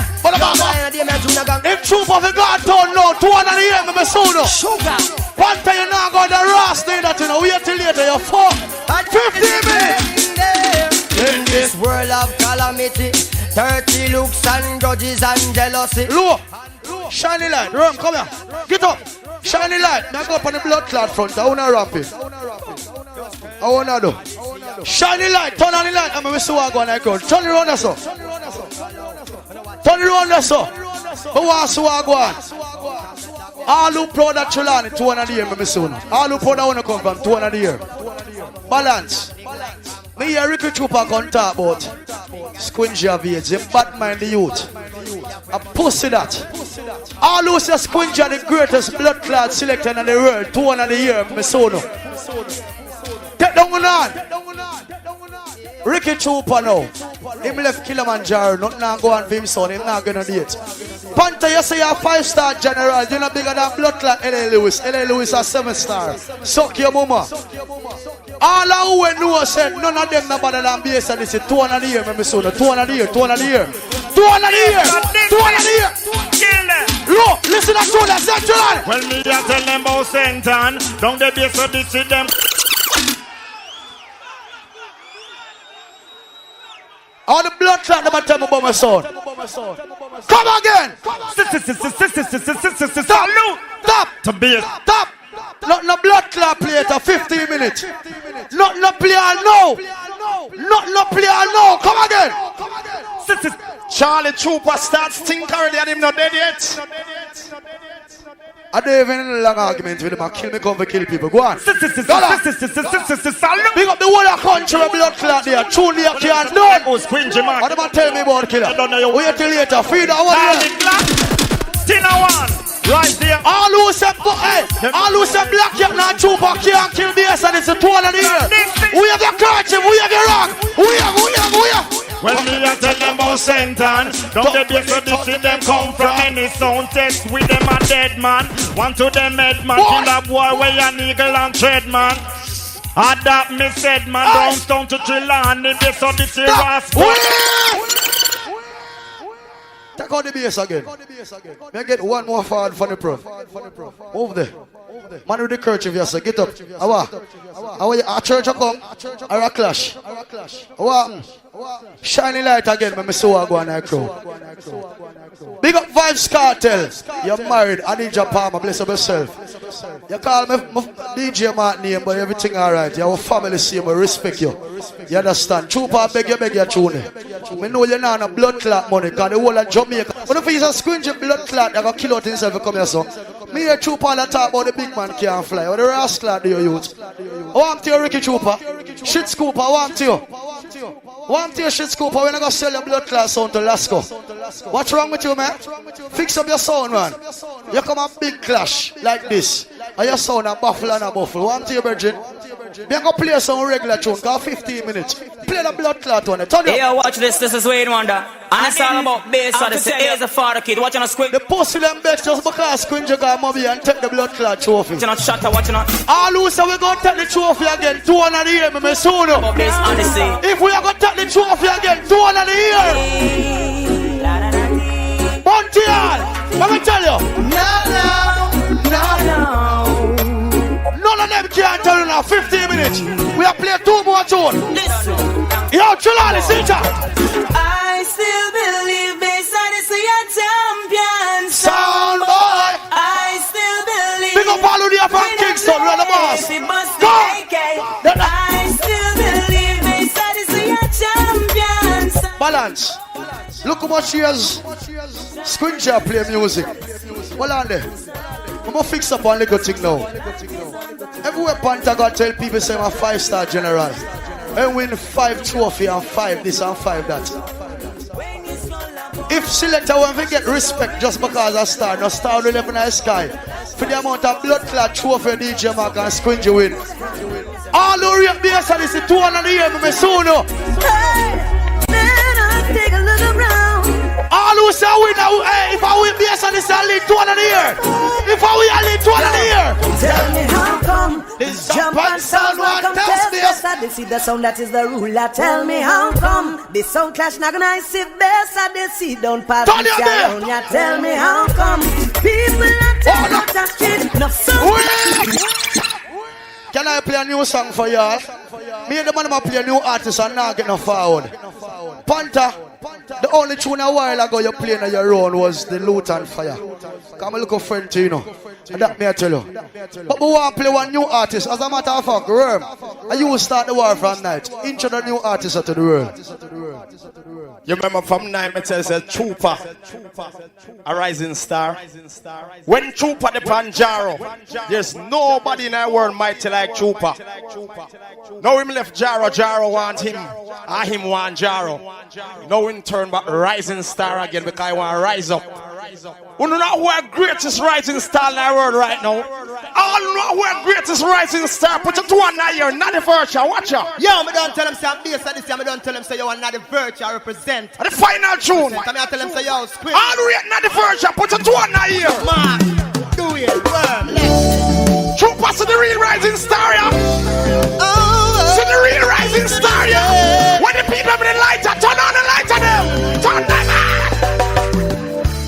If Troop of the God told no, 200 a year, me soon.
Sugar!
One time you now go the Ross, that you know, wait till later, you fuck. 15 minutes!
In this world of calamity, dirty looks and grudges and jealousy.
Look! Shiny light, Rum, come here. Get up. Shiny light. Now go up on the blood clot front. I wanna ramp it. I wanna do. Shiny light, turn on the light. I'm gonna see what going on. Turn it around so. Turn it around so. Who wants to go on? All who proud of Trelawny, 200 a year, me soon. All who proud of wanna come from 200 a year. Balance. Me hear Ricky Chupa can talk about Squingy of age, the bad mind the youth. A pussy that. All who say Squingy are the greatest blood clot selector in the world, 200 a year, me son. Take down on. Ricky Chupa now. Him left Kilimanjaro, nothing now go on for him son, him not gonna date. Panther, you say you're a 5-star general, you're not bigger than blood clot L.A. Lewis. L.A. Lewis a 7-star. Suck your mama. All who know said none of them no better than Bass Odyssey. 200 a year, me son. 200 a year, 200 a year. 200 a year, 200 a year.
Kill them.
Look, listen to that, Central.
Well, me a tell them about Senton. Down the Bass Odyssey them.
All the blood clot never tell me about my son. Come again. Stop.
To Bass.
Stop. Not no blood clot play at 15 minutes. Not no player no. Not no player no. Come again.
Charlie Trooper starts think already and him not dead yet.
I don't even in a long argument with them. I kill me, come for kill people. Go on. Big up the whole of country with blood clot there. Truly you can't do it. What am I tell me about the killer? Wait till later. Feed that one.
Tina one. Right there.
All who say black cat not trooper can't kill Bass and it's a tool of the year. We have the curtain, we have the rock. We have.
Well, me I tell them about sentence. Don't get this so this in them come from any sound test with them a dead man. One to them head man, kill a boy where an eagle and tread man. Adapt me said man, downtown to Trelawny, this so this is rascal.
Take out the bass again. May I get one more forward for the pro. Move there. Man with the kerchief, yes, sir. Get up. How a church come? Or a clash? Shining light again, when I see what I go on that crew. Big up Vibes Cartel. You're married. I need your palm. Bless up yourself. You call me DJ Mark name, but everything alright. Your family see me, respect you. You understand? Trooper beg you tune. I know you're not a blood clot money, because the whole of Jamaica. When if he's a squingy blood clot, you're going to kill out himself and come here, so. Me a Trooper that talk about the big man can't fly. What the rascal do you use? I want to you, Ricky Trooper. Shit scooper, I want to you. Want to you, shit scooper, when I go sell your blood clot sound to Lasco. What's wrong with you, man? Fix up your sound, man. You come a big clash like this. And your sound a buffle and a buffle. Want to you, Virgin? Me go play some regular tune, got 15 minutes. Play the blood clot one. Turn
Hey, watch this is Wayne Wonder. And it's all about Bass Odyssey. Here's a father kid, watching a squid.
The pussy them best just because Squingy got Mobby and take the blood clot trophy.
Watching a shutter, watching a...
All who say we gonna take the trophy again, 200 the year, me soon.
Bass Odyssey.
If we are gonna take the trophy again, 200 the year. Montreal, let me tell you. No. None of them can't tell you now, 15 minutes. We have played 2 more tunes. Yo, Trelawny, sit down.
I still believe Bass Odyssey a champion
sound boy.
I still believe.
Big up all of the from Kingston, we're the boss.
Go. I still believe Bass Odyssey a champion sound.
Balance. Look how much years Squingy play music. Hold on there. I'm gonna fix up one little thing now. Everywhere Panther got tell people say I'm a 5-star general. I win 5 trophy and 5 this and 5 that. If selector want to get respect just because I star, no star will live in the sky. For the amount of blood clot trophy DJ Mark and Squingy win. All who rate Bass Odyssey 200 a year, me soon know.
Take a look around.
All who say win, if I win Bass Odyssey, I lead 200 a year. If I win, I lead 200 a year.
Tell me how come
this
jump and sound one contest Bass Odyssey, the sound that is the ruler. Tell me how come this sound clash not gonna see Bass Odyssey don't pass this down. Ya tell me how come people are telling me that shit enough sound.
Can I play a new song for y'all? Me and the man play a new artist and now get no forward. Panther, the only tune a while ago you playing on your own was the Loot and Fire. Come a look friend to you know. And that me I tell you. But we want to play one new artist. As a matter of fact, Worm, and you will start the war from night. Intro the new artist to the world.
You remember from night me tell you Trooper, a rising star. When Trooper the Panjaro, there's nobody in the world mighty like Trooper. Now him left Jaro want him, and him want Jaro. Now in turn back rising star again because I want to rise up. You know who are greatest rising star in the world right now? All know who are greatest rising star. Put your 200 here, not the virtue. Watch out.
Yo, me don't tell them say I'm Bass Odyssey. Me don't tell them say you are not the virtue. I represent.
The final tune.
I tell them say yo, Squid.
All rate not the virtue. Put your 200 here.
Man, do it. Worm,
Trooper, see the real rising star, yeah. See the real rising star, yeah. When the people have the lighter, turn on the lighter them. Turn them on.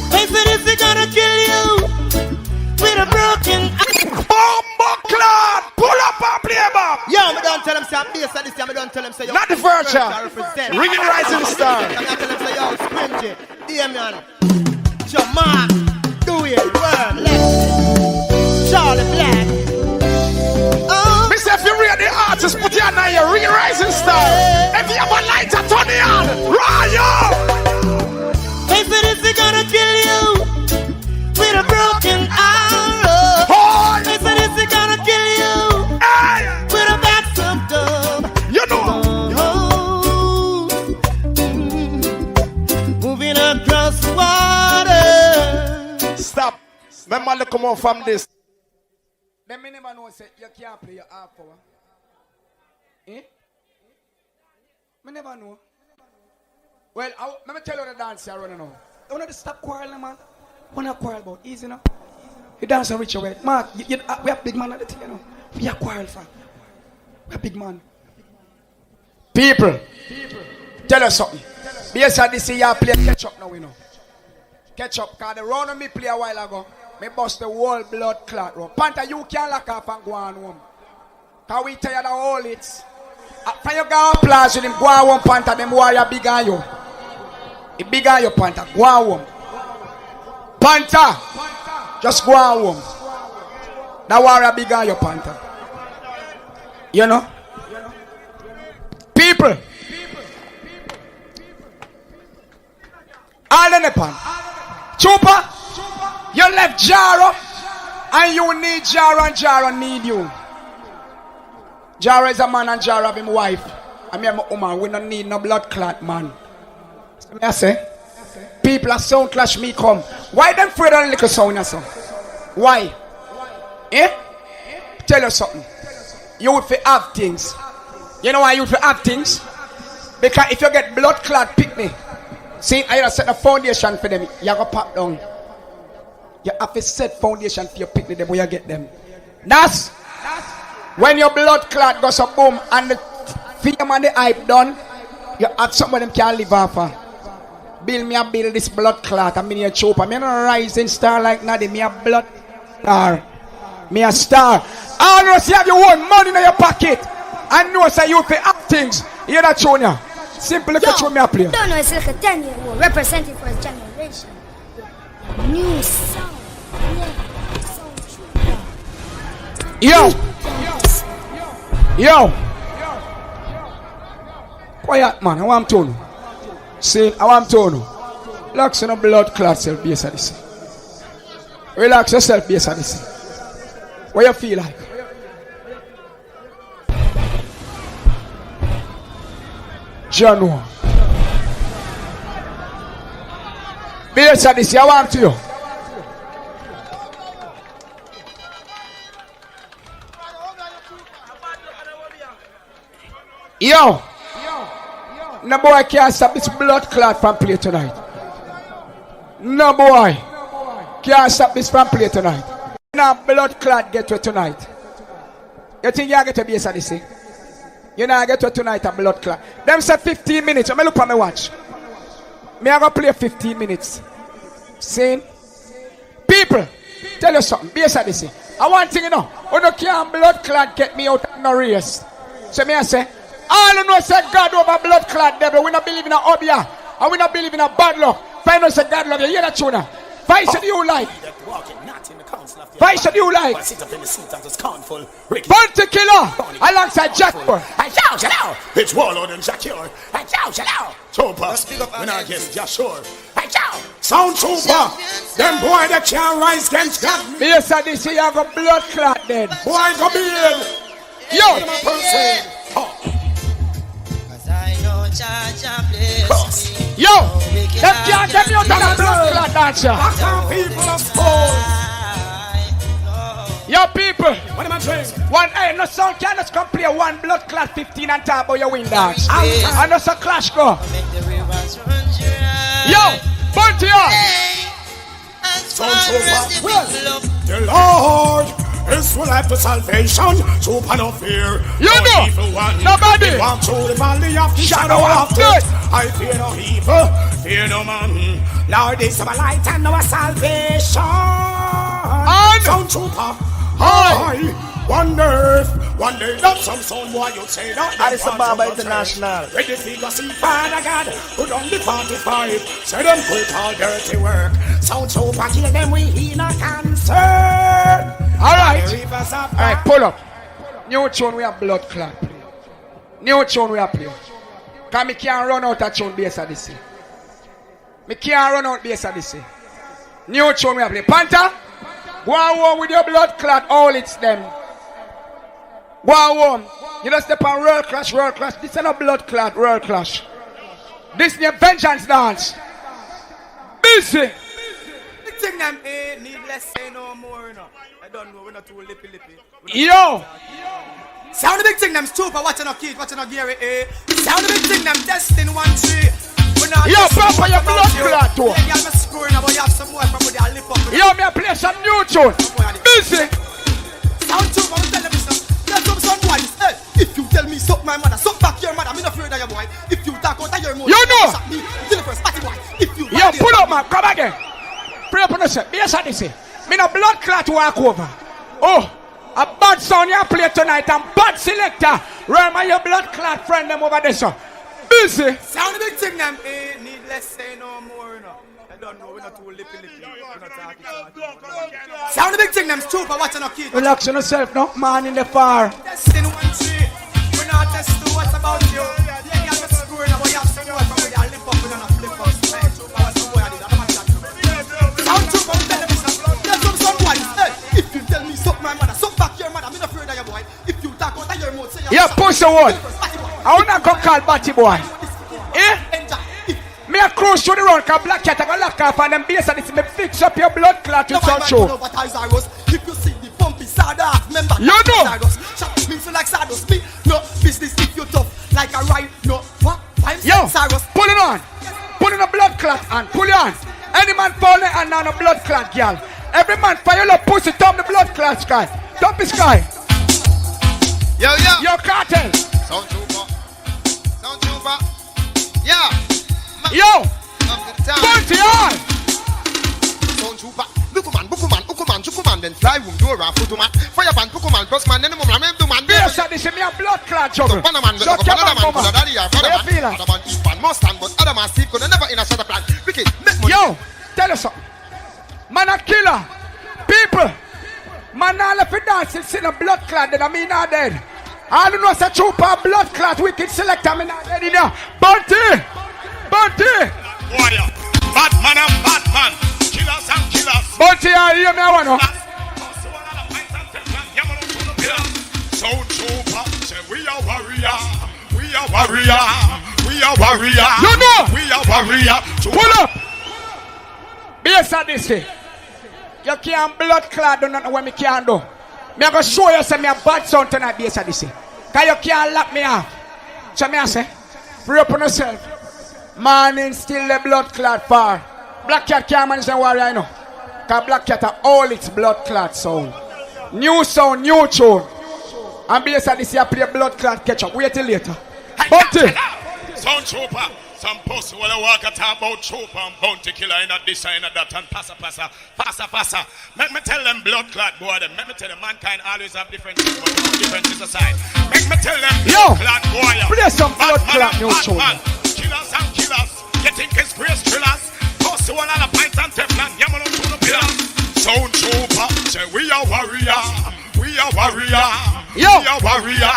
Bass Odyssey gonna kill you with a broken
Bomba cloud. Pull up and play back.
Yo, me don't tell them say I'm Bass Odyssey. Me don't tell them say yo.
Not the virtue. Real rising star.
I tell them say yo, Squingy. Damien. Jamal. Do it. Worm, Charlie Black.
If you read the artist, put your name here, real rising star. If you have a lighter, turn it on. Raya!
Bass Odyssey gonna kill you with a broken arrow.
When man come out from this.
Then me never know say you can't play your half hour. Eh? Me never know. Well, let me tell you the dance here running now. You want to stop quarreling, man? What not quarrel about? Easy now. You dance and reach your way. Mark, we have big man at the thing, you know. We are quarrel fan. We are big man. People, tell us something. Bass Odyssey, you play catch up now, you know. Catch up, because the round of me play a while ago, me bust the whole blood clot round. Panther, you can't lock up and go on home. Because we tired of all it. When you go applause with him, go on home, Panther, them warrior big on you. He big on you, Panther. Go on home. Panther, just go on home. That warrior big on you, Panther. You know? People. All in the pan. Chupa, you left Jaro, and you need Jaro, and Jaro need you. Jaro is a man, and Jaro have him wife. I mean, my woman, we don't need no blood clot, man. So I say, people are sound clash me come. Why them afraid of the little sound, you say? Why? Eh? Tell you something. You would have things. You know why you would have things? Because if you get blood clot, pick me. See, I have set a foundation for them. You have to pop down. You have to set foundation for your picnic them where you get them. That's when your blood clot goes up boom and the film and the hype done. You have some of them can't live off. Build me a build this blood clot. I mean a chopper. I'm not a rising star like Nadie. Me a blood star. Me a star. I know you have your own money in your pocket. I know say you pay up things. You not showing you. Simple look at me a player.
Don't know it's like a 10-year-old representing for his generation. New sound.
Yo. Yo. Quiet man, I want to know. See, I want to know. Relax on a blood clot self Bass Odyssey. Relax yourself, Bass Odyssey. What you feel like? January. Bass Odyssey, I want to you. Yo. No boy can't stop this blood clot from play tonight. No boy can't stop this from play tonight. No blood clot get to tonight. You think you get to Bass Odyssey? You know I get to tonight a blood clot. Them say 15 minutes. Let me look at my watch. Me I go play 15 minutes. See? People, tell you something. Bass Odyssey. I want thing you know. When you can't blood clot get me out of no race. So me I say, all you know say God over blood clot devil. We not believe in a obia. And we not believe in a bad luck. Find us say God love you. Hear that tune? Vice do you like? Vice do you like? Bounty Killer alongside Jackpot.
It's Warlord and Jacure. Trooper, when I guess Joshua. Sound Trooper. Them boy that can't rise against God.
Bass Odyssey, you have a blood clot then.
Boy, go be in.
Yo. Yo, them can't get me out of the blood clot dancer.
People of soul.
Yo people,
what am I saying?
One, hey, no sound can just come play one blood clot 15 and talk about your win dance. And no so clash go. Yo, Bounty on.
The Lord is full of the salvation, super no fear.
You
no
know,
evil one.
nobody.
Walk through the valley of the shadow of death. I fear no evil, fear no man. Lord is our light and our salvation.
And
sound trooper, I wonder, one day that some sound boy you say that.
Addis Ababa International.
Ready to go see Father God, who done the 45. Say them quit all dirty work. Sound trooper, kill them we in a cancer.
Alright, pull up. New tune we have blood clot. New tune we have play. Cause me can't run out of tune Bass Odyssey. Me can't run out Bass Odyssey. New tune we have play. Panther, go on home with your blood clot, all it's them. Go on home. You don't step on World Clash. This is not blood clot, World Clash. This is your vengeance dance. Busy.
thing them needless say no more, you know. I don't know, we're not too lippy.
Yo!
Sound the big thing them stupid, watching a kid, watching a Gary, Sound the big thing them destin 1 3.
Yo, Papa, your blood clot too. Yo, me a play some new tune. Busy.
Sound too, I'm telling you something. Tell some son boy, hey, if you tell me suck my mother, suck back your mother, I'm not afraid of your boy. If you talk out of your mouth,
you know.
If you
yo, pull up man, come again. Pray up on yourself. Bass Odyssey. Me no blood clot walk over. Oh, a bad sound you play tonight and bad selector. Remember your blood clot friend them over there, so. Busy.
Sound the big thing them, needless say no more, you know. I don't know, we're not too lippy. We're not talking. Sound the big thing them stupid, watching a kid.
Relax on yourself, no man in the far.
Testing 1 3. We're not testing what's about you. Yeah, I'm screwing up, you have some more from where you lip up, we're not flip up. Sound too, I'm telling you something. Tell some boy, hey, if you tell me suck my mother, suck back your mother, I'm not afraid of your boy. If you talk out of your mouth, say
yeah, push the one. I wanna go call Batty boy. Me a cruise through the road, cause Black Cat I go lock off and them Bass Odyssey me fix up your blood clot with some show.
If you see the pumpy Sardas, remember
you know.
Shut me feel like Sardas, me no business if you tough like a ride, no what?
Yo, pull it on. Pull in a blood clot and pull it on. Any man fall and on a blood clot, girl. Every man fire your pussy, top the blood clot sky. Top the sky.
Yo.
Yo, Cartel.
Sound trooper. Yeah.
Yo. Bunty on.
Sound trooper. Ukuman, Chukuman, then fly room door and photo man. Fire pan, Pukuman, Crossman, then the moment I'm man.
Yes, this is me a blood clot juggle.
So, man,
so,
another man, daddy, other man, eat pan, Mustang, but other man, sleep, never in a shut up plan. Ricky, make money.
Yo, tell us something. Man a killer. People. Man not left for dancing, see the blood clot, then I mean not dead. I don't know it's a trooper, blood clot, wicked selector, me not dead in here. Bunty.
Warrior. Batman and Batman. Killers and killers.
Bunty, I hear me, I want to.
Sound trooper, say we are warrior. We are warrior.
You know.
We are warrior.
Pull up. Bass Odyssey. You can't blood clot, do not know what me can do. Me I go show you some me a bad sound tonight, Bass Odyssey. Cause you can't lock me off. So me I say, free up on yourself. Morning still the blood clot far. Black Cat can't manage the warrior, you know. Cause Black Cat are all its blood clot sound. New sound, new tune. And Bass Odyssey I play blood clot catch up. Wait till later. Bunty.
Sound trooper. Some post will walk a talk about trooper and bounty killer in that this and that and passa. Make me tell them blood clot boy them. Make me tell them mankind always have differences, but differences aside. Make me tell them blood clot boy.
Play some blood clot new tune.
Killers and killers. You think it's grace thrillers? Post one on a pint and Teflon. Yaman on the pillars. Sound trooper. Say we are warrior. We are warrior.
Yo.
We are warrior.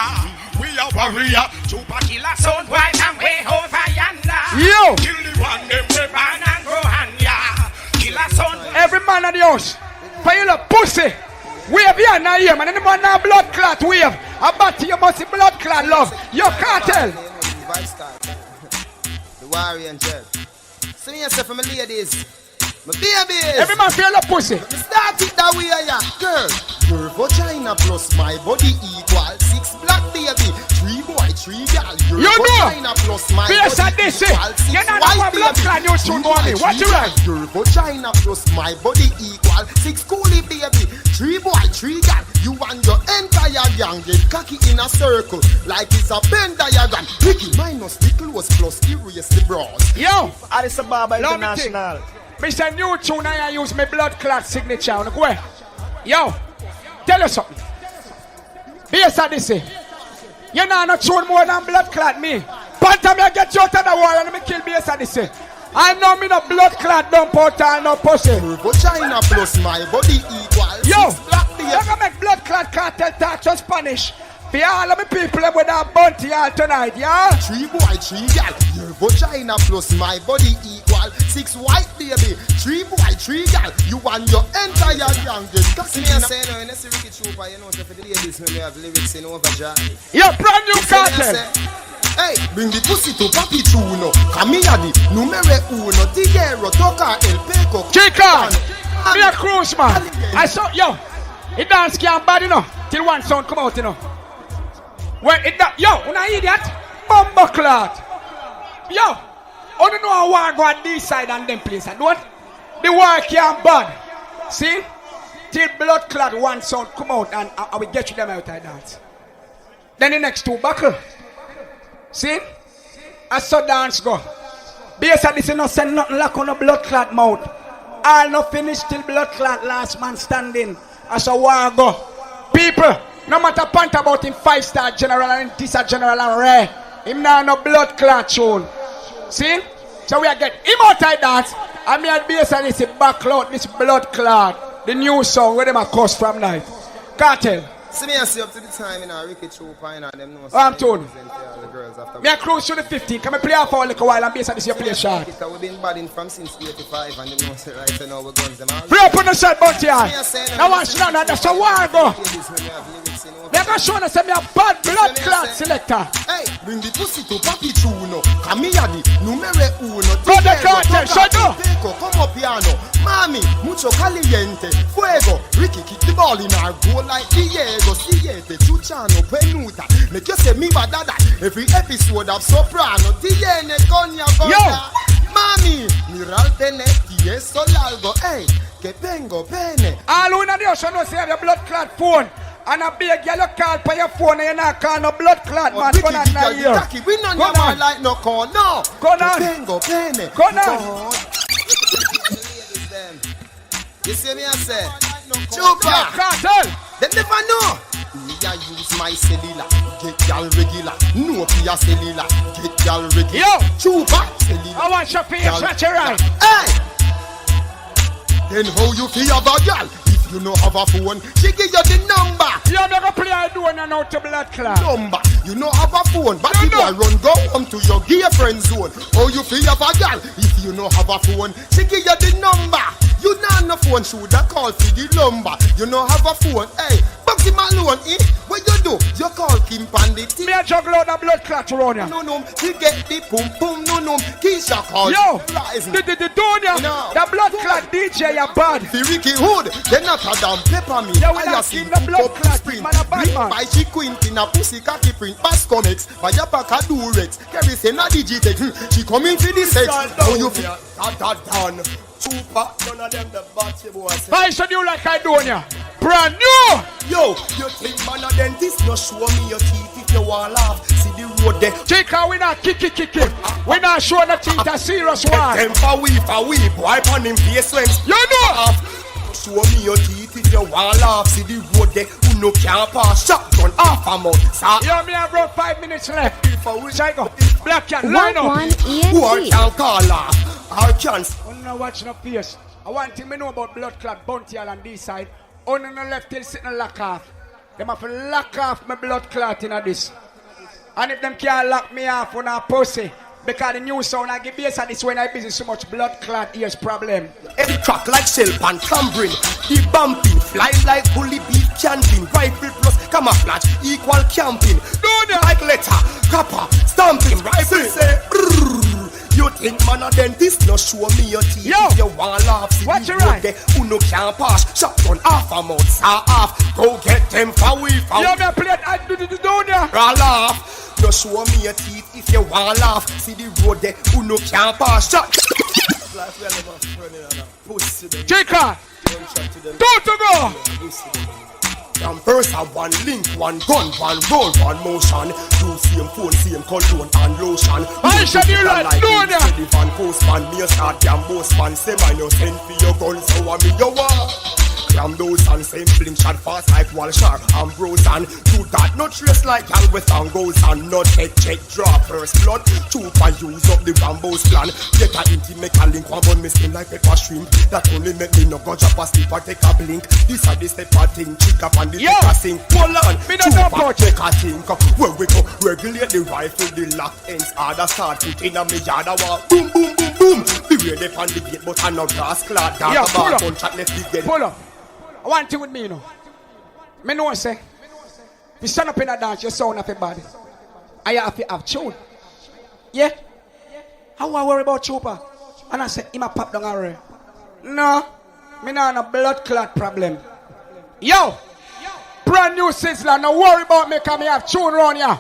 We are warrior. Trooper killer sound white and way over yonder.
Yo.
Kill the one them we ban and go hand ya. Killer sound.
Every man at the house. Fire up pussy. Wave here now here man. Any man now blood clot wave. A batty you must see blood clot love. Your Cartel.
The warrior and Jeff. See yourself for my ladies. My babies.
Every man feel up pussy.
Start it that way, yeah. Girl. Your vagina plus my body equal 6 black baby. 3 boy, 3 girl. Your vagina plus my
Bass
body
Odyssey.
equal 6
You know
white
what blood
baby.
clot you should know me. What you right?
Your vagina plus my body equal 6 coolie baby. 3 boy, 3 girl. You and your entire gang get cocky in a circle like it's a Venn diagram. Ricky minus the close plus erase the broad.
Yo.
Addis Ababa International.
Mr. New Tune, I use my blood clot signature. Go ahead. Yo, tell you something. Bass Odyssey. You know not tune more than blood clot me. Panther me get you out of the wall and me kill Bass Odyssey. I know me no blood clot dump out and no pussy.
Vagina plus my body equals.
Yo, you gonna make blood clot cartel talk to Spanish. For all of me people with a bounty all tonight, yeah?
3 boy, 3 girl. Your vagina plus my body equal 6 white baby. 3 boy, 3 girl. You and your entire gang get cocky. Me say no, you see Ricky Trooper, you know, so for the ladies, we have lyrics in overdrive.
You're brand new cartel.
Hey, bring the pussy to Papi Chuno. Camilla di numero 1. Tiguero, toca el peco.
Chica. Me a cruise, man. I saw, yo, it dance can't bad, you know, till one sound come out, you know. When it da- yo, when I idiot, bumbo clot. Yo, I don't know how I go on this side and them place. And what? The war can't bad. See? Till blood clot one sound come out and I will get you them out of that. Then the next two buckle. See? I saw dance go. Bass Odyssey no send nothing like on a blood clot mouth. All no finish till blood clot last man standing. I saw war go. People, no matter pant about him 5-star general and this a general and rare. Him now no blood clot tune. See? So we are get him out of dance. And me and Bass Odyssey back out this blood clot. The new song where them a cuss from night. Cartel.
See me, I see up to the time in a Ricky Trooper and them know.
I'm told. Me a cruise to the 15. Come and play off for a little while and Bass Odyssey play shot.
We've been badding from since 85 and them know say right so now we're guns them all.
Free up on the shot, but yeah. Now watch now, that's a war go. They're going to show us me a bad blood clot selector.
Hey, bring the pussy to Papi Chuno. Camilla numere uno.
Go the cartel, shut up.
Como piano. Mami, mucho caliente. Fuego. Ricky kick the ball in our goal like Diego. Siete, Chuchano, Penuta. Make you say me badada. Every episode of Soprano. Tiene coña coña. Mami, miraltene, tieso largo. Hey, que tengo pene.
All una de us know say have your blood clot phone. And a big girl you call for your phone and you not call no blood clot man. Go on now here.
We not know my like no call. No.
Go on.
Tengo pene.
Go on.
You see me I say?
Chupa.
Cartel.
They never know. Me a use my cellular. Get y'all regular. No Pia cellular. Get y'all regular.
Yo.
Chupa. Cellular.
I want your face. Watch your right.
Hey. Then how you feel about y'all? You know have a phone, she give you the number.
You never play a door and out to blood clot.
Number, you know have a phone, but if I run go home to your gay friend zone. Oh, you feel have a girl, if you know have a phone, she give you the number. You know no phone, should I call for the number. You know have a phone, hey, Bugsy Malone, what you do? You call Kim Pandit.
Me a juggle out the blood clot around ya.
No, you get the pum pum, no, Keisha call.
Yo, the Donia, the blood clot DJ ya bad.
The Ricky Hood, they not a damn peppermint.
Yeah, we not seen the blood clot, man a bad man.
By she quint in a pussy cocky print, pass comics, by your pack a durex. Carry say na digitex, she coming for the sex. How you feel? That done. Super, none of them the batty boys.
Why should you like I do ya? Brand new!
Yo, you think man a dentist? No show me your teeth if you want laugh. See the road there.
Chica, we not kick it. We not show the teeth a serious one.
Them for we, boy on him face when
you know!
Show me your teeth if you want laugh. See the road there, who no can't pass. Shotgun half a month.
Yo, me have about 5 minutes left. Chico, Black Cat, line up.
Who are can call laugh? Our chance.
I'm not watching a pierce. I want him to know about blood clot, bounty all on this side. On the left till sitting lock off. Them have to lock off my blood clot in this. And if them can't lock me off on a pussy, because the new sound I give Bass Odyssey when I busy so much blood clot here's problem.
Every track like shell pan clambering. The bumping, fly like bully beef camping. Rifle plus camouflage equal camping. Like letter, copper, stamping. Rifle say you think man a dentist? No show me your teeth.
Yo,
if you want laugh, see
watch your right.
Who no can pass. Shotgun half a mouth, saw off. Go get them for we found.
You me play it and do the down there.
Laugh. No show me your teeth if you want laugh. See the road there, who no can pass. Shot.
Chica, don't to go.
First I one link, one gun, one roll, one motion. Two same phone, same cologne and lotion.
I should you like doing that.
The van postman, me a start jam boss man. Say man you send for your gun, so I me your war. Cram those and same fling shot fast like Walshar and Bros and do that not trace like y'all with angles and not check draw first blood. Troop and use up the Rambo's plan. Get a intimate a link one bun me skin like pepper shrimp. That only make me no go drop a sleep or take a blink. This a the step a thing, chick up and the take a sink. Hold on,
me no know about
take a think. Where we go regulate the rifle, the lock ends harder start put in a me yard a walk. Boom boom boom boom. Be ready on the gate but I no grass clad.
Yeah, pull up.
Contract left the gate.
Pull up. I want thing with me, you know. Me know say, if you stand up in a dance, you sound of your body. I have to have tune. Yeah? How I worry about Chupa? And I say, he might pop down already. No. Me not a blood clot problem. Yo! Brand new Sizzler, no worry about me, cause me have tune round here.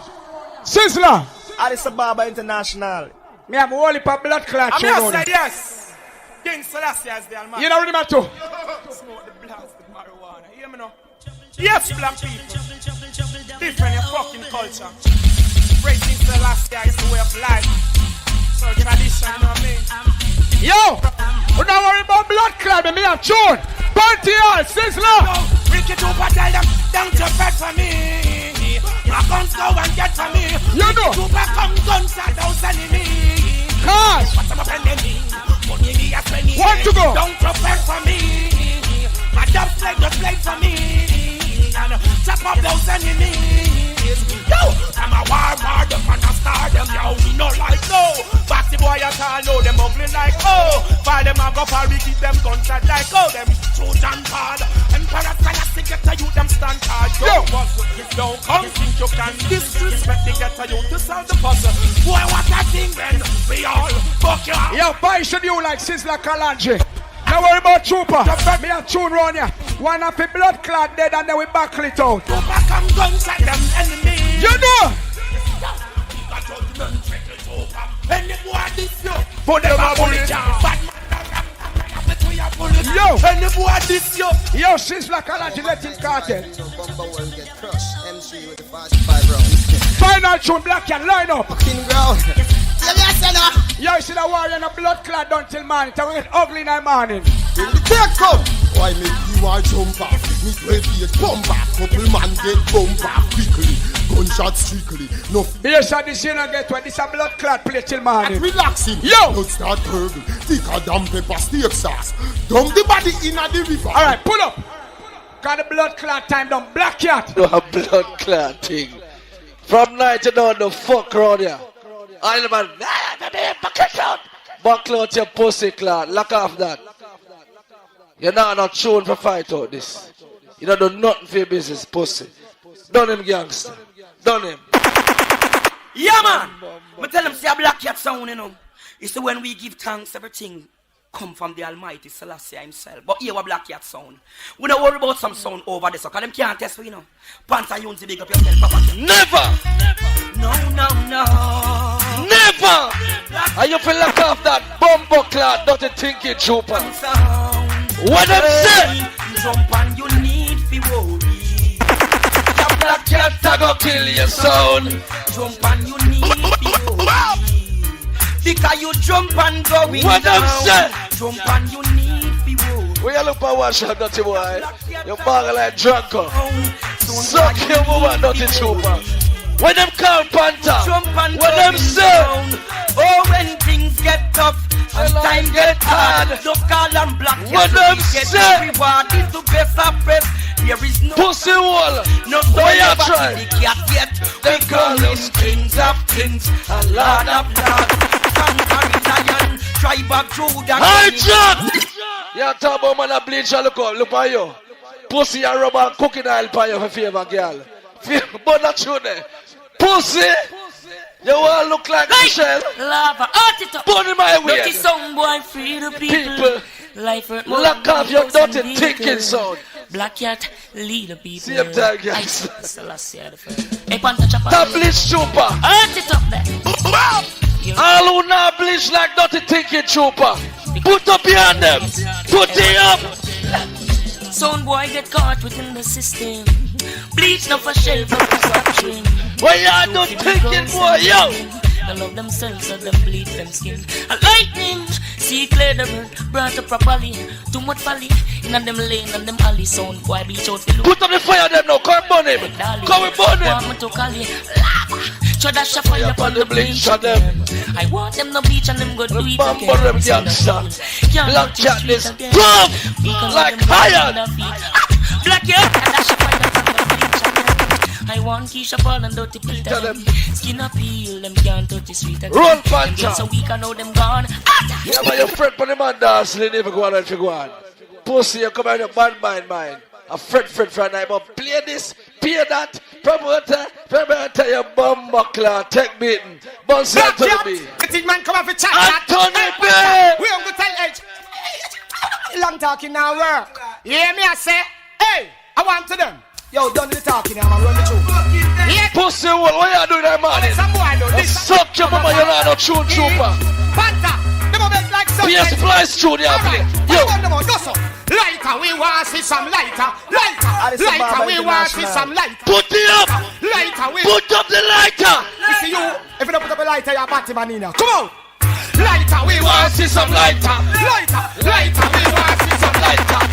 Sizzler!
Addis Ababa International.
Me have a whole heap of blood clot tune round here.
Yes! King Selassie is the Almighty.
You know what I'm too?
Smoke the blast, the marijuana. Hear me now? Yes, black people. Different in fucking culture. Great King Selassie is the way of life. So tradition, you know what I mean?
Yo! We don't worry about blood clot, me have tune. Party all, Sizzler!
Ricky Tupa tell them, don't you fret for me. My guns go and get for me.
You know.
Ricky Tupa come guns at those enemies.
Cause
what's up enemy? Money me a penny.
Want to go?
Don't you fret for me. My just play for me. And chop up those enemies. Yo, I'm a war, them and a star them. Yo, we no like no. Bassy boy at all, know them ugly like oh. While them a go far, we keep them guns at like oh. Them shoot and call. Emperor Selassie get to you, them stand tall. Yo, don't come think you can disrespect the get to you to solve the puzzle. Boy, what a thing when we all fuck you up.
Yo, boy, should you like Sizzler Kalanji? Don't worry about Trooper. Me a tune round here. One of the blood clot dead and then we buckle it out.
Trooper come guns at them enemies.
You know.
Any boy this yo,
put them a bullet. Yo,
any boy this yo.
Yo, Sizzler Kalanji let him cartel. Final tune, Black Cat, line up. Yo, you see the war and a blood clot done till morning. It's get ugly in the morning.
Take come. Why make you a jumper? Me 12 years bumper. Couple man get bumper quickly. Gunshot strictly. No.
Yes, sir, this you not get when this a blood clot play till morning.
Relaxing.
Yo.
Don't start turtle. Thicker than pepper steak sauce. Dump the body in the river.
Alright, pull up. Got the blood clot time done. Black Cat.
No, a blood clot thing. From night to dawn, the fuck around here. I man, buckle out your pussy clot. Lock off that. You're not tune for fight out this. You don't do nothing for your business, pussy. Done him, gangster. Done him.
Yeah, man. I tell them, say a Black Cat sound, you know. It's when we give thanks, everything come from the Almighty Selassie himself. But here a Black Cat sound. We don't worry about some sound over there, so because them can't test for you know. Pants and Yunzi big up yourself, Papa.
Never!
No.
Never! Are you feel lock off that bumbo clot, dirty thinking trooper? What them say?
Jump and you need fi worry.
The Black Cat a go kill your sound.
Jump and you need fi worry. Because you jump and go in.
What them say?
Jump and you need fi worry.
Where you look for one shot, dirty boy? You bag like drunker. Suck your woman, dirty trooper. When them call Panther, when them say,
oh, when things get tough and time get hard, no call and Black Cat.
When them say,
reward is the best of best. There is no
pussy wall.
No
why you try?
The cat yet. They call us kings of kings and lord of lords. Conquering lion, tribe of Judah.
Hi, John. You talk about man a bleach and look up, look at you. Pussy and rubber and cooking oil for you for favor, girl. But not true there. Pussy, you want to look like Michelle?
Lava, art it up.
Put in my way.
Dirty song boy, free the people. Life hurt more.
Lock off your dirty thinking sound.
Black Cat, lead the people.
Same time, guys.
Hey, Panther chopper.
Top bleach trooper.
Art it up there.
All who not bleach like dirty thinking trooper. Put up your hand them. Put it up.
Sound boy get caught within the system. Bleach no for shelf, no for structuring.
Why you not thinking, boy, yo?
They love themselves so them bleed them skin. A lightning, see clear the bird, brought up properly. Too much folly, in them lane and them alley. Sound boy bleach out the loop.
Put up the fire them now, come burn him. Come and burn him.
Want me to call you lava. Should I shove fire upon the bleach of them. I want them no bleach and them go do it again.
Bumble them gangster. Black Cat this boom like iron.
Black Cat and I shove fire upon the bleach of them. I want Keisha Paul and dirty Peter. Skin appeal, them can't touch the sweet again.
Roll Panther.
So we can know them gone.
Yeah, but your friend put him on dance, they never go on and go on. Pussy, you come out your bad mind. A fret for a night, but play this, pay that, promoter, your bumbuckler, take beating, bounce out to the beat.
The thing man come off a chat.
Anthony B.
We don't go tell Edge.
long talking now work. You hear me? I say, hey, I want to them. Yo, done the talking now, man. Run the tune. Yeah.
Pussy hole, what you doing that morning?
Some boy do this.
Suck your mama, you're not a tune trooper.
Panther, them a make like something.
Yes, fly studio, play. Yo.
Lighter, we want to see some lighter. Lighter, we want to see some lighter.
Put it up.
Lighter, we
put up the lighter.
You see you, if you don't put up a lighter, you're batty manina. Come on. Lighter, we want to see some lighter. Lighter, we want to see some lighter.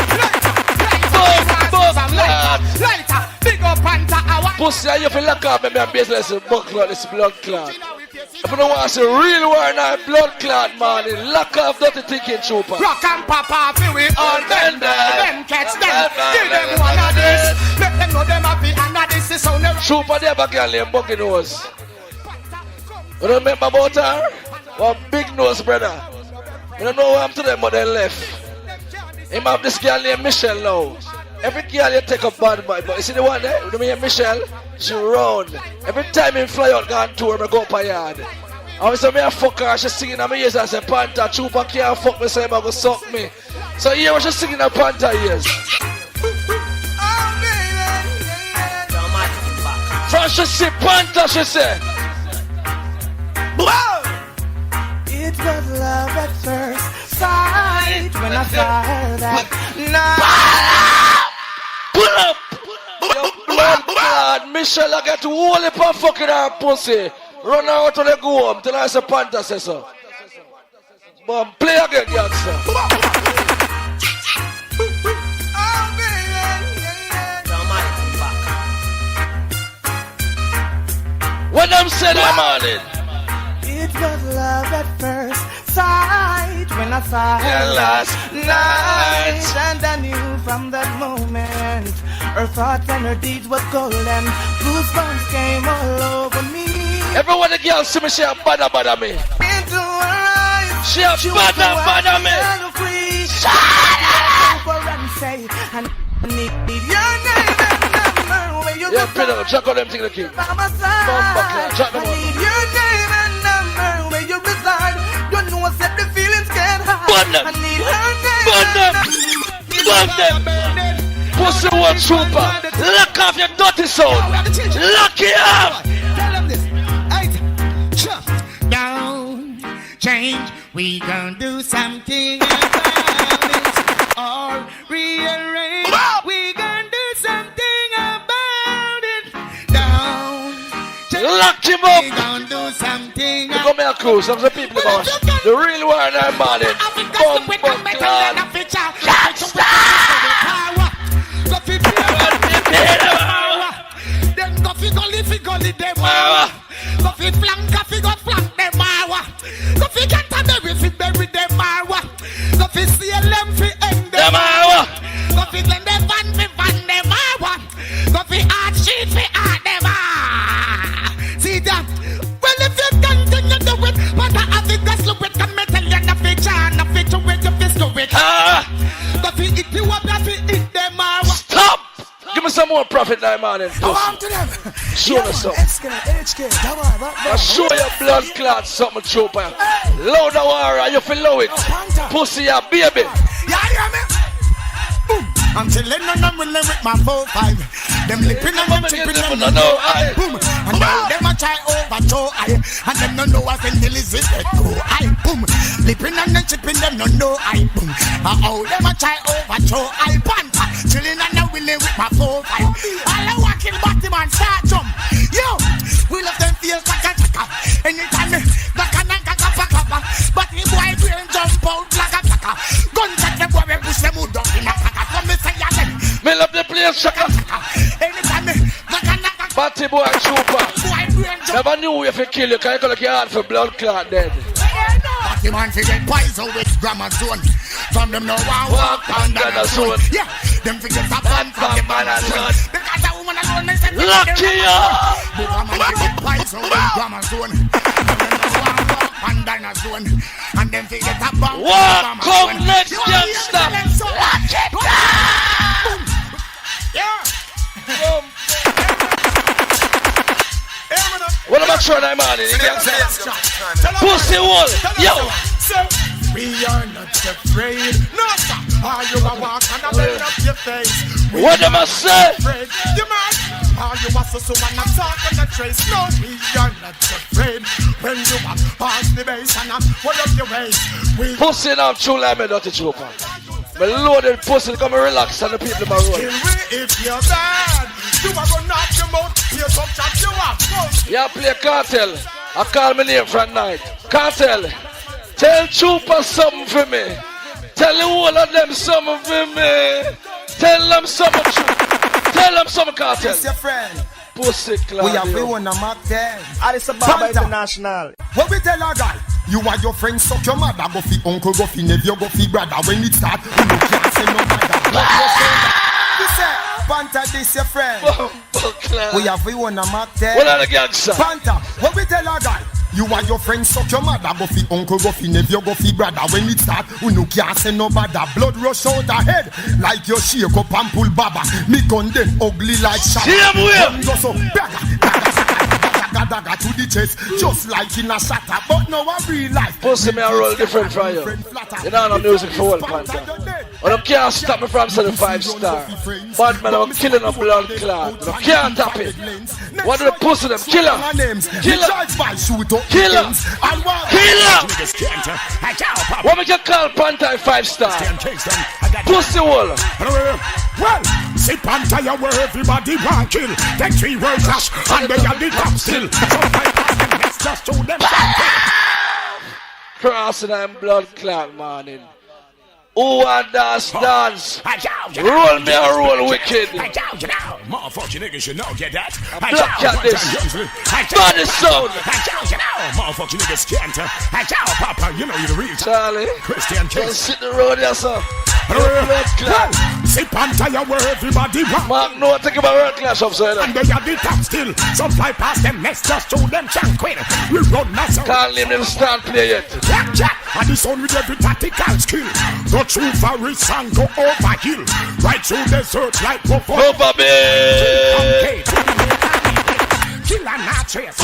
Lighter, big up Panther.
Pussy, you feel like I'm a business blood clot, this blood clot. If you don't want to see real war now, blood clot, man, lock off dirty thinking trooper.
Rock and papa, feel we all bend them, catch them, give them one of this. Make them know them happy and that this is on the
trooper, they have a girl named Bucky Nose. You remember about her? One big nose, brother. You don't know what happened to them, but they left. Him have this girl named Michelle now. Every girl you take a bad boy, but you see the one there? You know Michelle? She round. Every time he fly out, gone tour, I go up a yard. I was me a fuck her, she singing on my ears, I say, Panther, trooper can't fuck me, so I'm going to suck me. So here was she singing on Panther ears. First she see Panther, she say.
Whoa! It was love at first sight when I saw that.
Pull up! Your blood clad Michelle, I got to hold it for fucking her pussy. Run her out to the go home till I say Panther say so. Mom, play again, youngster. When I'm saying I'm on it.
It was love at first sight when I saw her last night, and I knew from that moment her thoughts and her deeds were golden. Goosebumps came all over me.
Everyone the girl see me, she a bother me.
Into her eyes,
she a bother me.
And say, I need your name and number where you
yeah, Pedro, check out them thing the king.
By my side, I need your name and number where you reside. Don't know what the feelings get high. I need her name.
Burn them. Pussy one trooper. Lock off your dirty soul. Lock it up.
Tell them this. Don't change. We gon' do something about it. Or rearrange. We gon' do something about it. Don't
lock him up.
We gon' do something.
Look at me a crew. Some of the people about the real one I'm on it. Bump clan.
Them go fi gully them hour. Go fi flank them hour. Go fi bury them hour. Go fi CLM fi end them hour. Go fi Glen them van them hour. Go fi art sheet fi art them hour. See that? Well, if you continue to it, but I have it, that's look it. Can me tell you nothing, nothing to it, you fist to it. Go fi eat you up, you fi eat them hour.
Stop! Give me some more profit now, man.
Go on to them.
Show us something. I'll show you blood clot something, trooper. Loud the war, you feel low it. Pussy, ya baby.
Yeah, hear me? Boom. I'm chillin' and I'm willin' with my 4-5. Them lippin' and them chippin' them no know I. Boom. And now them a try overthrow I. And them no know what until is it go I. Boom. Lippin' and them chippin' them no know I. Boom. Oh, them a try overthrow I. Panther. Chillin' and I'm willin' with my 4-5. All I walking body man start jump. Yo, we love them feels like a chaka. Anytime me baka paka. But the boy brain jump out like a chaka. Gun check the boy we push them hood up in a chaka. From me say again.
Me love the place chaka.
Anytime me baka.
Batty boy trooper. Never knew if you kill you, cause you collect your heart for blood clot dead.
Batty man fi get poison with grammar zone. From them no one walk under the zone. Yeah, them fi get a fan from the man alone. Because a woman alone me say
lucky ya.
The woman fi get poison with grammar zone. Under the zone. And them fi get a bomb.
Walk come next youngster.
Lock it down. Yeah.
What about trying that man? Pussy wall. Yo.
We are not afraid. No, sir. Are you a walk and a bend up your face?
What am I say?
You man, are you a so and a talk and a trace? No, we are not afraid. When you walk past the base and hold up your waist.
Pussy now, true like me, dirty trooper. My loaded pussy, come and relax and the people in my road.
Kill me if you're bad. You are gonna knock them out. Here's some chat you have.
Yeah, play Cartel. I call my name from night. Cartel, tell Trooper something for me. Tell the whole of them something for me. Tell them something, Trooper. Tell them something, Cartel.
It's your friend.
Pussy club.
We have one a Mac 10.
Addis Ababa International.
What we tell a guy? You and your friends suck your mother. Go fi uncle, go fi nephew, go fi brother. When it start, you can't say no matter. You say, Panther, this your friend. We have one a Mac 10.
What are the gangsters?
Panther, what we tell a guy? You and your friends suck your mother. Go fi uncle, go fi nephew, go fi brother. When it start, you can't say no matter. Blood rush out the head like your shake up and pull baba. Me gun them ugly like shot. Go so dagger to the chest, just like in a shatter. But no one real life.
Pussy me a roll different from you. You know no music for one Panther. But I can't stop me from saying 5 star. Bad man, I'm killing a blood clot. I can't tap it. What do the pussy them? Killer! Killer! Killer! Killer! What make you call Panther 5 star? Pussy wall.
Well, see Panther you where everybody want kill. Take 3 words dash and they are the top still. Let's just show them
Crossing and blood clot morning. Who want dance? Roll me a roll wicked.
Motherfucking niggas should know, get that?
Black at this. Body sound.
Motherfucking niggas can't. Papa, you know you're the real
Charlie.
Christian
Don't sit the road here, sir.
See Panther where everybody want.
Mark, no, take him a world class upside down.
And they are the top still. Some fly past them, let's just show them tranquil. We run now.
Can't leave them stand play yet.
Jack, and the son with every tactical skill. Go through forest and go over hill. Right through desert like Buffalo. Killer not trace.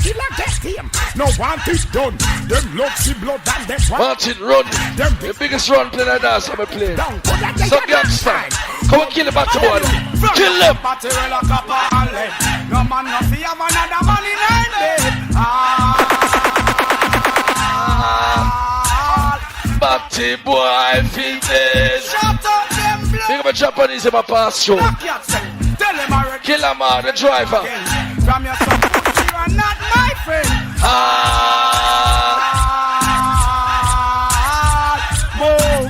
Killer test him. No one is done. Them love see blood and them
watch it run. Them the biggest run play like that I'm playing. So gangster. Come and kill the battle boy. Kill them.
No man no fear another man in bed.
Batty boy feel this.
Shut up them blood.
Think of a Japanese in my past show. Killer man, the driver.
From your son, you are not my friend.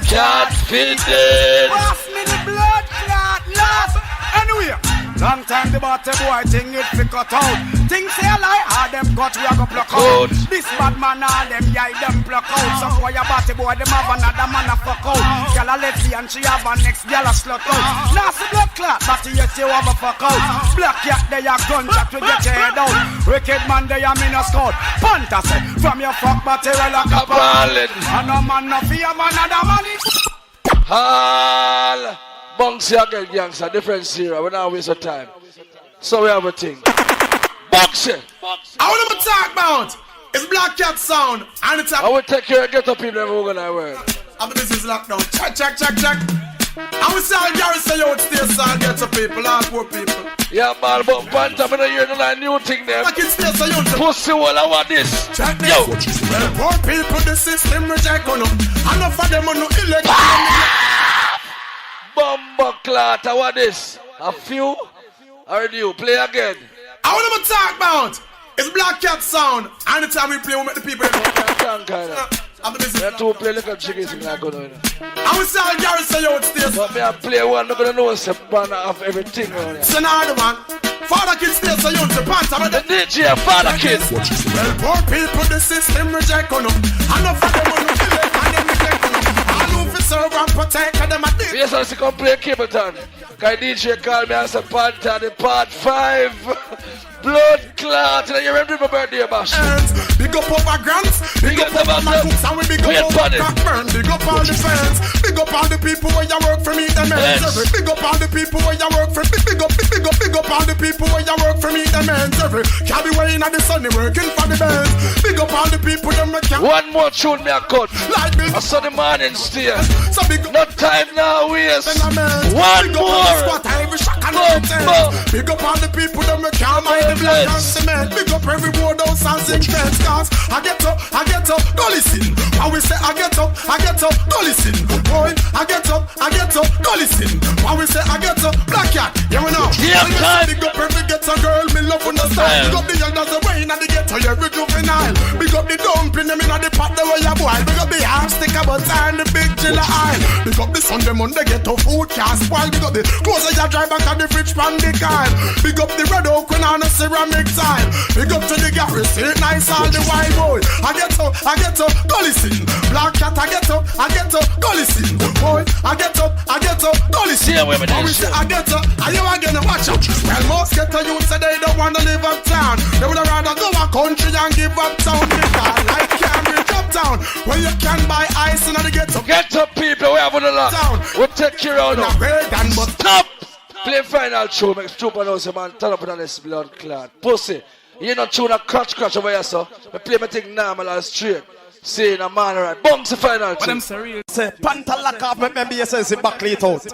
Can't fit it.
Pass me the blood clot, love. Anyway, long time the bottle boy thing it fi cut out. Things say lie, all them cut we a go pluck out. This bad man all them guy them pluck out. Some boy a body boy them have another man a fuck out. Girl a left and she have a next girl a slut out. Nasty blood clot, but yet you have a fuck out. Black cat they a gunshot we get your head out. Wicked man they a mean a scout. Panther say from your fuck body well a cap on. And no man no fear another man.
All Bunksy again, gangster, different Syria. We don't waste of time. So we have a thing. Bunksy!
I want to talk about it's Black Cat sound. And it's
I will take care of get up people never gonna work.
After this is locked down. Check. I will say Gary say you would stay sound get to people, all poor people.
Yeah, man, but Panther, I don't hear no new thing there.
I can stay so you
Pussy wall, I want this.
Check this. Yo. Well, poor people, the system reject on them. Enough of them on no illegal.
Bumbo clot, I want this. A few? Or do you play again?
I want to talk about it's Black Cat sound. And the time we play, we make the people.
You have to play like a chicken thing like good.
I will say Gary say you would stay.
But me I play one, I'm gonna know it's a banner of everything.
So now the man, Father Kid stay so you the Panther.
The DJ, Father Kid.
Well, poor people, the system reject on them. Enough of them on the village and them reject on them. All who fi serve and protect them at this.
Yes, I see come play Cableton. Cause DJ called me and said Panther, the part 5. Blood clot, and you remember my birthday bash.
Big up over grants, big up over my cooks, and we big up over Cockburn. Big up all the fans, big up all the people where you work for me, the men. Big up all the people where you work for me. Big up all the people where you work for me, the men. Can't be waiting at the sun, working for the band. Big up up all the people them can.
One more tune me a cut.
Like
I saw the morning steer.
So big
no time now, waste. One more.
Big up all the people them can mind the black and cement. Big up every word house and sing fence. Cause I get up, go listen. How we say I get up, go listen. Boy, I get up, go listen. How we say I get up, black cat, yeah we know. Big up every ghetto girl, me love on the style. Big up the elders, the way in the ghetto, every juvenile. Big up the dumpling, them in the pot, the way you boil. Big up the half stick of butter and the big chiller oil. Big up the Sunday, Monday, ghetto food can't spoil. Big up the clothes that you drive back at the fridge pan the car. Big up the red oak when on the ceramic tile. Big up to the Gary, see it nice all the white boy. I get up, go listen. Black cat, I get up, go listen. Boy, I get up, go listen. I get up, are you again watch out? Well, most ghetto youths say they don't want to live uptown. They would rather go a country and give up town. Because like Cambridge uptown, where you can buy ice in the ghetto.
Get up, people, we have on the lot. We'll take you around. Stop! Play final tune, make stupid house, man. Turn up on this blood clot. Pussy. You not tune a crutch over here, so. I play my thing normal and straight. See, a man, alright. Bounce the final tune.
Say, Panther lock off me, maybe you say, back it out.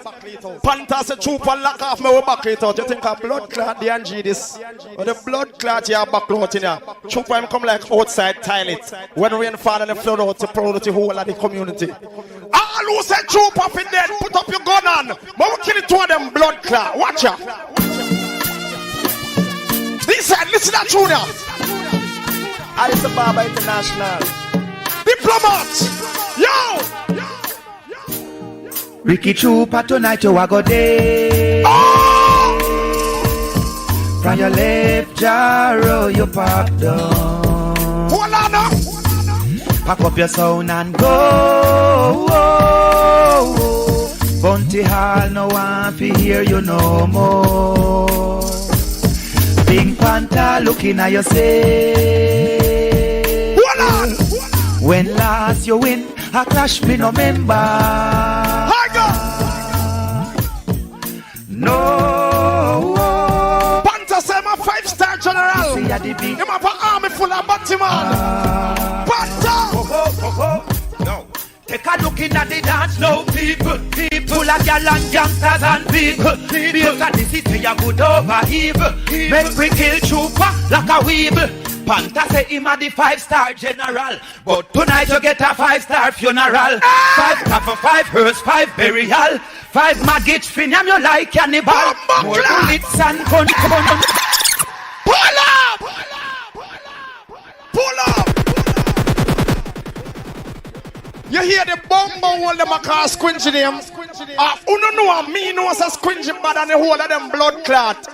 Panther say, Trooper lock off me, we back it out. You think a blood clot, the NG this? Or the blood clot, you have back out in here. Trooper him come like outside toilet. When rain fall and the flood out, to proud the whole of the community. All who say Trooper for dead, put up your gun on. But we kill it to them blood clot. Watch out. This side, listen to that tune now.
Alice Baba International.
Diplomats! Yo!
Ricky Trooper tonight you a go day.
Oh!
From your left gyro you pop down.
Hold on now.
Pack up your sound and go. Bunty Hall no one fi hear you no more. Pink Panther looking at you say.
Hold on.
When last you win, a clash me no member. No.
Panther say I'm a 5-star general. I'm a army full of Batman. Panther.
No. Take a look in at the dance now, people. Full of gal and youngsters and people. Because this is where you good over evil. Make we kill Trooper like a weevil. Panther say him a the 5-star general, but tonight you get a 5-star funeral. 5 coffin, 5 hearse, 5 burial, 5 maggots finiam you like cannibal. More bullets and gun.
Pull up! Pull up! You hear the bumbo all them a call squingy them. Uno know me know as a squingy bad and the whole of them blood clot.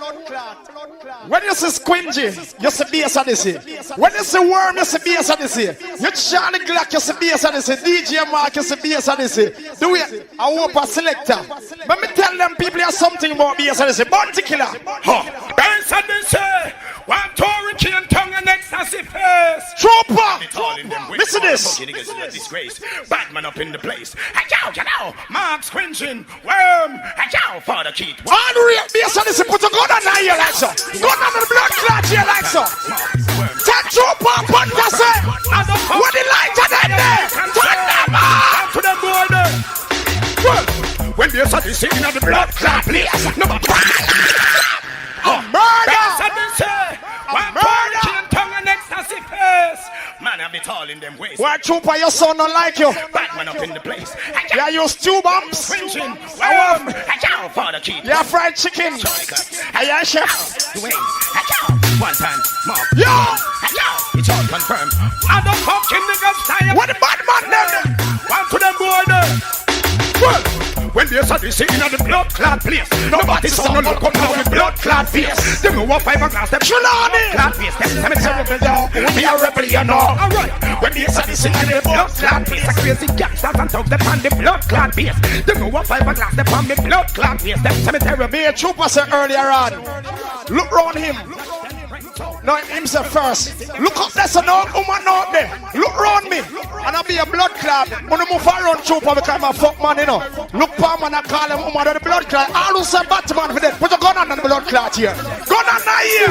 When you see squingy, you see Bass Odyssey. When you see worm, you see Bass Odyssey. You Charlie Glock, you see Bass Odyssey. DJ Mark, you see Bass Odyssey. Do it. I hope a selector. Let me tell them people have something about Bass Odyssey. Bounty killer.
Bass Odyssey. One hurricane tongue and ecstasy face.
Trooper. Listen this.
Batman up in the place. Hey yo, you know, Mark squinching. Worm. Hey yo, Father Keith.
Unreal. Bass Odyssey put a gun on here like so. Gun on the blood clot here like so. Take Trooper. Panther say. What the light are they there? Turn them on.
To the border. When Bass Odyssey in the blood clot place. No
murder!
Murder! Tongue and ecstasy face. Man, I be tall in them ways.
Why Trooper, your son don't like you?
Batman up in the place.
Yeah, you stew bumps.
Father Keith.
Yeah, fried chicken. Yeah, chef.
One time, Mark.
Yo!
It's all confirmed. I don't fucking niggas tired.
What the Batman them?
One to them border. Well, when Bass Odyssey in the blood clot place, nobody saw no look come down with blood clot face. Them know what 5 glass, them Trelawny clot face. Them cemetery down, we are rebel, you know. Alright, when Bass Odyssey in the blood clot place, a crazy gangsters and thugs, them on the blood clot face. Them know what 5 glass, them on the blood clot face. Them cemetery.
Me and Trooper said earlier on, look round him. No, himself first. Look up there, so no woman out there. Look round me. And I'll be a blood clot. When I move around Trooper because I'm a fuck man, you know. Look for man, I call him woman the blood clot. All who say Batman for that. Put a gun on the blood clot here. Gun on here.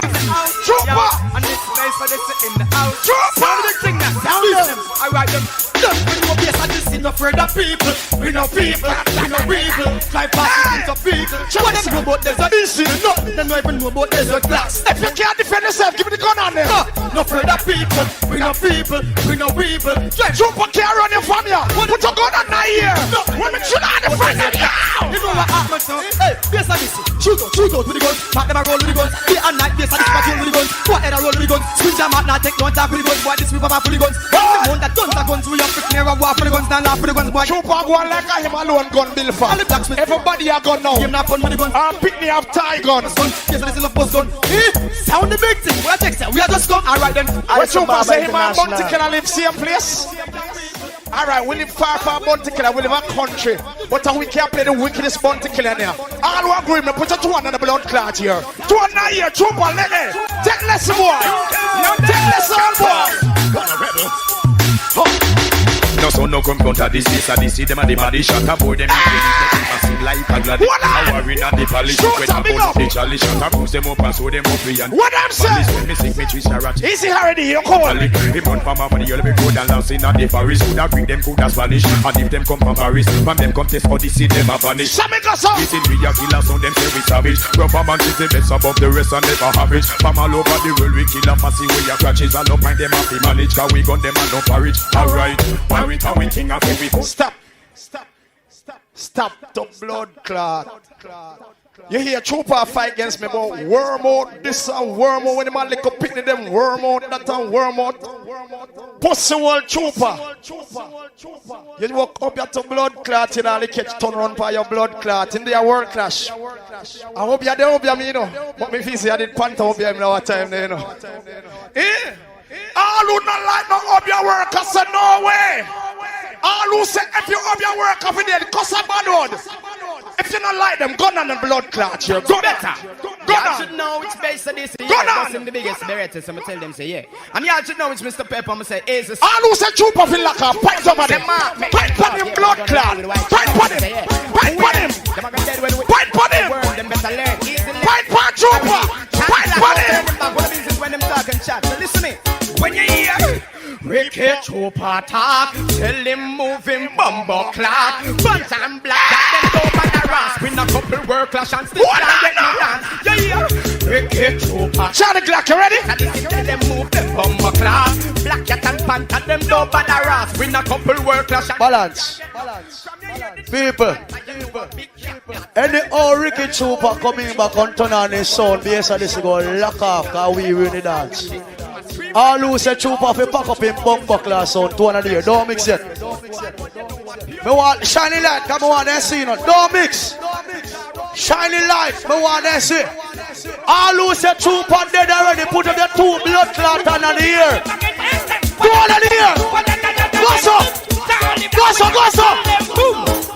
Trooper. Trooper.
people. We no people. We no people. Fly past the people. What them know about desert? This is nothing. Them don't even know about desert glass.
If you can't defend yourself, give me the gun on there.
No further people. We no people. We no people.
Super can't run you from you. Put your gun on my ear. When me shoot on the front of you.
You know what happens now? Hey, Bass Odyssey. Shoot out with the guns. Mark them a roll with the guns. Day and night, Bass Odyssey patrol with the guns. Go ahead and roll with the guns. Swing jam out, now take no talk with the guns. Boy, this sweep up for the guns. The one that guns are guns. We have to never walk for the guns. Stand off for the guns, boy.
Super go on like I am alone gun bill for. Everybody a gun now.
Game not fun with the guns.
Pick me up tie guns.
Yes, this is a post gun. Sound the big thing. We are text. We are just come. Alright then.
What Super say him and Bounty Killer live same place? Alright, we live far from Bounty Killer. We live a country. But we can't play the wickedest Bounty Killer now. All who agree, me put a 200 on the blood clot here. 200 here, Super, let me. Take less boy. Take less all boy.
No son no come counter this a this them a the body shot a boy them massive like a glad. I worry not the polish when I put the chalice shot a bruise them up and sew them up and
what I'm saying?
Me sick me twist a rat.
Easy already here, come on.
He run from a money you'll be good and lost in the forest. Coulda bring them coulda Spanish and if them come from Paris from them come test Odyssey them a vanish. This is we a killer so them say we savage. Performance is the best above the rest and never average. From all over the world we kill a fussy way a crutches and up mind them happy manage cause we gun them and no porridge. Alright.
Stop the blood clot. You hear Trooper fight against me about worm out, this and worm out. When the man lick up picking them worm out, that and worm out. Pussy world Trooper. You walk up here to blood clot, you know, they catch turn around for your blood clot in their world clash. I hope you're there, you know. But me feel say I did Panther up here in our time, you know. All who not like no up your work, I say no way. All who say if you up your work, I feel cause a bad word. If you not like them, gun on the blood clot here. Go better.
Y'all should know it's Bass Odyssey. That's him the biggest beretta, so I'm tell them say yeah. And y'all should know it's Mr. Pepper, I'm say is a
all who say Trooper feel like a point over them. Point on him blood clot. Point on him. Point on him. Point on him.
Them better learn.
Point on Trooper. Point on him.
What means is when them talk and chat. So listen me. When you hear Ricky Trooper talk, tell him move him bumbo clock. Bunch and black, that them go by the rasp. Win a couple work clash and still can't get no dance. You hear Ricky Trooper
Charlie Glock, you ready?
Tell them move them bumbo clock. Black Cat and Panther, them go by the rasp. Win a couple work clash and
balance. People. Any old Ricky Trooper coming back on turn on his sound, Bass Odyssey go lock off, cause we really dance. All who say Trooper fi pack up in bumper class sound 200 years. Don't mix it. Me want shiny light, come on and see no. Don't mix. Shiny light, me want to see. All who say Trooper dead already, put up the two blood clot on the ear. 200 years. Go so. Go so, go so.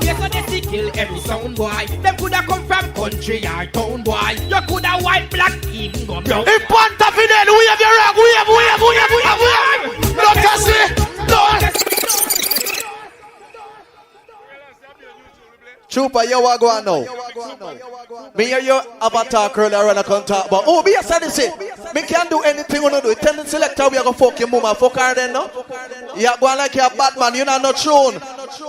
Yes, they kill every sound boy. Them coulda come from country or town boy. You coulda white, black, even go brown.
If Panther Fidel, we have your rag, we have. Don't test it. Don't. Trooper, you are going now. Me and your avatar curl around and come talk about. Oh, Bass Odyssey. Me can't do anything we don't do. Tell the selector we are going to fuck your mama. Fuck her then, no? You are going like you're Batman. You're not tune.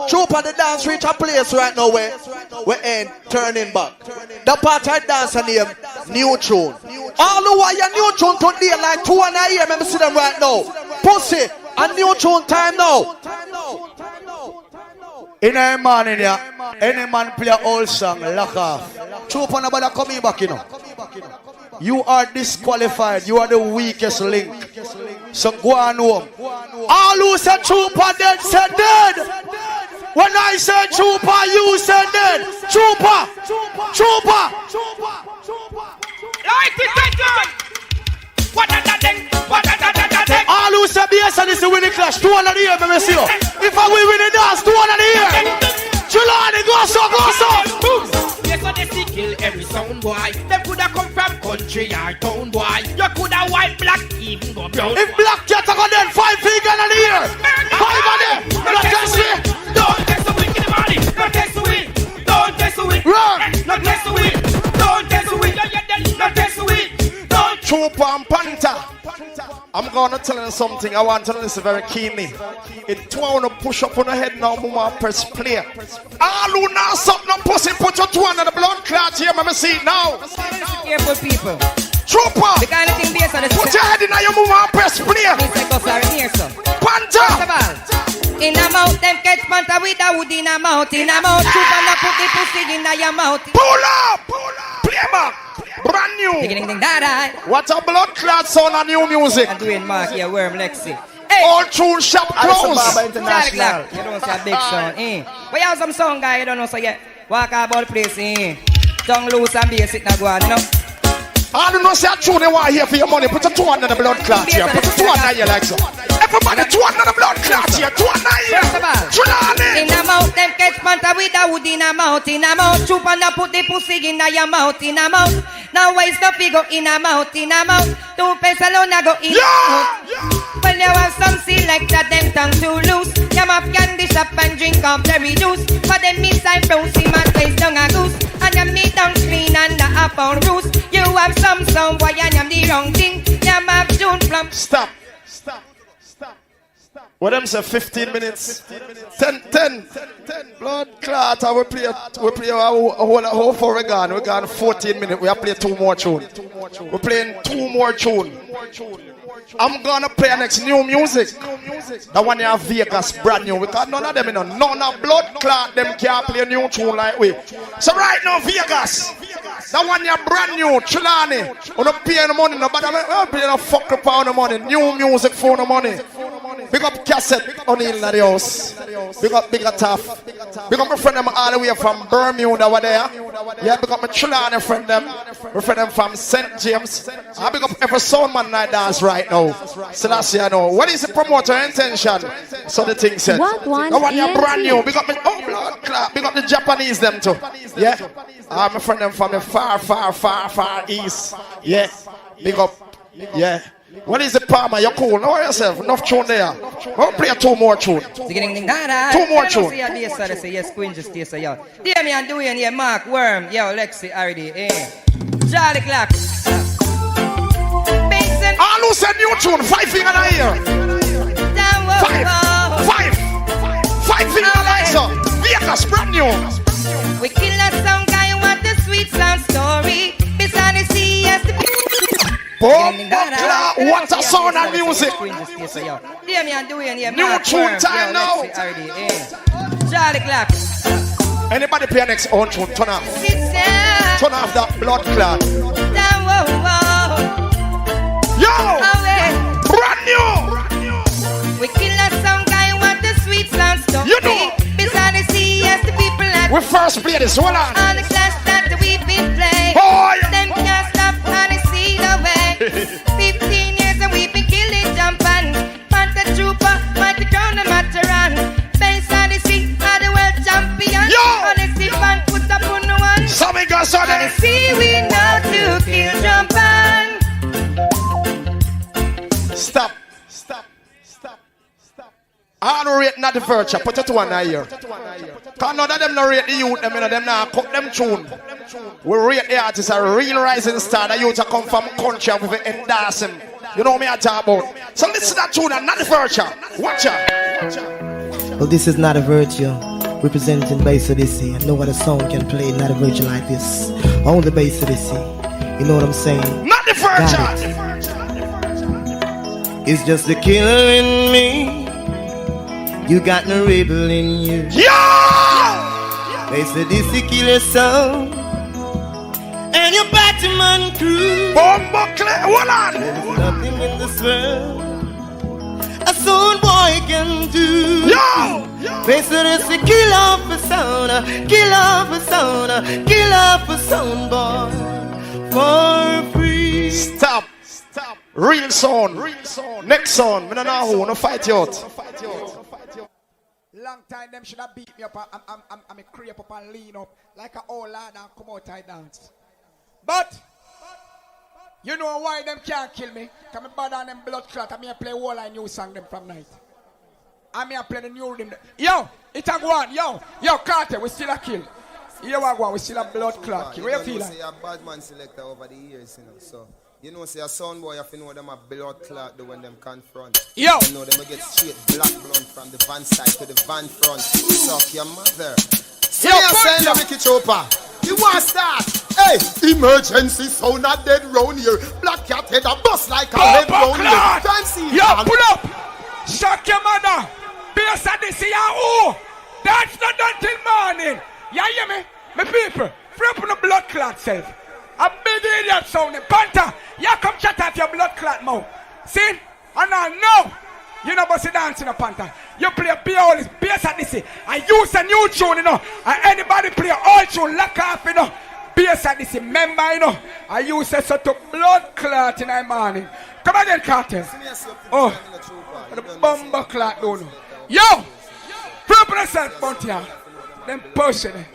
Trooper, the dance reach a place right now where we ain't turning back. The part I dance and name new tune. All who are your new tune today like 200 years. Let me see them right now. Pussy, a new tune time now. In a man in here, any man play an old song, lock off. Trooper, nobody coming back, you know. You are disqualified. You are the weakest link. So go on home. All who say Trooper dead, say dead. When I say Trooper, you say dead. Trooper.
Light it,
all who say Bass Odyssey win the clash, 200 years, let me see you. If I will win the dance, 200 years. Trelawny, go so.
Yes, they kill every sound boy. Them coulda come from country or town boy. You coulda white, black, even go brown.
If Black Cat go then 5 feet in the year. 5 of them. Don't test me.
Don't test the wicked body. Don't test the wind. Don't test the wind.
Run.
Don't test the wind. Don't test the wind. Don't test the wind.
Trooper and Panther. I'm gonna tell you something. I want to listen very keenly. It want to push up on the head now, mama, press play. All who know something, pussy, put your two under the blood clot here, mama, see it now.
Careful, people.
Trooper!
The kind of thing based on the
put your head in your mama, press play. Panther!
In a mouth, them catch panther with a wood in a mouth. In a mouth, trooper, and put the pussy in your mouth.
Pull up! Play back! Brand new! What a blood clot sound and new music.
And doing Mark here, Worm Lexi.
Hey. All tune shop close.
International. You don't see a big sound. But you have some song guy, you don't know, so yeah. Walk about place. Tongue loose and bass it now go on, you know.
I don't know, say a tune you want here for your money. Put a 200 the blood clot here. Put a 200 here like so. Everybody 200 the blood clot here. 200 here. Trelawny.
In a mouth, them catch panther with a wood in a mouth. In a mouth, troop and put the pussy in your mouth. In a mouth. Now why stop you go in a mouth. In a mouth. Two pesos alone go in a mouth. When you have some selector, them tongue too loose. You have candy shop and drink up cherry juice. For them miss and bouncy man taste down a goose. And you meet down clean under a pound roost. You have some boy and I'm the wrong thing. You have June plum.
Stop. What them say 15 minutes? 10. Blood clot. We play a whole for we gone. We gone 14 minutes. We have played 2 more tunes. We're playing 2 more tunes. I'm gonna play next new music. That one you have Vegas brand new. Because none of them, you know, none of blood clot them can't play a new tune like we. So right now Vegas, that one you brand new. Trelawny, we don't pay no money, no, but I'm paying no fuck up on the money. New music for no money. Big up Cassette on in the house. Big up Bigger Tough. Big up my friend them all the way from Bermuda over there. Yeah, big up my Trelawny friend them. My friend them from St. James. I big up every sound man night dance right now. Selassie, I know. What is the promoter intention? So the thing said. That one you're brand new. Big up my blood clot. Big up the Japanese them too. Yeah. My friend them from the far east. Yeah. Big up. Yeah. What is the Palmer? You're cool. Know yourself. Enough tune there. We'll play 2 more tune. 2 more tune.
Yes, Queen just say, yo. Dear me, I'm doing here, Mark, Worm, yo, Lexi, RD, Charlie Clark.
All who said new tune, 5 fingers in the ear. 5 fingers in the ear, sir. Vegas, brand new.
We kill that song guy, want the sweet sound story. Beside the sea, yes, the
what a sound and music. New tune time now.
Charlie Clark.
Anybody play next own tune? Turn off. Turn off that blood clot. Yo! Brand new!
We kill that song guy, want the sweet sound story.
You know.
Beside the sea, yes, the people that
we first play this. Hold on.
All the class that we've been playing.
Oh, yeah.
Them can't stop on the sea away. 15 years and we've been killing jumping. Panther trooper, mighty crown the Mataran. Bass Odyssey, are the world champion.
Yo!
On the sea pan, put up on the one.
Something goes on
the sea, we know to kill jumping.
Stop. I don't rate not the virtue. Put it to one here. Because none of them not rate the youth. Them not cook them tune. We rate the artists a real rising star. The youth come from country with it endorse him. You know me I talk about. So listen to that tune and not the virtue. Watch out.
Well, this is not a virtue. Representing Bass Odyssey. I know what a song can play not a virtue like this. Only Bass Odyssey. You know what I'm saying?
Not the virtue.
It's just the killer in me. You got no rebel in you.
Yeah!
Bass Odyssey killer sound. And your Batman crew.
Hold on.
There's nothing in this world a sound boy can do.
Yo!
Bass Odyssey kill off a sound. Kill off a sound. Kill off a sound boy. For free.
Stop. Real sound. Next sound. I don't know who. No fight you out.
Long time them should have beat me up. I'm a creep up and lean up like an old lad and come out and dance. But you know why them can't kill me? Come and bad on them blood clot. I'm here play all I new song them from night. I'm here play the new rhythm. Yo, it's a go on. Yo, Carter, we still a kill. Here we go, we still a blood clot kill. What you feel like?
I'm a bad man selector over the years, you know. So You know, say a son boy, if you know them a blood clot when them confront.
Yo!
You know them will get straight black blood from the van side to the van front. Suck your mother. See
Yo,
you saying the Ricky Chopper. You want start? Hey, emergency sound a dead round here. Black cat head a bust like a head round here. Time see.
Yo, pull up. Shock your mother. Bass Odyssey, oh. That's not done till morning. You hear me? My people, free up on the blood clot self. A big idiot sounding. Panther, you come chat off your blood clot mouth. See? And I know. You know about dancing a Panther. You play Bass Odyssey. I use a new tune, you know. And anybody play old tune, lock off, you know. Bass Odyssey, remember, you know. I use a sort of blood clot in the morning. Come again, Carter. Oh, the bomber clot, don't know. Yo! Free up yourself, Buntia. Them pushing it.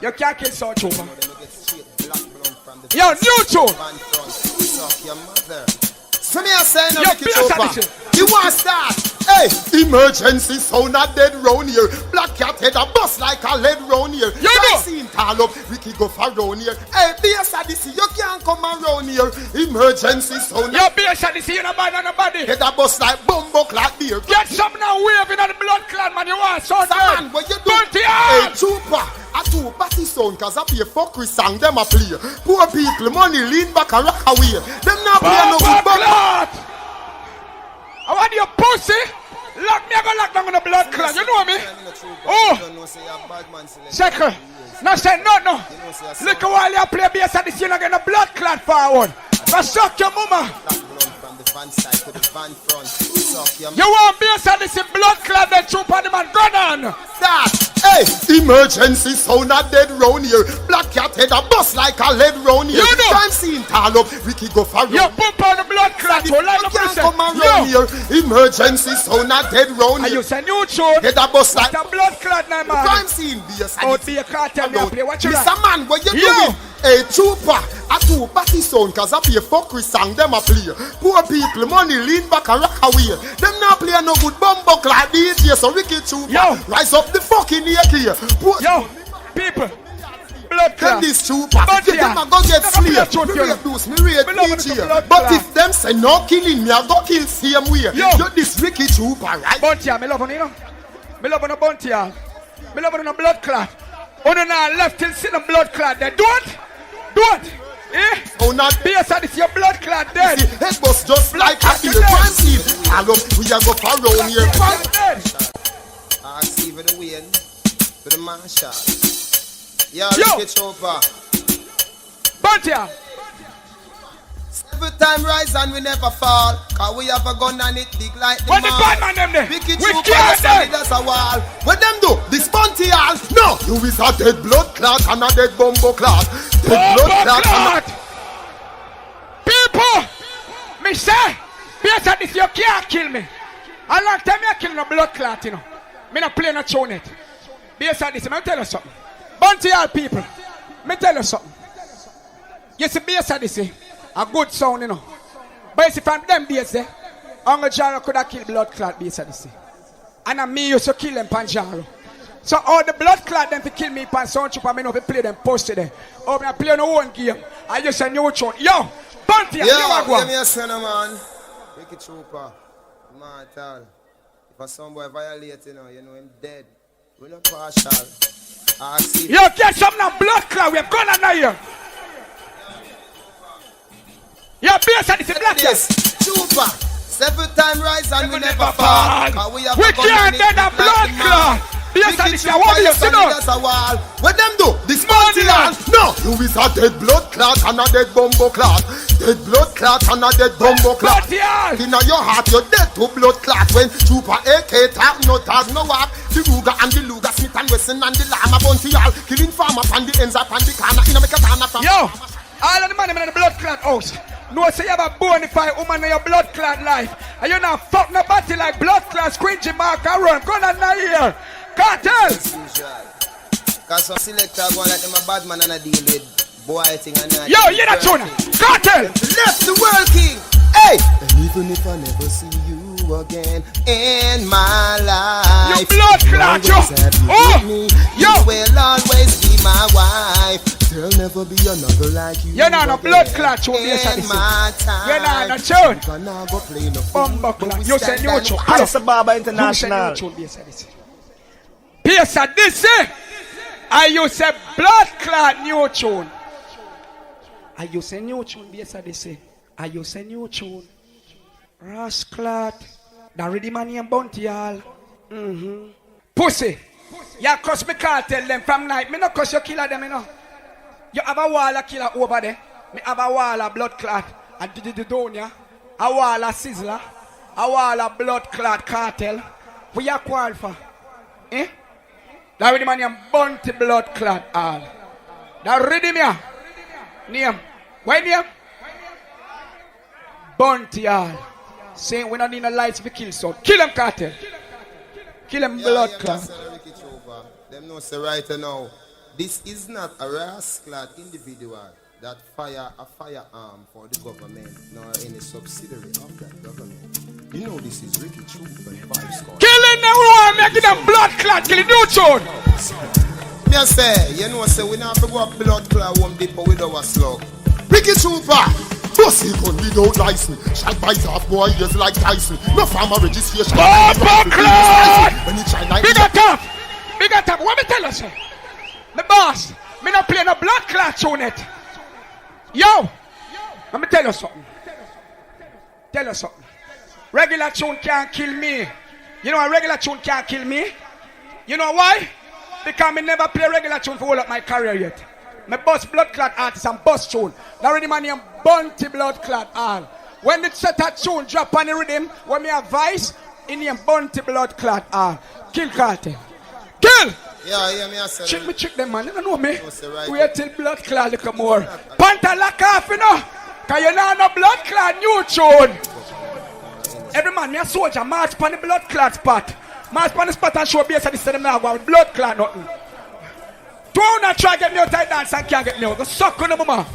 You can't kill South Trooper. Yo, new tune.
So me a say no Ricky Chopper. You want start? Hey, emergency sound a dead round here. Black cat head a bust like a lead round here. You know. Seen tall up, Ricky go for round here. Hey, Bass Odyssey, you can't come around here. Emergency sound.
Yo, Bass Odyssey, you no bad on nobody.
Head a bust like bumbo clot beer.
Get some now waving on the blood clot, man. You want so
man, what you do? Hey, Trooper. A two party sound, cause I play fuckery song, them a play. Poor people, money lean back and rock away. Them not play no good
clot. I want your pussy. Lock me, I go lock down on the blood clot. You know me? Oh. Second. No say no. Look a while you play Bass Odyssey, you not get a blood clot forward. Go suck your mama. You want Bass Odyssey blood clot, then Trooper the man, go down.
Start. Hey, emergency sound a dead round here. Black cat head a bust like a lead round here.
You know.
Time seen tall up, Ricky go for round.
You pump on the blood clot, so line up
can't come around here. Emergency sound a dead round here.
You say new tune.
Head a bust like
a blood clot now, man.
Crime scene, Bass Odyssey.
Out be a cartel, me play. What you like?
Mr. Man, what you doing? Hey, Trooper, a two party sound, cause I play fuckery song, them a play. Poor people, money lean back and rock away. Them not play no good bumbo clot DJ, so Ricky Trooper, rise up the fucking here.
Yo, people, blood clot.
This Trooper, them a go get slave. Me rate DJ. But if them say no killing me, I go kill same way. Yo, this Ricky Trooper, right?
Buntia, me love on you know. Me love on a Buntia. Me love on a blood clot. On the left till see the blood clot there. Do it. Eh?
Oh, not
Bass Odyssey, your blood clot dead.
Head was just like a hill crime scene. Hello, we are go for round here. I see for the win, for the marshal. Yo, Ricky Chopper.
Buntia.
Every time rise and we never fall. Cause we have a gun and it big like the
what the bad man them there?
Ricky Chopper solid as a wall. What them do? This bunty all. No, you is a dead blood clot and a dead bumbo clot. Dead blood clot.
People, me say, Bass Odyssey, you can't kill me. A long time you kill no blood clot, you know. Me not play no tune it. Bass Odyssey, me tell you something. Bunty all people, me tell you something. You see Bass Odyssey, a good sound, you know. But you see from them days there, Uncle Jaro could have killed blood clot Bass Odyssey. And me used to kill them pan Jaro. So all the blood clot them to kill me pan sound trooper, me know to play them post there. Oh, me play no one game. I just a new tune. Yo, Bunty, you are
going. Give me a son of man. Ricky Trooper, mortal. If a son boy violate, you know him dead. We're not partial.
Yo, get some now blood clot. We have gone on here. Yo, Bass Odyssey, black
yes. Trooper, 7 time rise and we never fall.
We can't get a blood clot. Bass Odyssey, I want you to know.
What them do? This money land. No, you is a dead blood clot and a dead bumbo clot. Dead blood clot and a dead bumbo clot. In your heart, you're dead to blood clot. When Trooper AK tag no walk. The Ruger and the Luger, Smith and Wesson and the Lama Bounty all killing farmer and the ends up and the corner in a Katana from.
Yo, all of the money in the blood clot house. No say you have a bonafide woman in your blood clot life. And you not fuck nobody like blood clot, squidgy mark and run. Go on now here. Cartel.
Cause some selector going like them a bad man and a deal with boy thing and that.
Yo, you that tuna. Cartel.
Left the world king. Hey. And even if I never see you again in my life,
you blood clot, yo. Oh,
you will always be my wife.
There'll never be another like you.
You're not a blood clot tune, yes, I You're not a tune. Bumbo clot. You say new tune.
Alice Baba International.
Yes, I I use a blood clot new tune. I use a new tune, yes, I say. I use a new tune. Ras clot. The ready money and bounty, y'all. Pussy. You cuss me can't tell them from night. Me no cuss you killer them, you know. You have a wall of killer over there. Me have a wall of blood clot. And did the donia. A wall of sizzler. A wall of blood clot cartel. What you quarrel for? Eh? That ready man and bounty blood clot all. That ready me. Name. Why name? Bounty all. Saying we don't need no lights to kill so. Kill them cartel. Kill them blood clot.
Them know say right now. This is not a rascal individual that fire a firearm for the government nor any subsidiary of that government. You know this is Ricky Truth and Vice.
Killing them one, making them blood clot, killing new tune.
Me say, you know say we not have to go up blood clot one dip with our slug.
Ricky Trooper, pussy gun without license. Shall bite off boy ears like Tyson. No farmer registration.
Bumbo clot! Big up! Big up! What me tell you, sir? The boss, me not play no blood clot tune it. Yo! Let me tell you something. Tell you something. Regular tune can't kill me. You know a regular tune can't kill me? You know why? Because me never play regular tune for all of my career yet. Me bust blood clot artist and bust tune. Now already man name Bunty blood clot all. When the set a tune drop on the rhythm, when me advice, in name Bunty blood clot all. Kill cartel. Kill!
Yeah, me I say.
Trick them man, you don't know me. Wait till blood clot look more. Panther lock off, you know. Cause you know no blood clot new tune. Every man, me a soldier, march upon the blood clot spot. March upon the spot and show base at the city now with blood clot nothing. Don't not try to get me out of dance and can't get me out. Go suck on the mama.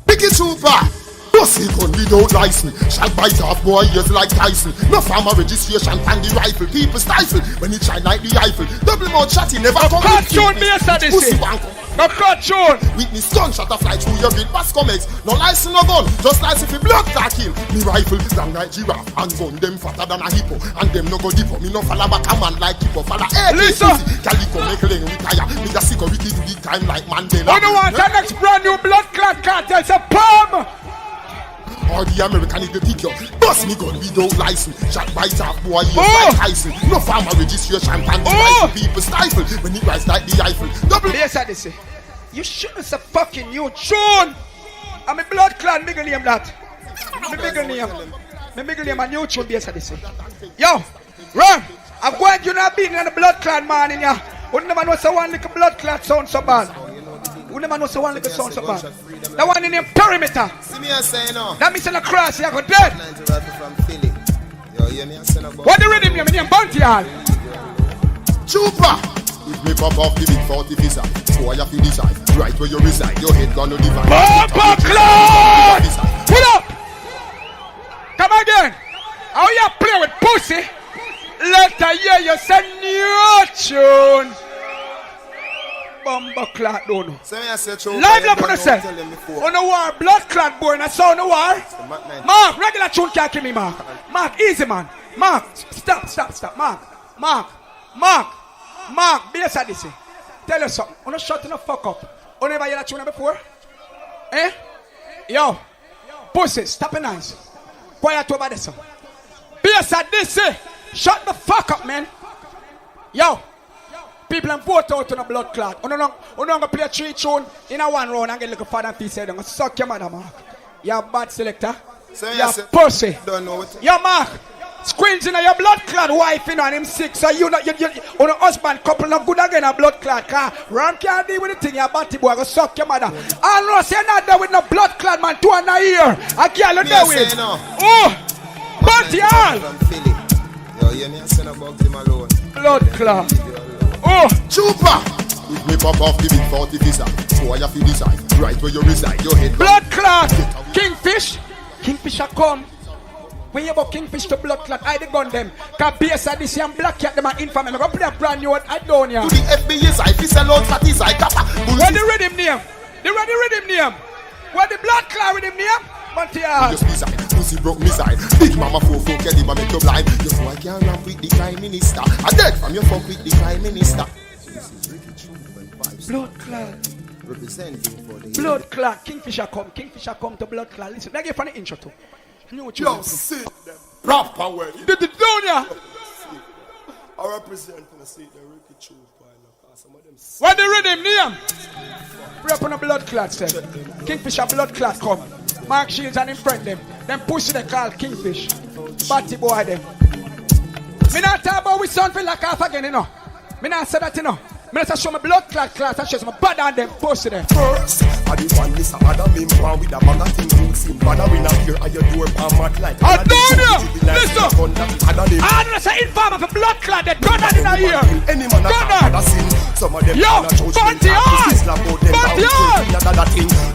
Ricky Trooper, pussy gun without license. Shall bite off boy ears like Tyson. No farmer registration and the rifle. People stifle when it shine like the rifle. Double mouth shot, he never come.
Cut tune me yesterday. No cut tune.
Witness gunshot a fly through your big Bascomex. No license, no gun. Just license if blood clot kill. Me rifle long like giraffe and gun them fatter than a hippo. And them no go dippo. Me no follow back a man like hippo. Follow
listen.
Calico make lane retire. Me the security do the time like Mandela.
I don't want the next brand new blood clot cartel. Say palm.
Or the American is the picture. Bust me gun without license. Shot bite off boy ears like Tyson. No farmer registration and the rifle. People stifle when it rise like the rifle. Double.
Yes, I say. You shouldn't say fucking new tune. I'm a blood clan bigger name that. My bigger name. My bigger name a new tune. Yes, I say. Yo, run. I'm going to not being in the blood clan man in here. You never know so one little blood clan sound so bad. You never know so one little sound so bad. That one in the perimeter.
See me I say no.
That means in the cross you go dead. What the rhythm you mean bounty hall?
Trooper. If me pop off the big 40 visa, boy you feel decide. Right where you reside, your head gonna divide.
Bumbo clot! Pull up! Come again! How you play with pussy? Let her hear you say new tune. Bumbo clot don't know. Live up on yourself. On the war, blood clot boy, and I saw on the war. Mark, regular tune can't kill me, Mark. Mark, easy man. Mark, stop. Mark, Bass Odyssey. Tell you something. I'm not shutting the fuck up. You never hear that tune before? Eh? Yo. Pussy, stop it nice. Quiet over there, son. Bass Odyssey. Shut the fuck up, man. Yo. People and vote out on a blood clot. You don't going to play 3 tune in a 1 round and get a little father and piece head. I'm going to suck your mother, Mark. You're a bad selector. You're pussy.
Don't know it.
Yo, Mark. Squints in your blood clot wife in on him sick. So you on a husband couple not good again a blood clot car. Ram can't deal with the thing. Your batty boy go suck your mother. I know say not there with no blood clot man 2 and a year. I can't there with. Oh, batty all.
Yo, you me send about him alone.
Blood clot. Oh,
Trooper. If me pop off the big 40 visa, boy you feel decide. Right where you reside, your head.
Blood clot. Kingfish. Kingfish a come. When you about Kingfish to blood clot, I the gun them. Cause Bass Odyssey and Black Cat them are infamy. I'm gonna play a brand new one. I don't here.
To the FBI, I fi sell out that is I kappa.
What the rhythm name? The rhythm name? What the blood clot rhythm name? Montier.
Pussy broke missile. Big mama fofo Kelly ma make you blind. You so I can't rap with the Prime Minister. I dead from your fuck with the Prime Minister.
Blood clot.
Representing for the
Blood clot. Kingfisher come to blood clot. Listen, let me get from the intro too.
Yo, sit them proper way.
Did the down ya?
I represent for the state the Ricky True.
What the rhythm name? Rap on a blood clot say. Kingfisher blood clot come. Mark Shields and him friend them. Them pussy they call Kingfish. Batty boy them. Me not talk about we sound feel like half again, you know. Me not say that, you know. Me not show my blood clot class and show my bad on them pussy them.
First, I the one Mr. Adam in one with a bag of things to see. Bada we not here at your door palm mat like.
I don't know. Listen. I don't say informer for blood clot that gun in a ear.
Any man that has seen some of them.
Yo, Bunty on! Bunty on!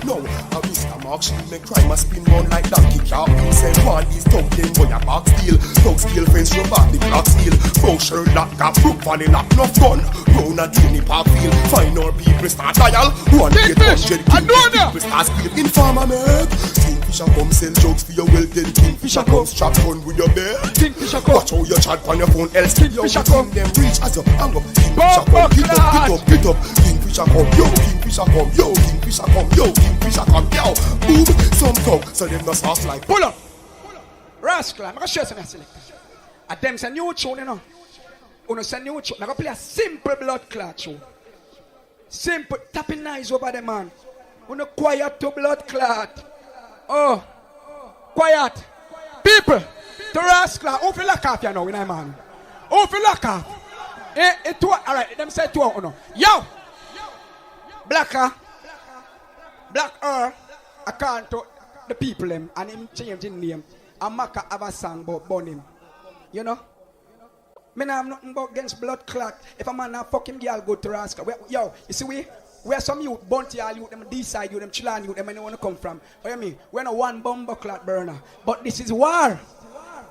No, I Mr. Mark she make crime a spin round like donkey car. He said one is tongue them boy a back steel. Tongue steel fence rub back the clock steel. Bow shirt lock cap brook vanny lock enough gun. Round a Tony Park field. Find our people start dial. One get 100 people start squeal. Informer make Kingfisher come sell jokes for your well then Kingfisher come strap gun with your bear.
Kingfisher come
watch how you chat on your phone else
Kingfisher come
them reach as you hang up. Kingfisher come get up Kingfisher come yo Kingfisher come yo Kingfisher come yo Kingfisher come yo boom some talk so them no soft like
pull up Rascal I'm gonna show you something selector and them say new tune you know uno say new tune I'm gonna play a simple blood clot tune simple tapping nice over the man uno quiet to blood clot oh quiet people to Rascal who feel lock off you know in a man who feel lock off alright, them say two no. Yo! Blacker Black account to the people them and him change his name. And Maka have a song about burn him. You know? Me nah have nothing about against blood clot. If a man not fucking girl go to Rascal. Yo, you see we are some youth, Bounty all youth, them D-side youth, them Trelawny youth, them anyone come from. What you mean? We're not one bomber clot burner. But this is war.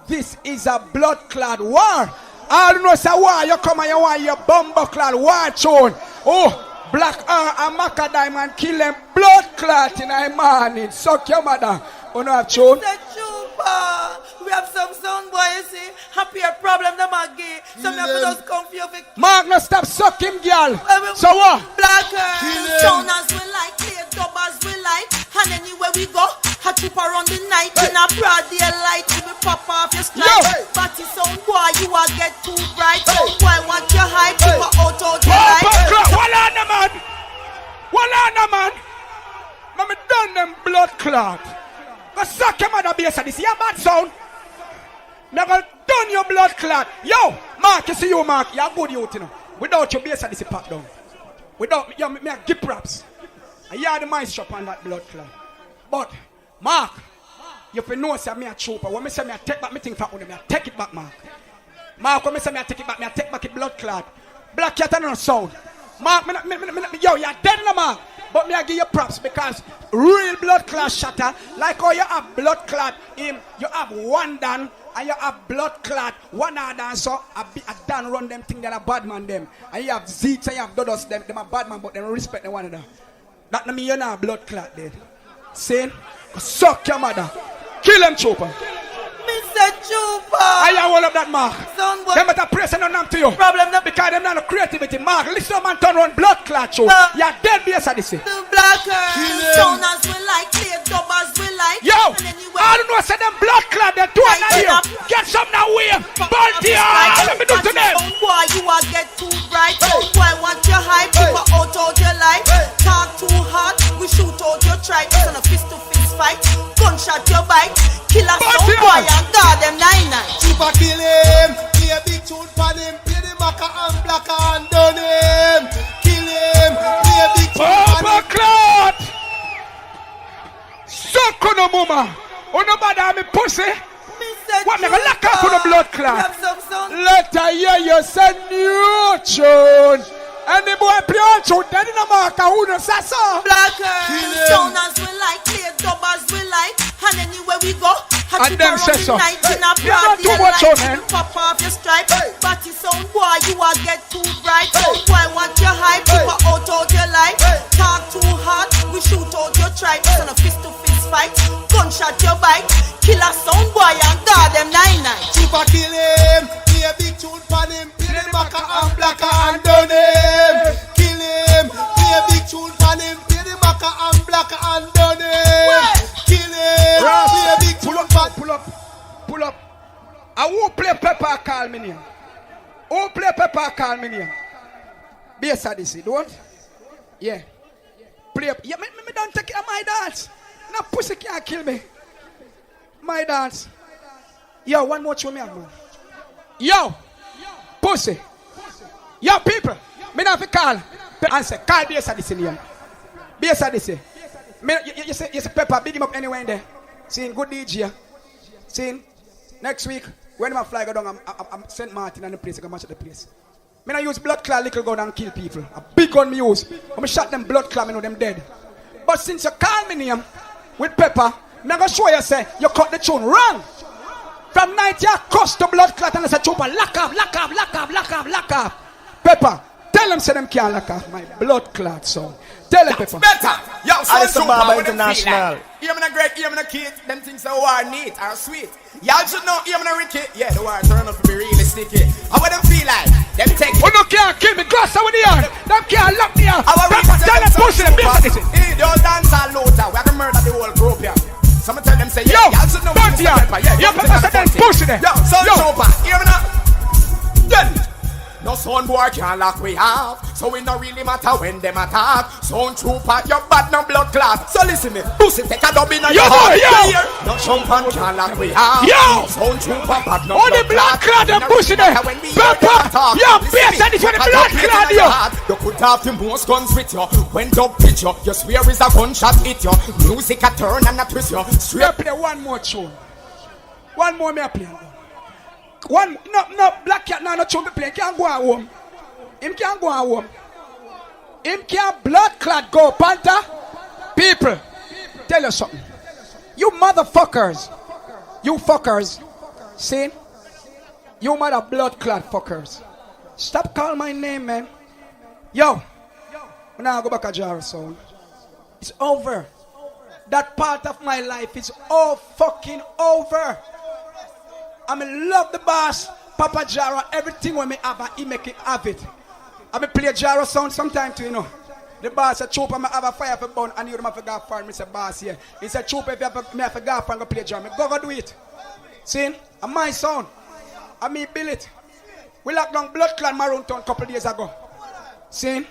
This is a blood clot war. I don't know say why you come and you want your bomber clot war tune. Oh, Black and Maca Diamond kill them blood clot in the morning. Suck your mother. You know have tune?
We have some sound boy, you see. Happy a problem them are gay. Some of us come for you.
Mark, no stop sucking, girl. So what?
Black sound as we like, play dub as we like. And anywhere we go, I keep around the night. In a broad daylight, we will pop off your strike. Batty sound boy, you will get too bright. Sound boy want your hype, you will out your life.
Hold on, man. Hold on, man. Let me done them blood clot. Go suck your mother Bass Odyssey. You bad sound. Never done your blood clot. Yo, Mark, you see you, Mark. You're good youth, you know. Without your Bass Odyssey pack down. Without me, I give props. I hear the mice shop on that blood clot. But, Mark, you fi know say me a trooper. When me say me a take back me thing from me a take it back, Mark. Mark, when me say me a take it back, me a take back it blood clot. Black Cat and no sound. Mark, yo, you're dead no Mark. But me I give you props because real blood clot shatter, like how you have blood clot him, you have one Dan and you have blood clot one other, so a Dan run them thing that a bad man them. And you have Zeeks and you have Dodos them a bad man, but they don't respect the one another. That no mean you not blood clot dead. See? Suck your mother. Kill them chopper.
Mr. Chupa.
I all of that Mark. They better praise and not to you.
Problem them
because them not no creativity. Mark, listen man turn on blood clot show. You're dead Bass Odyssey.
The blacker. Sound as we like, play dub as we like.
Yo, I don't know say them blood clot they do it now here. Get some now way. Bunty let me do to them.
Boy, you will get too bright. Boy, want your hype, you will out your life. Talk too hard, we shoot out your tribe. It's on a fist to fist fight. Gunshot your bite. Kill a sound boy and guard them 9-9.
Chupa kill him, play a big tune for him. Play the Maca and Blacker and done him. Kill him, play a big tune for him.
Clot! Suck on the mama. Oh nobody me pussy. What me go lock up on the blood clot? Let I hear you say new tune. And the boy play on truth, then in the mark, who knows that song?
Blackers, stoners we like, clear dubbers we like, and anywhere we go, I keep around the night in a party and light, pop off your stripe. Batty sound boy, you a get too bright. Sound boy want your hype, keep a out your life. Talk too hard, we shoot out your tribe. It's on a fist-to-fist fight, gunshot your bike. Kill a sound boy and guard them 9-9.
Keep a kill him, be a big tune pan him, kill him baka and blacker and done him. Kill him, be a big tune pan him, kill him baka and blacker and done him. Kill him, be a big tune pan.
Pull up. I won't play Pepper, call me name. Who play Pepper, call me name. Bass Odyssey, don't? Yeah. Play up. Yeah, me don't take it on my dance. No pussy can't kill me. My dance. Yo, one more tune me up, man. Yo, pussy. Yo, people. Me not fi call. Answer. Call Bass Odyssey name. Bass Odyssey. You say Pepper, big him up anywhere in there. See, good DJ. See, next week, when I fly go down, I'm St. Martin and the place, I can match at the place. Me not use blood clot little gun and kill people. A big gun me use. I'm shot them blood clot, me know them dead. But since you call me name with Pepper, I'm gonna show you say you cut the tune wrong. From night you cross the blood clot and I say Chupa, lock up. Pepper, tell them say them can't lock up my blood clot song. Tell them Pepper.
Better. Yo, so
Baba International.
Even a great, even a kid, them things are neat, are sweet. Y'all should know, even a Ricky. Yeah, the war turn up to be really sticky. How would them feel like? Them take.
Oh, no, can't kill me. Glass over the yard. Them can't lock me out. Tell them push them.
Hey, don't dance all loader. We have to murder the whole group here. Some tell them say, yeah, y'all should know.
Don't yeah. Yo, Pepper said them push them.
Yo, son Chopper, hear me now. Then. No son boy can't lock we have. So it no really matter when them attack. Sound trooper, your bad no blood clot. So listen me, pussy take a dub in a your heart. No champion can't lock we have.
Yo!
Sound trooper, bad no
blood clot. All the blood clot them pussy there. Pepper! Yo, Bass Odyssey for the blood clot yo.
You could have the most guns with you. When dub pitch you, you swear is a gunshot hit you. Music a turn and a twist you.
Straight play one more tune. One more me a play. One, no, Black Cat now no tune me play. Can't go home. Him can't go home. Him can't blood clot go, Panther. People, tell you something. You motherfuckers. You fuckers. See? You mother blood clot fuckers. Stop calling my name, man. Yo. Now I go back to Jar Sound. It's over. That part of my life is all fucking over. I mean, love the boss, Papa Jara, everything when me have, he make it have it. I mean, play Jara sound sometime too, you know. The boss said, Choop, I have a fire for bone, and you don't have to go for me, say, boss, yeah. He said, Choop, if you have to go for and go play Jara, go do it. See? And my sound, I mean, build it. We locked down blood clan Maroon Town a couple days ago. See?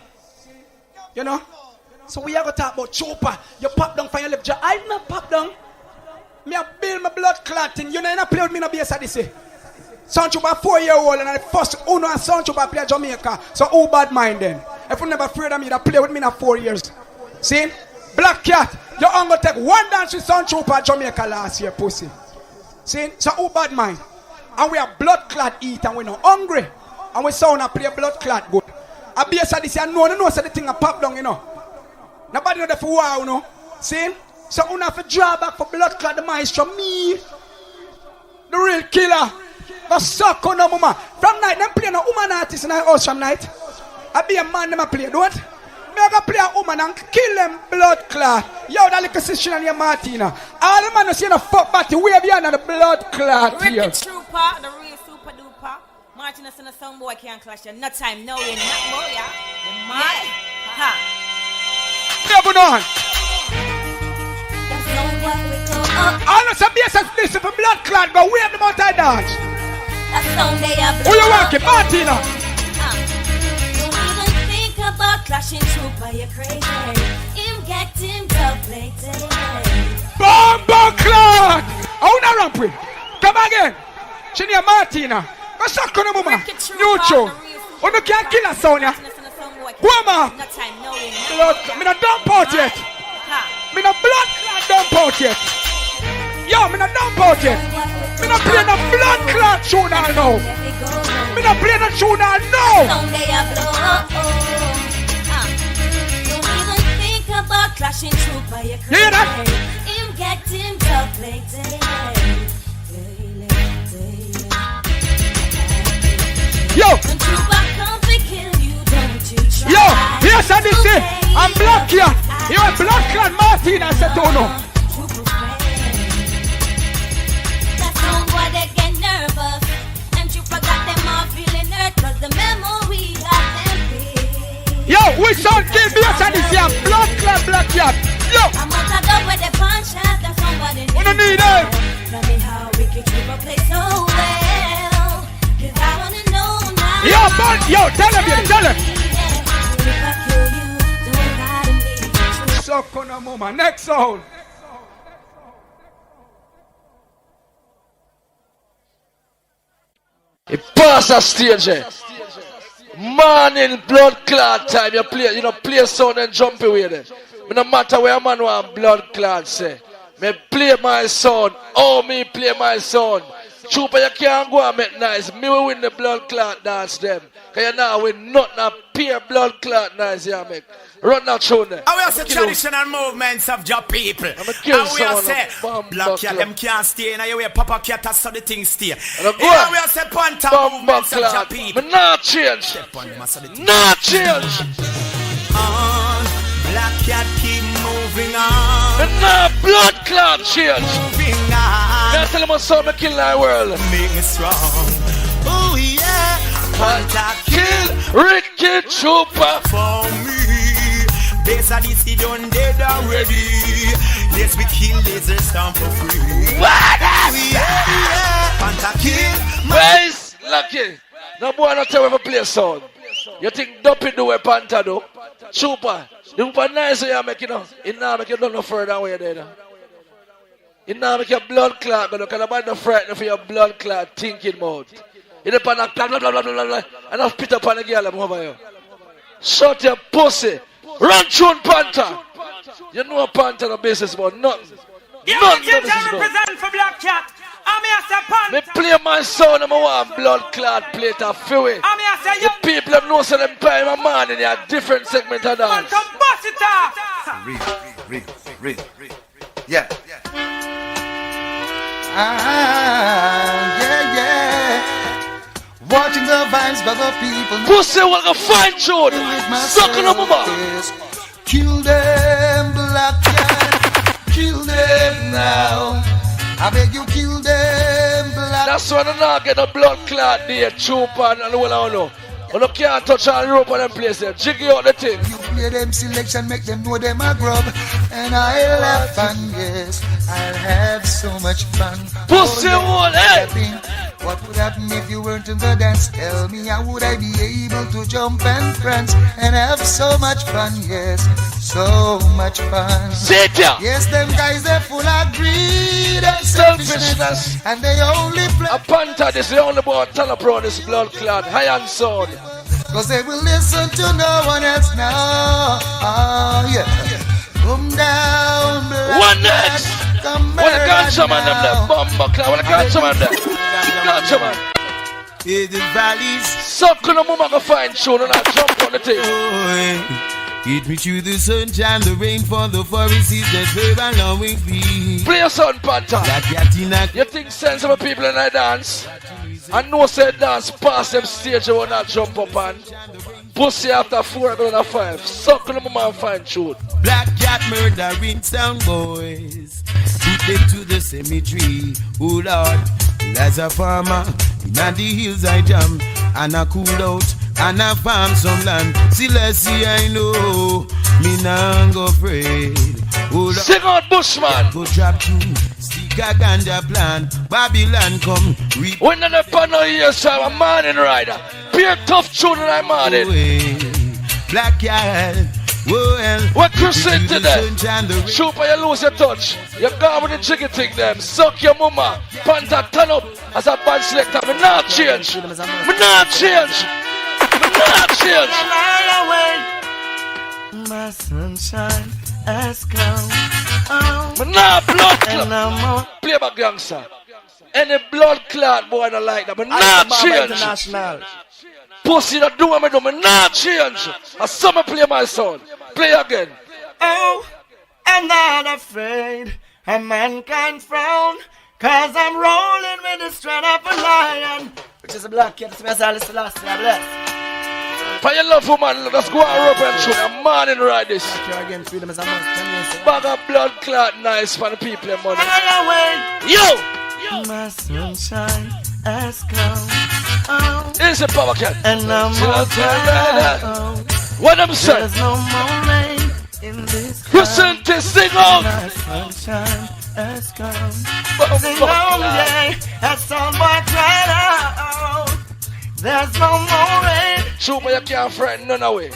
You know? So we are going to talk about Chopper. You pop down for your left jaw. I not pop down. Me a build my blood clotting. You know, you not play with me no Bass Odyssey. Sound Chopper 4-year-old and I first Uno and Sound Chopper play Jamaica. So who bad mind then? If you never afraid of me, that play with me in 4 years. See? Black Cat, you only take one dance with Sound Chopper Jamaica last year, pussy. See? So who bad mind? And we are blood clot eat and we not hungry. And we sound a play blood clot good. A Bass Odyssey, I know so the thing a pop down, you know. Nobody know that for wow, you know. See? So you have to draw back for blood clot the maestro. Me, the real killer. Go suck on the mama. From night, them play no woman artist in the house from night. I be a man, them a play, don't? Me I go play a woman and kill them blood clot. Yo, that little sister and your Martina. All the man who see the fuck body, wave you under the blood clot here.
Ricky Trooper, the real super duper. Martina and the sound boy can't clash you. No time, no, you're not more, yeah. You're mad. Ha.
Never know. All of some Bass listen for blood clot, but we have the multi dance. Who you walking, Martina?
Don't even think about clashing Trooper, you're crazy. Him getting top-plated.
Bomba clot! I wanna ramp with. Come again. She near Martina. Go suck on the woman. Neutral. Oh, no can't kill us, Sonia. Woman. Blood clot. Me not dump out yet. Me no blood clot dump out yet. Yo, me no dump out yet. Me no play no blood clot tune all now. Me not play the tune now. No.
Someday I blow. Don't even think about clashing trooper. You hear that? Him getting tough like daily.
Yo.
When trooper come to kill you, don't you try.
Yo, here's Odyssey. I'm Black here. You're Black Clan Martin, I said, oh no.
That's why they get nervous. And you forgot them all feeling hurt. Cause the memory got them big.
Yo, we sound kill Bass Odyssey. I'm Black Clan Black Cat. Yo.
I'm out of love with the punch out that somebody
we don't need them.
Tell me how we can trooper play so well. Cause I wanna know now.
Yo, man, yo, tell him, tell him. Suck on a moment. Next sound.
It pass a stage. Morning blood clot time. You play, play sound and jump away there. No matter where a man want blood clot say. Me play my sound. Oh, me play my sound. Trooper, you can't go and make nice. Me will win the blood clot dance them. Cause you now win nothing a pure blood clot nice you make. Run that tune there.
I will say traditional movements of your people. I will say black cat them can't stay in your way. Papa cat has so the things stay. I will say Panther movements of your people.
But not change. Not change.
Black cat keep moving on.
But not blood clot change.
Moving on.
Can't tell him what's up to kill that world.
Make me strong. Oh yeah. Panther
kill Ricky Trooper
for me. Bass Odyssey done dead already. Yes, we kill laser sound for free.
What?
Yeah. Panther kill.
Bass lucky. No boy not tell me to play sound. You think Duppy do a Panther do? Trooper. The Trooper nice you make you know. It now make you don't no further away there. It now make your blood clot go. Because nobody no frightened for your blood clot thinking mode. You don't pan a blah blah blah blah blah blah. And I've pit up on the girl over here. Shut your pussy. Run through Panther. You know a Panther no business about nothing.
Yeah,
nothing
you can represent for Black Cat. I'm here to Panther.
Me play my sound and I want blood clot plate of fury.
I'm here to
the people that know so them pay my man in a different segment of dance.
Come bust it up.
Read. Yeah.
Yeah. Watching the vines by the people.
Pussy will go find Jude. Suck on the mama.
Kill them, Black Cat. Kill them now. I beg you, kill them, Black.
That's why I not get a blood clot there. Trooper and all I know. You can't touch on rope on them places. Jiggy out the thing.
You play them selection, make them know them a grub. And I'll have fun, yes. I'll have so much fun.
Pussy hole, hey!
What would happen if you weren't in the dance? Tell me, how would I be able to jump and prance and have so much fun? Yes, so much fun.
Sit ya!
Yes, them guys, they're full of greed and selfishness. And they only play.
A Panther, this is the only boy tell about this blood clot, high and sword.
Cause they will listen to no one else now. Oh, yeah. Come down, Black.
One next! When I got some of them there, Bumba Cloud, when I got some of them. Got some of them.
In the valleys.
Suck on the mama go find tune and I jump on the thing.
Get me through the sunshine, the rain for the forest is that's where I long with me.
Play a son, Panther. You think sensible people in that dance? I know say dance past them stage you will not jump up on. Pussy after 4 going to 5. Suck on the mama and find tune.
Black Cat murdering sound boys. Put them to the cemetery. Oh Lord, as a farmer, in the hills I jump and I cool out and I farm some land. See, let's see, I know me nah go afraid. Oh Lord,
sing out Bushman.
Go drop to stick a ganja plan. Babylon come reap.
When the panel here, so I'm a morning rider. Pure tough tune and I'm on it.
Black Cat. Well,
what crusade today? Trooper, you lose your touch. You go with the jiggy thing them. Suck your mama. Panther, turn up as a band selector. Me not change. Me not change. Me not change.
My sunshine has come.
Me not blood club. Play back gangster. Any blood clot boy don't like that. But not change.
International.
Pussy that do what me do, me not change. I saw me play my sound. Play again.
Oh, I'm not afraid of mankind frown, cause I'm rolling with the strength of a lion. Which is a black cat, it's me as I listen last year, bless.
For your love woman, let's go and rub and show a man in right this.
Again, freedom is a must.
Bag of blood clot nice for the people in money.
Yo! My sunshine has come. Oh.
Here's a power cat.
And I'm
all what I'm saying?
There's no more rain in this
listen to sing out.
My sunshine has come. Sing on, yeah. As someone cried out. There's no more rain.
Shoot me, you can't frighten none away.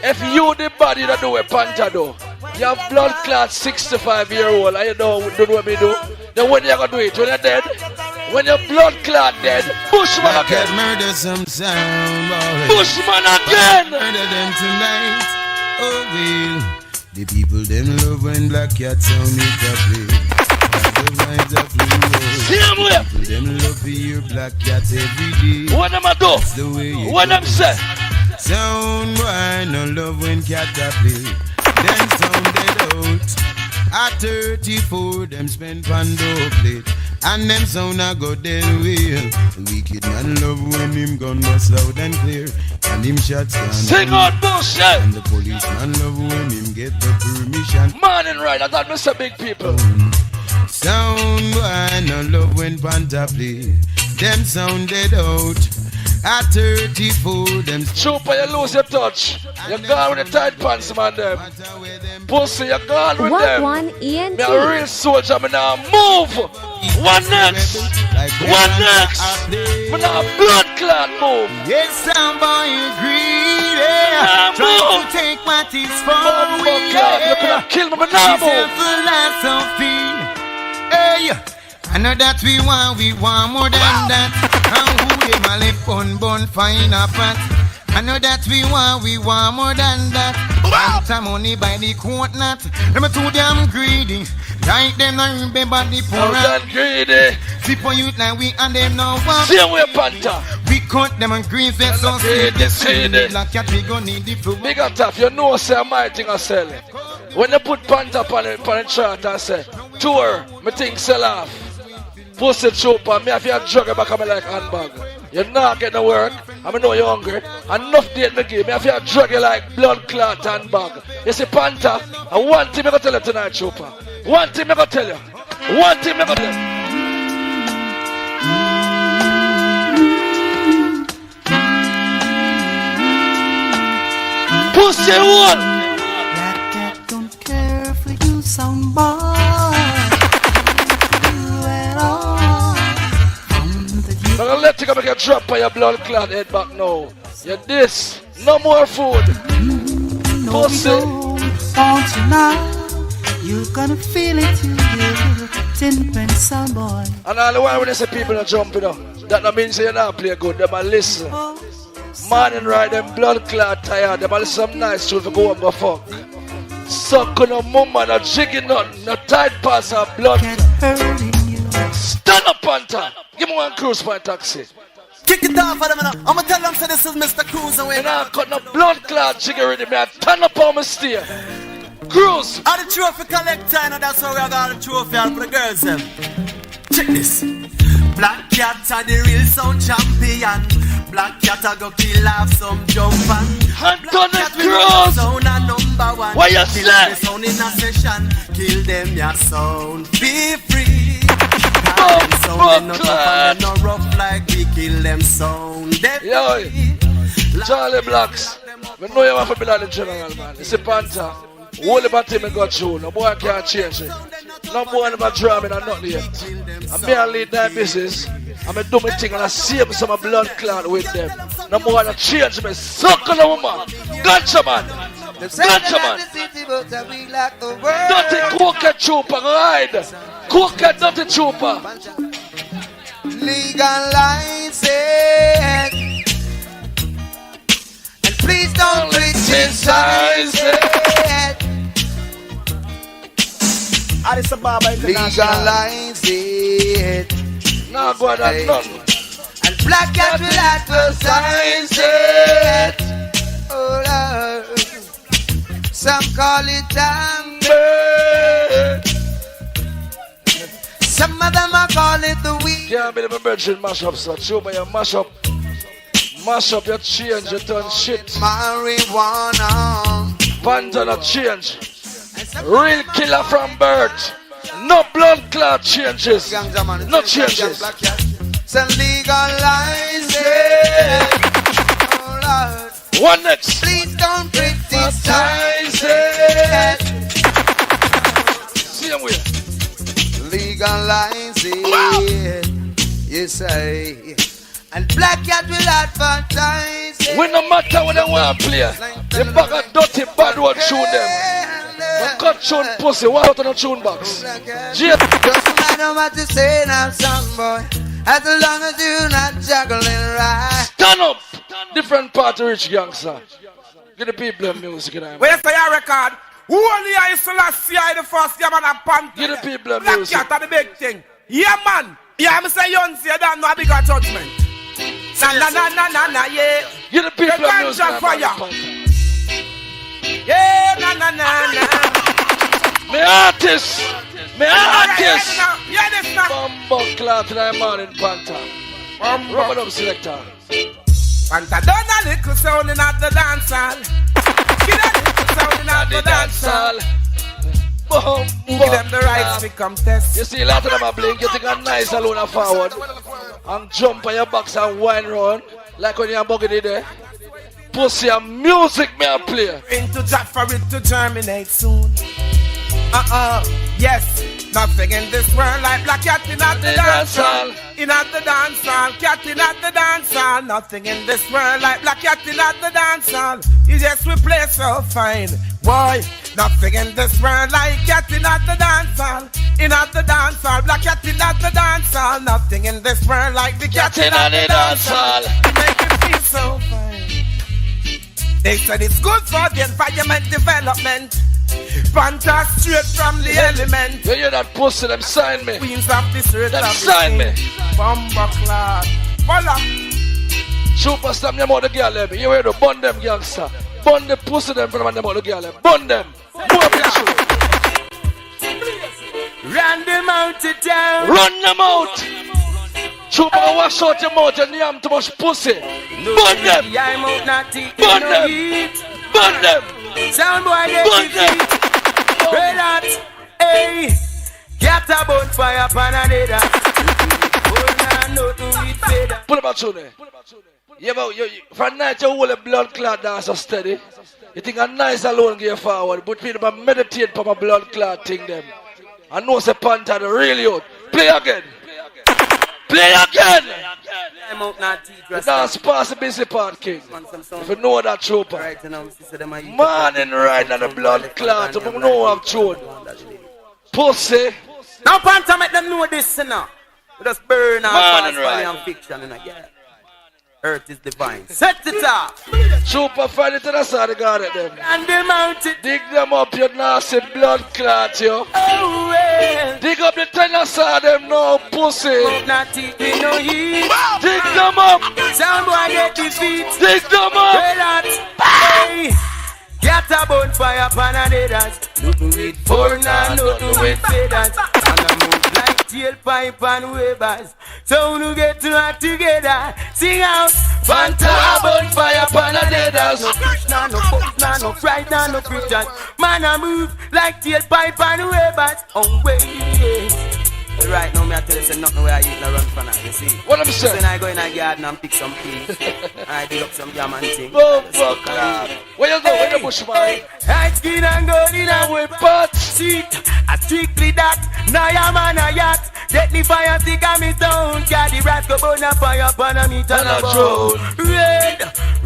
If you the body that do a Panther do, you have blood clot 65-year-old and you don't do what we do, then when you gonna do it? When you're dead? When your blood clot dead, Bushman again.
Murder some sound,
Bushman again.
Murder them tonight. Oh well, the people them love when black cat sound it a play. The vibes a flow. People them love to hear black cat every day.
What them a do? What them say?
Sound boy no love when cat a play. Them sounded out. At 34 them spend pando plate. And them sound a go dead way. Wicked man love when him gun bust loud and clear. And him shots can
sing out bullshit.
And the policeman love when him get the permission.
Morning right, I thought Mr. Big People.
Sound boy no love when Panther play. Them sounded out. At 34 them
Chupa, you lose your touch. You're gone with the tight pants, man, them. Pussy, you're gone with them.
One ENT.
Me a real soldier, me now move. One next. One next. Me now blood clot move.
Yes, somebody greedy. Try to take what is for we.
You could kill me, but now move.
Philosophy. Hey, I know that we want more than that. And who them a left bun fine a pot. I know that we want more than that. Want some money by the quote not. Them too damn greedy. Like them not remember the poor.
Damn greedy.
People youth like we and them no one.
Same way, Panther.
We cut them and green face so
see
like cat we gon' need the flow.
Big and tough, you know say my thing I sell. When you put Panther on the chart and say tour, me think sell off. Pussy trooper, me have your drug back on me like handbag. You're not getting to work, I know you're hungry. Enough date me give, me have your drug you like blood clot handbag. You see Panther, and one thing I gonna tell you tonight, trooper. One thing I gonna tell you. One thing I gonna tell you. Pussy one.
Black cat don't care for you, some boy.
I'm gonna let you go make a drop on your blood clot head back now. You're this. No more food.
No,
pussy.
Want you now. You're gonna feel it, you 10 pence, some boy.
And all the while when they say people are jumping up, that don't mean you're not play good. Them a listen. Morning right, them blood clot tired. Them a listen some nice truth to go and go fuck. Suck on a mama, no jigging nothing, no tight pass of blood. Stand up, Panther. Give me one cruise for a taxi.
Kick it off for them now. I'm gonna tell them say this is Mr. Cruise away.
And I cut no blood clot jigger ready. Me I turn up on my steer. Cruise.
All the trophy collector, and that's how we got the trophy all for the girls them. Check this. Black Cat are the real sound champion. Black Cat are go kill off some jump and
Black Cruise.
Sound a number one.
Why you
kill
say?
The sound in a session. Kill them your sound. Be free. Sound not tough and no rough like we kill them sound.
Yo, Charlie Blacks. We know you want to be like the general, man. It's a Panther. All about him and got through. No boy can't change it. No boy never draw me and nothing yet. I'm here and lead that business. I'm a do my thing and I save some blood clot with them. No boy to change me. Suck on a woman. Gotcha, man. Gotcha, man. Dirty cocaine trooper, ride. Cocaine dirty trooper.
Legalize it. And please don't criticize it.
Addis Ababa International.
Legalize it.
Now go on and none.
And black cat will advertise it. Oh Lord. Some call it amber. Some of them are call it the weed.
Can't believe my virgin mash up, so show me your mash up. Mash up your change, you turn shit.
Marijuana.
Panther not change. Real killer from birth. No blood clot changes. No changes.
So legalize it. Oh Lord.
One next.
Please don't criticize it.
Same way.
Legalize it. Yes, I. And black cat will advertise it.
We no matter what they want to play. The bag of dirty bad one tune them. We cut tune pussy. Why out on the tune box?
Just matter what you say now, son boy. As long as you're not juggling right.
Stand up. Different part of rich gangster. Get the people of music.
Where's the record? Who only I Selassie the first year man and Panther?
Get the people of
Black
music.
Cat are the big thing. Yeah man. Yeah, I'm saying you see that no bigger judgment. Na, yeah.
Get the people of music.
Fire. Yeah, na.
Me artist.
Yeah, this now.
Bumbo clout in the morning, Panther. Rub it up, selector.
Panther done a little sound in at the dance hall. Give them a little sound in at the dance hall. Give them the right to contest.
You see, a lot of them are blink. You take a nice alone forward and jump on your box and whine round like when you're bugging it there. Pussy and music me a play.
Into Jack for it to germinate soon. Yes. Nothing in this world like black cat in at the dance hall. In at the dance hall. Cat in at the dance hall. Nothing in this world like black cat in at the dance hall. You just we play so fine. Boy, nothing in this world like cat in at the dance hall. In at the dance hall. Black cat in at the dance hall. Nothing in this world like the cat in at the dance hall. You make me feel so fine. They said it's good for the environment development. Panther straight from the element.
You hear that pussy, them sign me.
Queens of this earth,
them sign me.
Bomba clad. Voila.
Superstar, them out the girl, them. You hear the bun them gangster. Bun the pussy, them from them out the girl, them. Bun them.
Run them out to town.
Run them out. Chupa, wash out your mouth and yam too much pussy. Bun them. Bun them. Bun them.
Sound boy, they defeat. Red hot, hey. Get a bonfire, panadera.
Put them out to there. For night, you hold a blood clot dance so steady. You think a nice alone get forward, but people meditate for my blood clot thing them. I know it's a Panther, the real youth. Play again. Play again. The dance pass the busy part, king. If you know that trooper. Morning right now the blood clot. If you know I'm true. Pussy.
Now Panther make them know this now. Just burn out fast and fiction. Yeah. Earth is divine. Set it up.
Trooper find it to the side of God at them.
And the mountain.
Dig them up, you nasty blood clot, yo.
Oh, well.
Dig up the tenor side them now, pussy.
Not taking no heat.
Dig them up.
Sound boy get defeat.
Dig them up.
Hey. Get a bonfire, panadeiras. Nothing with four now, nothing with feathers. And I move like tailpipe and wavers. So we get to act together. Sing out.
Panther, bonfire, panadeiras.
No Krishna, no Krishna, no Christ, no Christian. Man, I move like tailpipe and wavers. On way. Right now, me I tell you, say nothing where I eat no run for now, you see.
What I'm saying?
Then I go in a garden and pick some peas. I dig up some yam and thing.
Oh, fuck up. Where you go? Where the bushman?
High skin and gold in a whip pot. Seat, a strictly that. Now yam and a yacht. Get me fire stick and me down. Carry rat go burn a fire upon a meat and a bone. Red,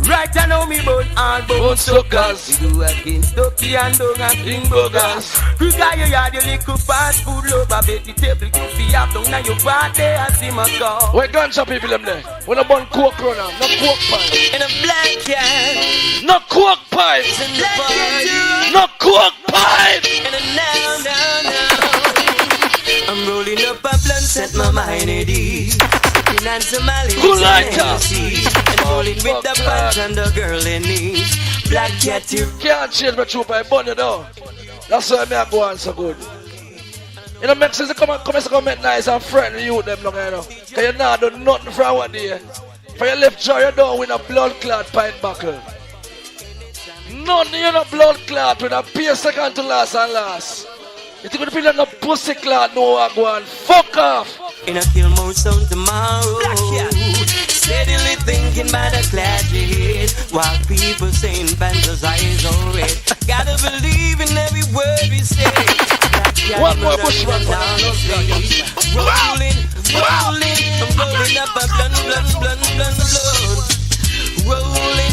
right I know me bone all bone suckers. We do against Ducky and Dog and King Buggers. Quick guy you yard your little fast food lover. Vegetable you fi have down now you party and see my car.
Where ganja people them there? When a bun coke run out, no coke pipe.
In a black cat.
No coke pipe. No coke pipe.
In a now. I'm rolling up a blunt set
my mind at ease. Sipping on some Malibu and rolling with the punch and the girl in knees. Black cat, you
can't change my troop by bunny though. That's why me go on so good. You know, make sense to come make nice and friendly you them long, you know. Cause you not do nothing for one day. For your left jaw, you don't win a blood clot pint buckle. Nothing, you know, blood clot with a pay second to last and last. You think you feel like a pussy clot, no I go on. Fuck off.
In a kill more soon tomorrow. Steadily thinking by the cloud you hit, while people saying fantasize on red. Gotta believe in every word we say.
One more bushman.
Rolling, rolling, I'm rolling up a blunt. Rolling,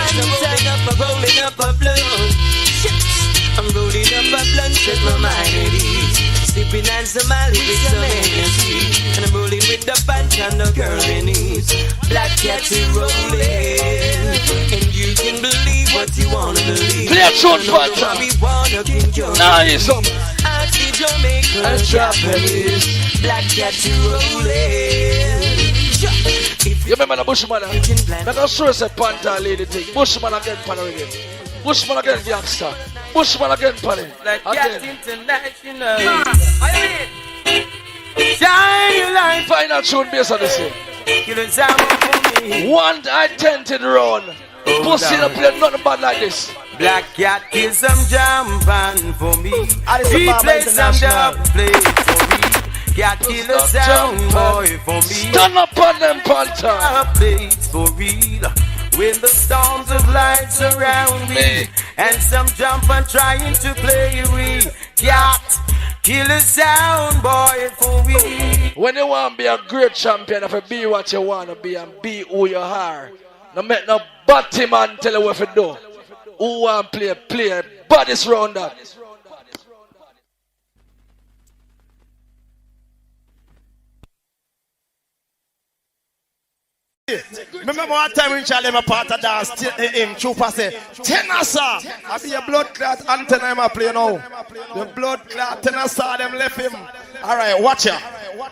I'm rolling up a blunt. I'm rolling up a blunt, set my mind at ease. Sipping on some Malibu with some Hennessy, and I'm rolling with the punch and the girl in knees. Black cat is rolling, and you can believe what you wanna believe.
Play a short punch. Nice.
I see Jamaica and Japanese. Black cat is rolling.
You remember the Bushman? Make a sure say Panther lady thing. Bushman again, Panther again. Bushman again, gangster. Bushman again, Panther.
Like Cat International. Shine your light.
Final tune Bass Odyssey. One I-10 round. Pussy don't play nothing bad like this.
Black Cat kill some jump for me. He play some dub play for me. Cat kill a sound boy for me.
Stand up on them, Panther.
Plays for real. When the storms of life surround me, and some jump and trying to play we. Cat kill a sound boy for me.
When you want to be a great champion, if you be what you want to be and be who you are, no make no batty man tell you what to do. Who want to play, bodies round that.
Remember one time when Charlie my part of dance, him Chupa say, Tenasa, I be a blood clot antenna I play now. The blood clot Tenasa them left him. Alright, watch ya.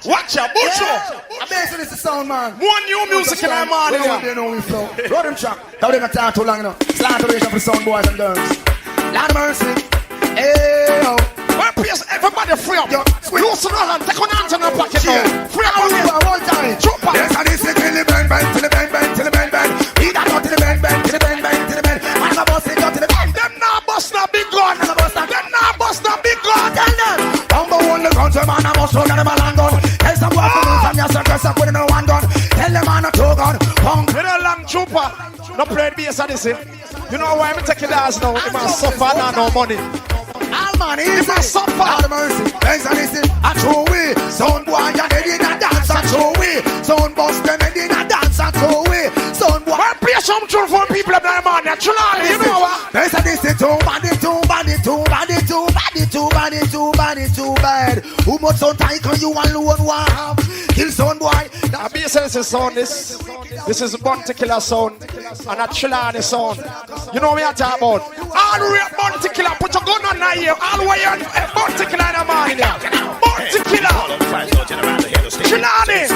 Watch ya, Butcher.
I'm basing this sound, man.
One new music in our morning.
They know we flow. Roll them track. That we got time too long enough. Slantation for sound boys and girls. Lord mercy. Hey, yo.
Well, please, everybody free up. Loosen all and take on antenna pocket now. Free up on it.
One time.
Chupa.
Yes, and this is till the bang, bang, till the bang, bang, till the bang, bang. He got go to the bang, bang, till the bang, bang, till the bang. And the boss go to the bang.
Them now bust now big gun. Them now bust now big gun.
Tell them. Number one, the guns, man, I must hold them a long gun. Tell some boy to move from your circus up with no one gun. Tell them man a two gun. Punk.
You know, long Chupa. No play Bass Odyssey. You know why I'm taking dance now? It must suffer now, no money.
All man, easy.
Suffer.
All the mercy. Thanks and listen. A true way. Sound boy, you're dead in a dance. A true way. Sound bust them dead in a dance. A true way. Sound boy.
Well, play some tune for people of that man. Trelawny, you know what?
Thanks and listen. Too bad, too bad, too bad, too bad, too bad, too bad, too bad. Who much sound tight can you alone want have? Kill sound boy.
That Bass Odyssey sound this. This is Bounty Killer sound. And a Trelawny sound. You know what I'm talking about? All the way Bounty Killer. Put your gun on now here. All the way on Bounty Killer in the morning there. Bounty Killer. Trelawny.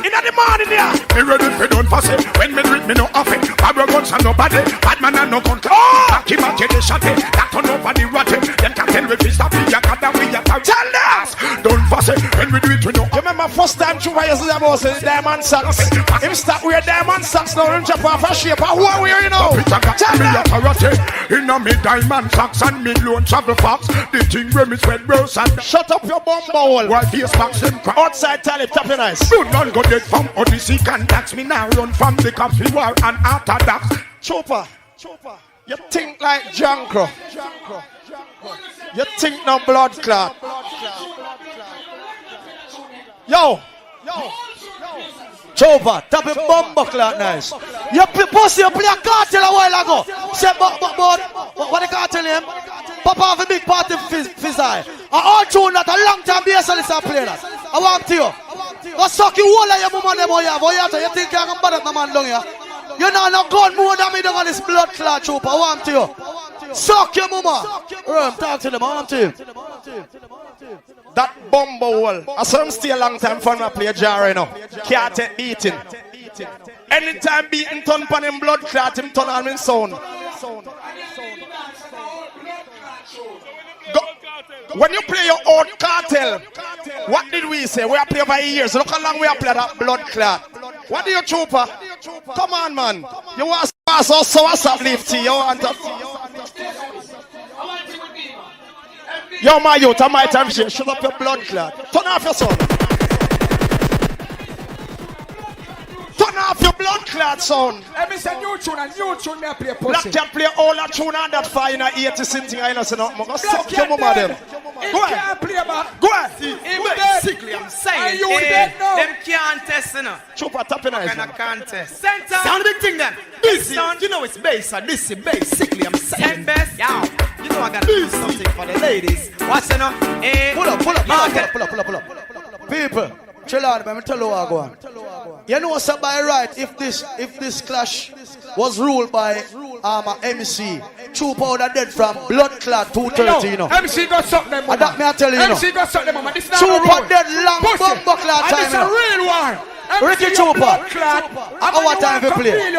In the morning there.
Me ready for done for say. When me drink me no off it. Bad guns and nobody. Bad man and no control. Back him and get the shot it. That turn nobody rot it. Them captain will fist up. We are got that we are out.
Tell them.
Don't fuss it. When we do it we know.
You remember first time Chupa used to say about the diamond socks. Him start wear diamond socks now. Him chop off a shape. Who are we, you know?
Tell me a karate. In a me diamond socks and me lone travel fox. The thing where me sweat rose and
shut up your bum bowl.
Why face box and crap.
Outside tell it, tap your nice.
Do not go dead from Odyssey can tax me now. Run from the cops we war and orthodox.
Chupa, you think like Jankro. You think no blood clot. Yo.
Chupa, tap your bumbo clot nice. You pussy, you play a cartel a while ago. Say, but, what the cartel name? Pop off a big party fizzy. All tune that a long time Bass Odyssey play that. I want to you. Go suck you all of your mama them all you. You think you can bother the man down here? You know no gun more than me down on this blood clot Chupa. I want to you. Suck your mama. Talk to them, I want to you.
That bumble wall. I saw him stay a long time for me to play jar, you know. Can't take beating. Anytime beating turn pan him blood clot, him turn on him sound. When you play your own cartel, what did we say? We have played for years. Look how long we have played that blood clot. What do you trooper? Come on, man. You want to pass us so what's up, Lifty? You want to... Yo, my youth, I might have shit. Shut up your blood clot. Turn off your sound. Turn off your blood clot sound.
Every say new tune and new tune me play pussy.
Black can play all that tune and that fire in a 80 something. I know, so no. Go suck your mama them.
Go ahead. Play back.
Go ahead.
Basically, I'm saying,
you dead now.
them can't test, you know.
Chupa tapping eyes.
Kind of contest. Center. Sound big thing then. This sound, you know it's bass, and this is basically, I'm saying. Best. Yo, you know I gotta do something for the ladies. What's you know?
Pull up. People, Trelawny, let me tell you what I go on. You know what's by right, if this clash was ruled by MC, True Powder dead from blood clot 230, you know.
MC got suck them,
and that me I tell you, you know.
MC got suck them, this not
True
a rule.
Powder dead long bumbo clot time,
and it's a real war.
Ricky Chopper, our time to play.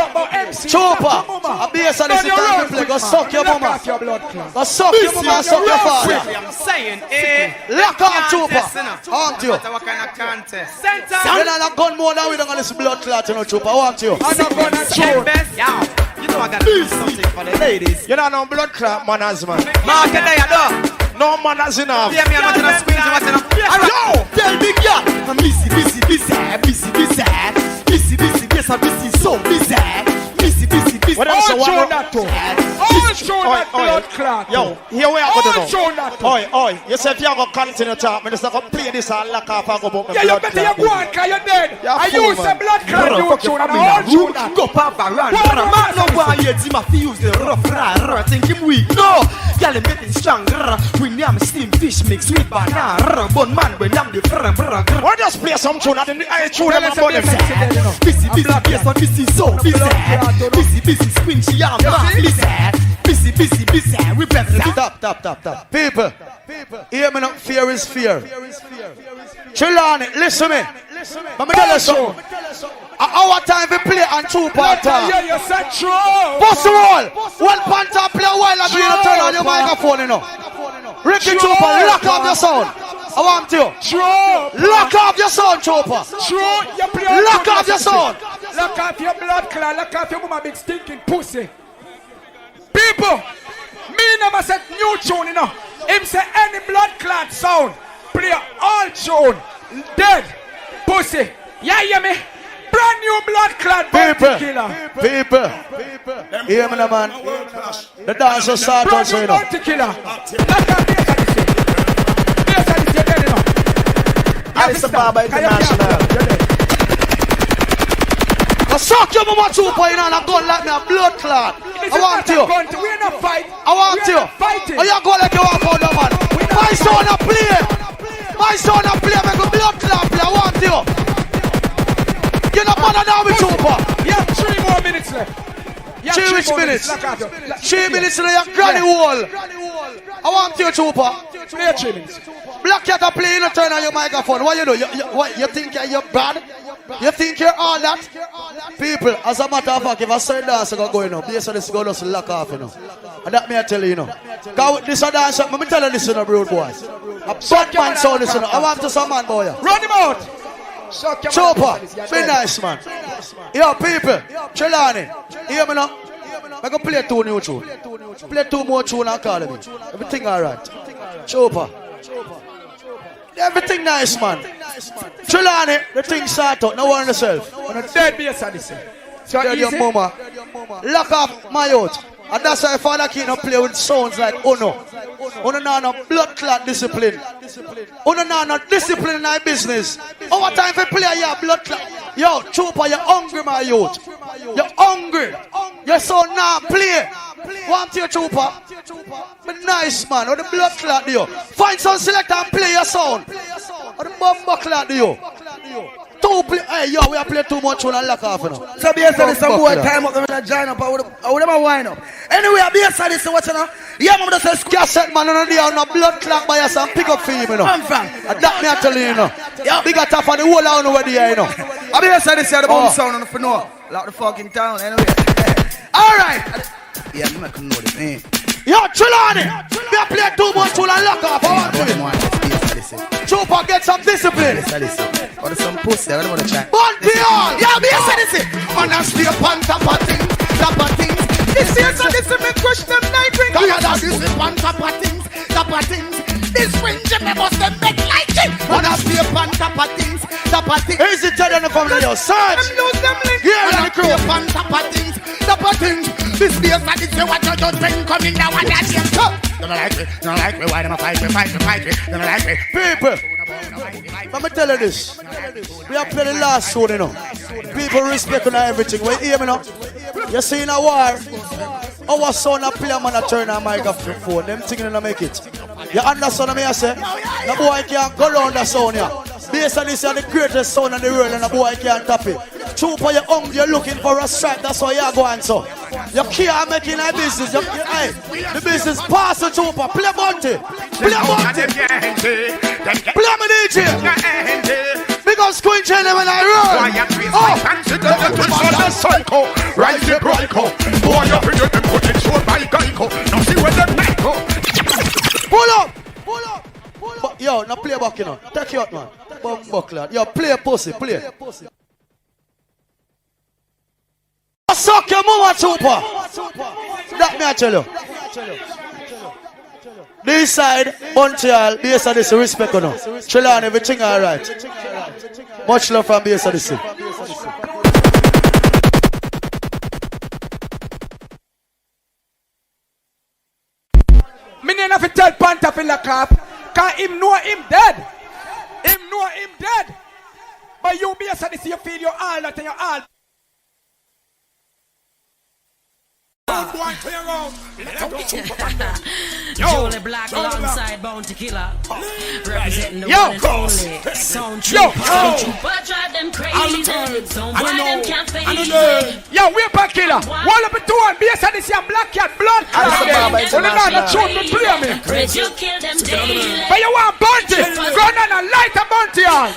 Chopper, a bass on this time to play. Go suck your mama. Go suck your mama and suck your father.
I'm saying,
lock off Chopper. Aren't you?
What kind of contest?
Center. You're not gun more than we don't this blood clot, you know, Chopper. Aren't you?
I'm not gonna show. You know I gotta do something for the ladies.
You don't know blood clot manners, man.
Market there, though.
No manners enough.
Yeah, me, I'm not gonna squeeze you.
Yo!
Tell me, yeah.
I'm busy, so busy.
What else you want?
All show that blood clot.
Yo, here we are going to
All show that.
Oi, you said you're going to continue to talk. I'm just going to play this and lock off and go about my
blood clot. Yeah, you better you go on because you're dead. I use the blood clot. You show that. All show that.
Go pop around. Man, no one yet. Him have to use the rough. Think him weak. No. Y'all make it strong. We name steam fish mix with banana. Bun man, when I'm the front.
Why just play some tune and then I tune them about them.
Busy, so busy, spin she arm. Busy, we
Stop. People, hear me not, fear is fear. Trelawny, listen me. Let me tell you something. Our time we play on True Panther.
Yeah, you said true.
First of all, one Panther play a while ago, you turn on your microphone, you know. Ricky Chopper, lock off your sound. I want you.
True.
Lock off your sound, Chopper.
True. You play
lock off your sound.
Lock off your blood clot. Lock off your mama big stinking pussy. People, me never said new tune, you know. Him say any blood clot sound. Play all tune. Dead. Pussy. Yeah, hear me? Brand new blood clot.
People. Hear me, man. The dancer start also, you know.
Alice Baba International.
I suck your mama Chopper, you know, and I go like me a blood clot. I want you.
We're not fighting.
I want you. Oh, you go like you walk out there, man. My son a play. Make a blood clot play. I want you. You're not mother now with Chopper.
You have 3 more minutes left.
3 minutes. 3 minutes in your granny wall. I want you, Chopper.
Play 3 minutes.
Black Cat are playing, you turn on your microphone. What you do? You think you're bad? You think you're all that? People, as a matter of fact, if I say dance, I'm going to go, based on this, go just lock off, you know. And that may I tell you, you know. Because this a dance, let me tell you this, you know, brood boys. A bad man sound this, you know. I want to some man, boy.
Run him out.
Chopper, be nice, man. Yo, people, Trelawny, hear me now? I'm going to play 2 new tunes. Play 2 more tunes and call me. Everything alright. Chopper. Everything nice, man. Trelawny, the thing start out. Now worry yourself.
Dead Bass Odyssey. So
dead your mama. Lock up my youth. And that's why Father King don't play with sounds like Uno. Uno no blood clot discipline. Uno no discipline in our business. Our time for play your blood clot. Yo, Chopper, you're hungry, my youth. You're hungry. You're so now play. Want your Chopper? But nice, man. What the blood clot do you? Find some selector and play your sound. What the bomb clot do you? Hey, yo, we are playing too much on and lock off, you know.
So Bass Odyssey, some boy time up, I'm gonna join up. I would have wind up. Anyway, Bass Odyssey, what you know? Yeah, man, that's a
cassette man on the on a blood clot by us and pick up for him, you know.
I'm from.
That me I tell you, you know. Yeah, big a top on the whole on over there, you know.
I Bass Odyssey, the bomb sound on the know. Like the fucking town, anyway. All right. Yeah, you make know this, man.
Yo, Trelawny, we are playing too much on and lock off. I want to. Trooper, get some discipline.
Or some pussy, I don't want to chat.
Born beyond.
Yeah, Bass Odyssey.
On a stay on top of things. This is a this make question night ring. This is on top of things. This range me must them make like it. On a stay on top of things.
Here's the telling from the other side.
Them lose them link.
Yeah,
on a stay on top of things. This Bass Odyssey what you just bring coming down and that's it. Don't like me, why them fight me. Don't like me.
People, let me tell you this. We are playing the last show, you know. People respect on everything. We hear me now. You see in a war, our son a play man a turn a microphone. Them things don't make it. You understand what I say? The boy can't go round the sound here. Bass Odyssey is the greatest sound in the world and the boy can't tap it. Trooper, you're hungry, you're looking for a strike. That's why you're going so. You can't make it a business. The business pass the Trooper. Play Monty. Play Monty. Play me DJ. Big up Squinch when I run.
Right the Bronco. Boy, you bring them put it short by Geico. Now see where them might go.
Pull up. But, yo, now play back, you know. Take you out, man. Buckler. Yo, play pussy, play. Suck your mama, Trooper. That me I tell you. This side, Montreal, Bass Odyssey, respect, you know. Trelawny, everything alright. Much love from Bass Odyssey.
Me need to tell Panther in the club, cause him know him dead. But you Bass Odyssey, you feel your all that and your all.
Julie Black alongside Bounty Killer, representing the one and only Sound Trooper. Drive them crazy. Don't buy them can't face.
Yo, we're back killer. Wall up a two and Bass Odyssey and Black Cat blood. Only now the tune me play me.
You kill them daily.
But you want Bounty? Go on and light a Bounty on.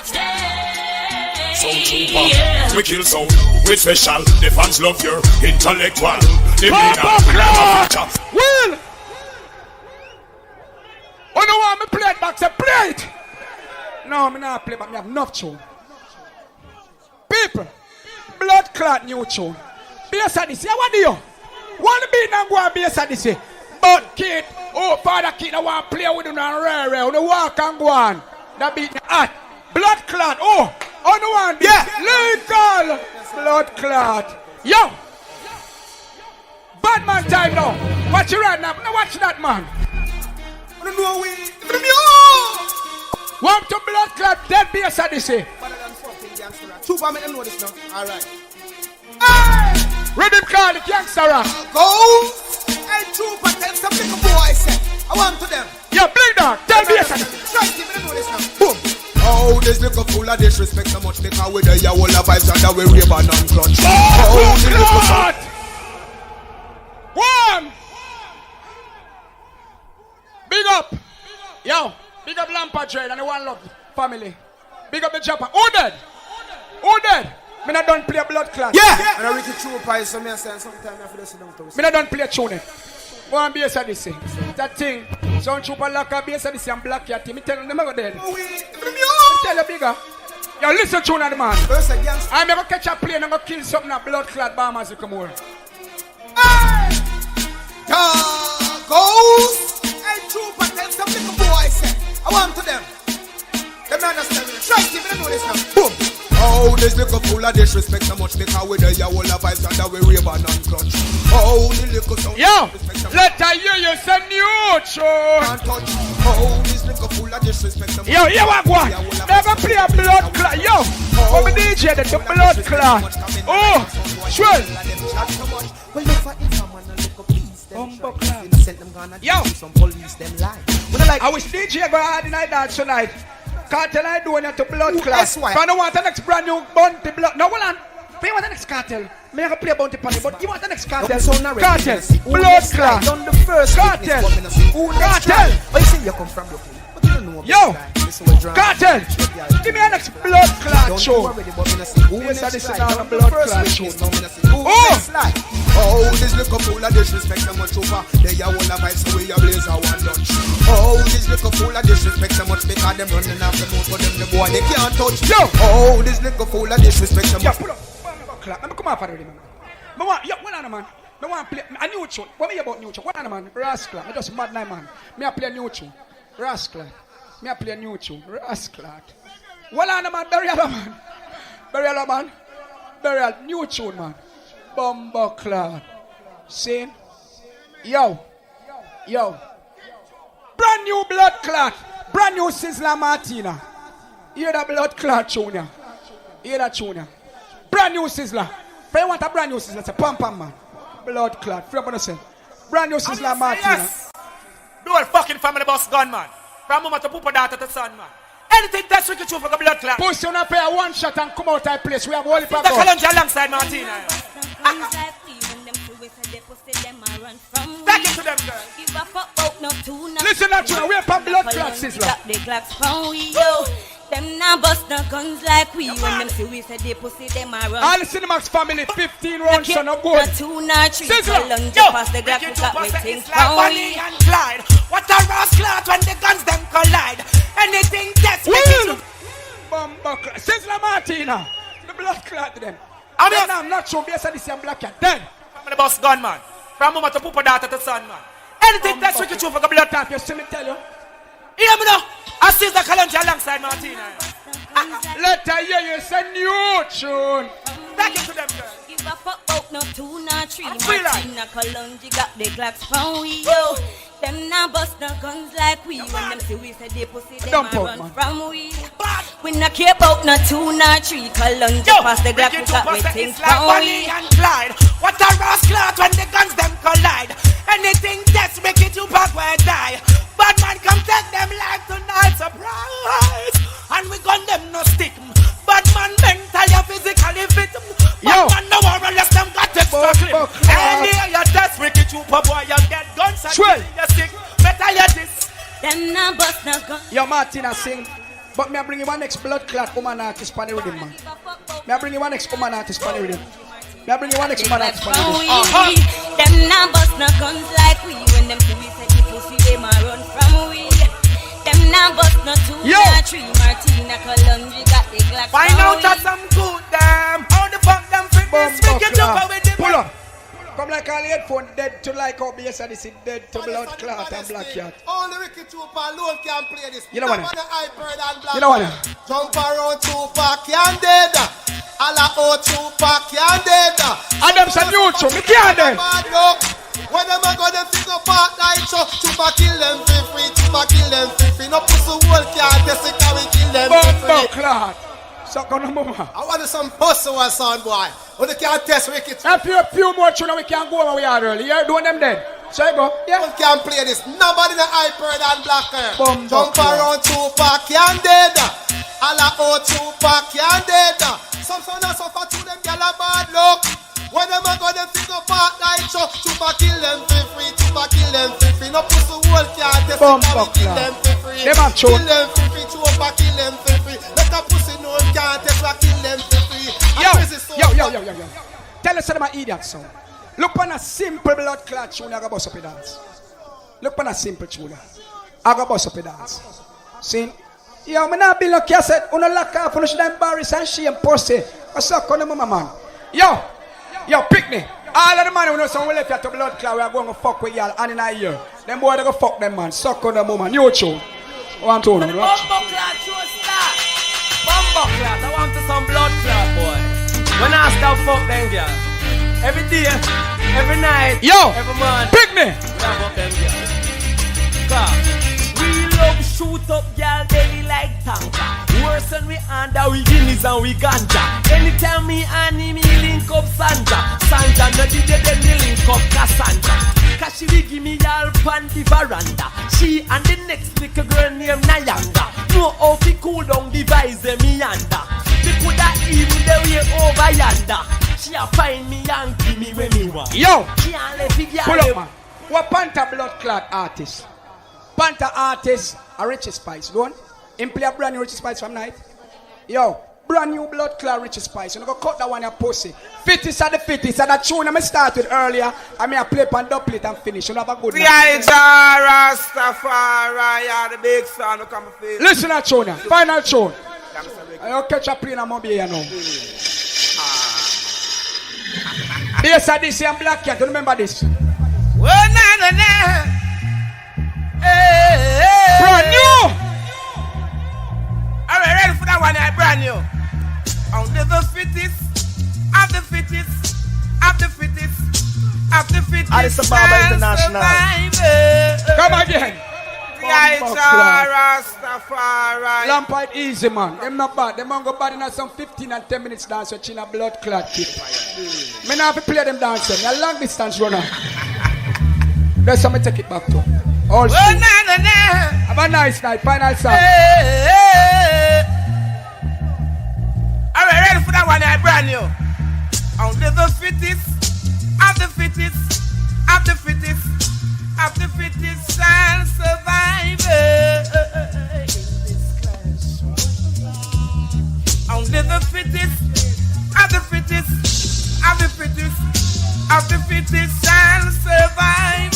Sound Trooper, we kill sound, we special. The fans love your intellectual. The
Will! Oh no, want me play it back, say play it! No, me not play back, me have enough tune. People, blood clot new tune. Bass Odyssey, what do you? Want to be now go on Bass Odyssey? But kid, oh father kid, I want to play with you and rare, you walk and go on. That beat me hot. Blood clot, oh no one, yeah, legal blood clot. Yo! Bad man time now. Watch you right now. Now watch that man. Want to blood clot dead Bass Odyssey.
Trooper, make them know this now. Alright.
Hey! Rhythm call the gangster rock.
Go! Hey, Trooper, tell some little boy say. I want to them.
Yeah, bring that. Tell Bass Odyssey.
Try to make them know this now. Boom. Oh, this little full of disrespect so much because we the whole of vibes and that we rave and non-clutch. Oh, this little full.
One. Big up. Yo, big up Lampard Trade and the One Love family. Big up the Japan. Who dead? Me not done play blood clot.
Yeah. And I reach the Trooper so me say sometime I feel sit down to.
Me not done play tune. Go on Bass Odyssey. That thing. Sound Trooper lock up Bass Odyssey and Black Cat. Me tell them never dead. Tell you bigger. Yo, listen to the man. I'm never catch a plane and go kill something a blood clot bomb as you come over.
Goes. Hey, Trooper, tell some little boy say. I want to them. Them not understand me. Try to even know this now. Boom. Oh, this little full of disrespect so much because we the whole of vibes and that we rave and non-clutch. Oh, the little sound.
Yo, let I hear you say new tune.
Oh, this little full of disrespect so much.
Yo, what? Never play a blood clot. Yo, from the DJ, the blood clot. Oh, sure. Yo, I wish DJ go hard in that tonight. Cartel I do to blood class. If I don't want the next brand new bounty blood. No, hold on. If you want the next cartel, me I can play bounty party, but you want the next cartel. Cartel, blood class.
On the first
cartel. Cartel.
Oh, you say you come from Brooklyn. But you don't know
yo, cartel. Give me a next blood clot show. Yes, I listen on a blood clot show.
Oh, this little fool of disrespect so much over. They are one of vibes, so we are blaze our one lunch. Oh, this little fool of disrespect so much because them running off the moon for them the boy they can't touch. Yo, oh, this little fool of disrespect so much.
Yeah, pull up. Let me come off already, man. I want, yo, what on man? I want to play a new tune. What me about new tune? What on man? Rascal. I just mad night man. Me I play a new tune. Rascal. Me I play a new tune. Rascal. What on man? Burial man. Burial man. Burial. New tune man. Bumbo cloud. See? Yo. Yo. Brand new blood clot. Brand new Sizzler Martina. Hear that blood clot tune ya. Hear that tune ya. Brand new Sizzler. If you want a brand new Sizzler, say pam pam man. Blood clot. Free up on the same. Brand new Sizzler Martina.
Yes. Do a fucking family boss gun man. From mama to papa daughter to son man. Anything that's wicked true for the blood clot.
Push you not pay a one shot and come out that place. We have all the power.
The Kalonji alongside Martina. Back into them girl.
Listen up to we have a blood clot Sizzler.
Them now bust no guns like we. When them see we say they pussy them a run.
All the Cinemax family 15 rounds son of gold.
Sizzler. Yo, pass the Glock, we got waiting for
Bonnie and Clyde. What a rascal when the guns them collide. Anything that's wicked.
Sizzler Martina. The blood clot to them. I'm not sure based on this and black cat. Then
I'm the boss gun man. From mama to papa daughter to son man. Anything that's wicked true for the blood clot.
You see me tell you.
Hear me now. I see the Kalonji alongside Martina.
Let her hear you say new tune.
Back into them girl.
Give a fuck out no 2 nor 3. Martina Kalonji got the Glocks from we yo. Them now bust no guns like we. When them see we say they pussy them a run from we. We not care about no 2 nor 3. Kalonji pass the Glock, we got waiting from we.
And Clyde. What a rascal when the guns them collide. Anything that's wicked you back where die. Bad man come take them like tonight, surprise. And we gun them no stick. Bad man mentally and physically fit. Bad man no more unless them got extra clip. Any of your test wicked you boy you get guns and you stick. Better you this.
Them now bust no gun.
Yo Martina sing. But me I bring you one next blood clot woman artist for the rhythm man. Me I bring you one next woman artist for the rhythm. Me I bring you one next woman artist for the rhythm.
Them now bust no guns like we. When them see we say the pussy them a run from we. Them now bust no 2 nor 3. Martina Kalonji got the Glock.
Find out that some good them. How the fuck them fit this wicked up with the
pull up. Come like all headphone dead to like how Bass Odyssey dead to blood clot and black cat.
Only Ricky Tupac alone can play this.
You know what?
You know what? Jump around Tupac can dead. Alla oh Tupac can dead.
And them say new tune, me can't dead.
When them a go them figure part like so. Tupac kill them for free. Tupac kill them for free. No pussy whole can't test it. Can we kill them for free?
Clot. Suck on the mama.
I want some pussy one son boy. But they can't test Ricky.
If you a few more tune we can go over we are early. You're doing them dead. So you go. Yeah.
You can't play this. Nobody in the hyper than blacker. Jump around Tupac can dead. Alla oh Tupac can dead. Some son of suffer to them gyal a bad luck. When them a go them figure part like so. Tupac kill them for free. Tupac kill them for free. No pussy whole can't test it. Can we kill them for free? Kill them for free. Tupac kill them for free. Let a pussy know can't test it. Kill them for free.
Yo. Tell us about idiot son. Look on a simple blood clot tune. I go bust up a dance. Look on a simple tune. I go bust up a dance. See? Yo, me not be no cassette. Uno lock off. Uno should embarrass and shame pussy. I suck on the mama man. Yo, pick me. All of the man who know some will left you to blood clot. We are going to fuck with y'all and in a year. Them boy they go fuck them man. Suck on the woman. New tune. One tune.
Bumbo clot, I want to some blood clot, boy. When I start fuck them girl, every day, every night, every month,
pick me.
Fuck them girl. We love shoot up girl belly like tanker. Worse than we under we guineas and we ganja. Anytime me and me link up Sandra. Sandra no did then me link up Cassandra. Cause she will give me y'all pan the veranda. She and the next little girl named Nyanga. Know how fi cool
say me yonder. She coulda even the way over yonder. She a find me and give me when me want.
Yo,
can't let it
pull up, man. What Panther blood clot artist? Panther artist, a Richie Spice. Go on. Him play a brand new Richie Spice from night. Yo, brand new blood clot Richie Spice. You know, go cut that one your pussy. Fittest are the fittest. And that tune I started earlier. I mean, I play pan double it and finish. You know, have a good night.
Rastafari, yeah, the big son who come and feel.
Listen to that tune. Final tune. I'll catch a plane and mobile, you know. Bass Odyssey and Black Cat. Remember this?
Oh, na. Hey.
Brand new.
Are you ready for that one? Brand new. Only the fittest, of the fittest, of the fittest, of the fittest.
Addis Ababa International.
Come again.
Rastafari.
Lampard easy, man. Them not bad. Them on go bad in some 15 and 10 minutes dance with China blood clot kid. Me now have to play them dancing. A long distance runner. That's how me take it back to. All have a nice night. Final song.
Are you ready for that one? Brand new. Only the fittest, of the fittest, of the fittest, of the fittest shall survive. Only the fittest, of the fittest, of the fittest, of the fittest shall survive.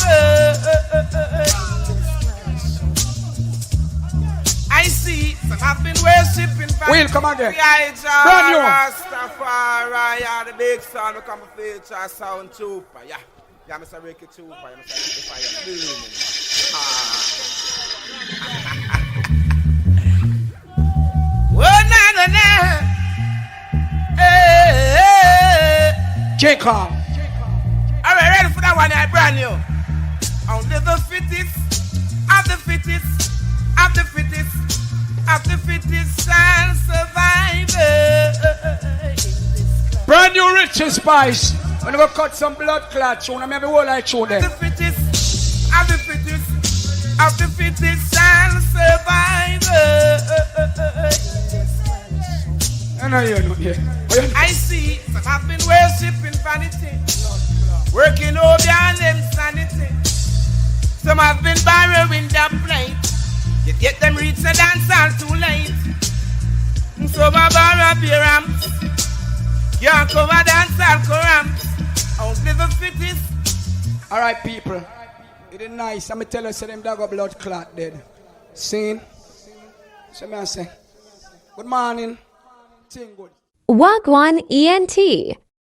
I see some have been worshipping.
Will come again.
Brand new. Rastafari, yeah, the big son will come and feature sound trooper, yeah. Yeah, Mr. Ricky Trooper, yeah, Mr. Ricky Fire. Oh, na. Hey.
Jacob.
Are you ready for that one? Brand new. Only the fittest, of the fittest, of the fittest, of the fittest shall survive.
Brand new Richie Spice. When you go cut some blood clot tune, I maybe whole like tune there.
The fittest, of the fittest, of the fittest shall survive.
I know you know, yeah.
I see some have been worshipping vanity, working over on them sanity. Some have been borrowing their plate. You get them reach the dance all too late. Some have borrowed beer ramps. Can't cover dance all corrams. Only the fittest.
Alright, people. It is nice. I'm tell you, say them dog blood clot dead. Seen? So me I say, good morning. Thing good.
Wagwan ENT.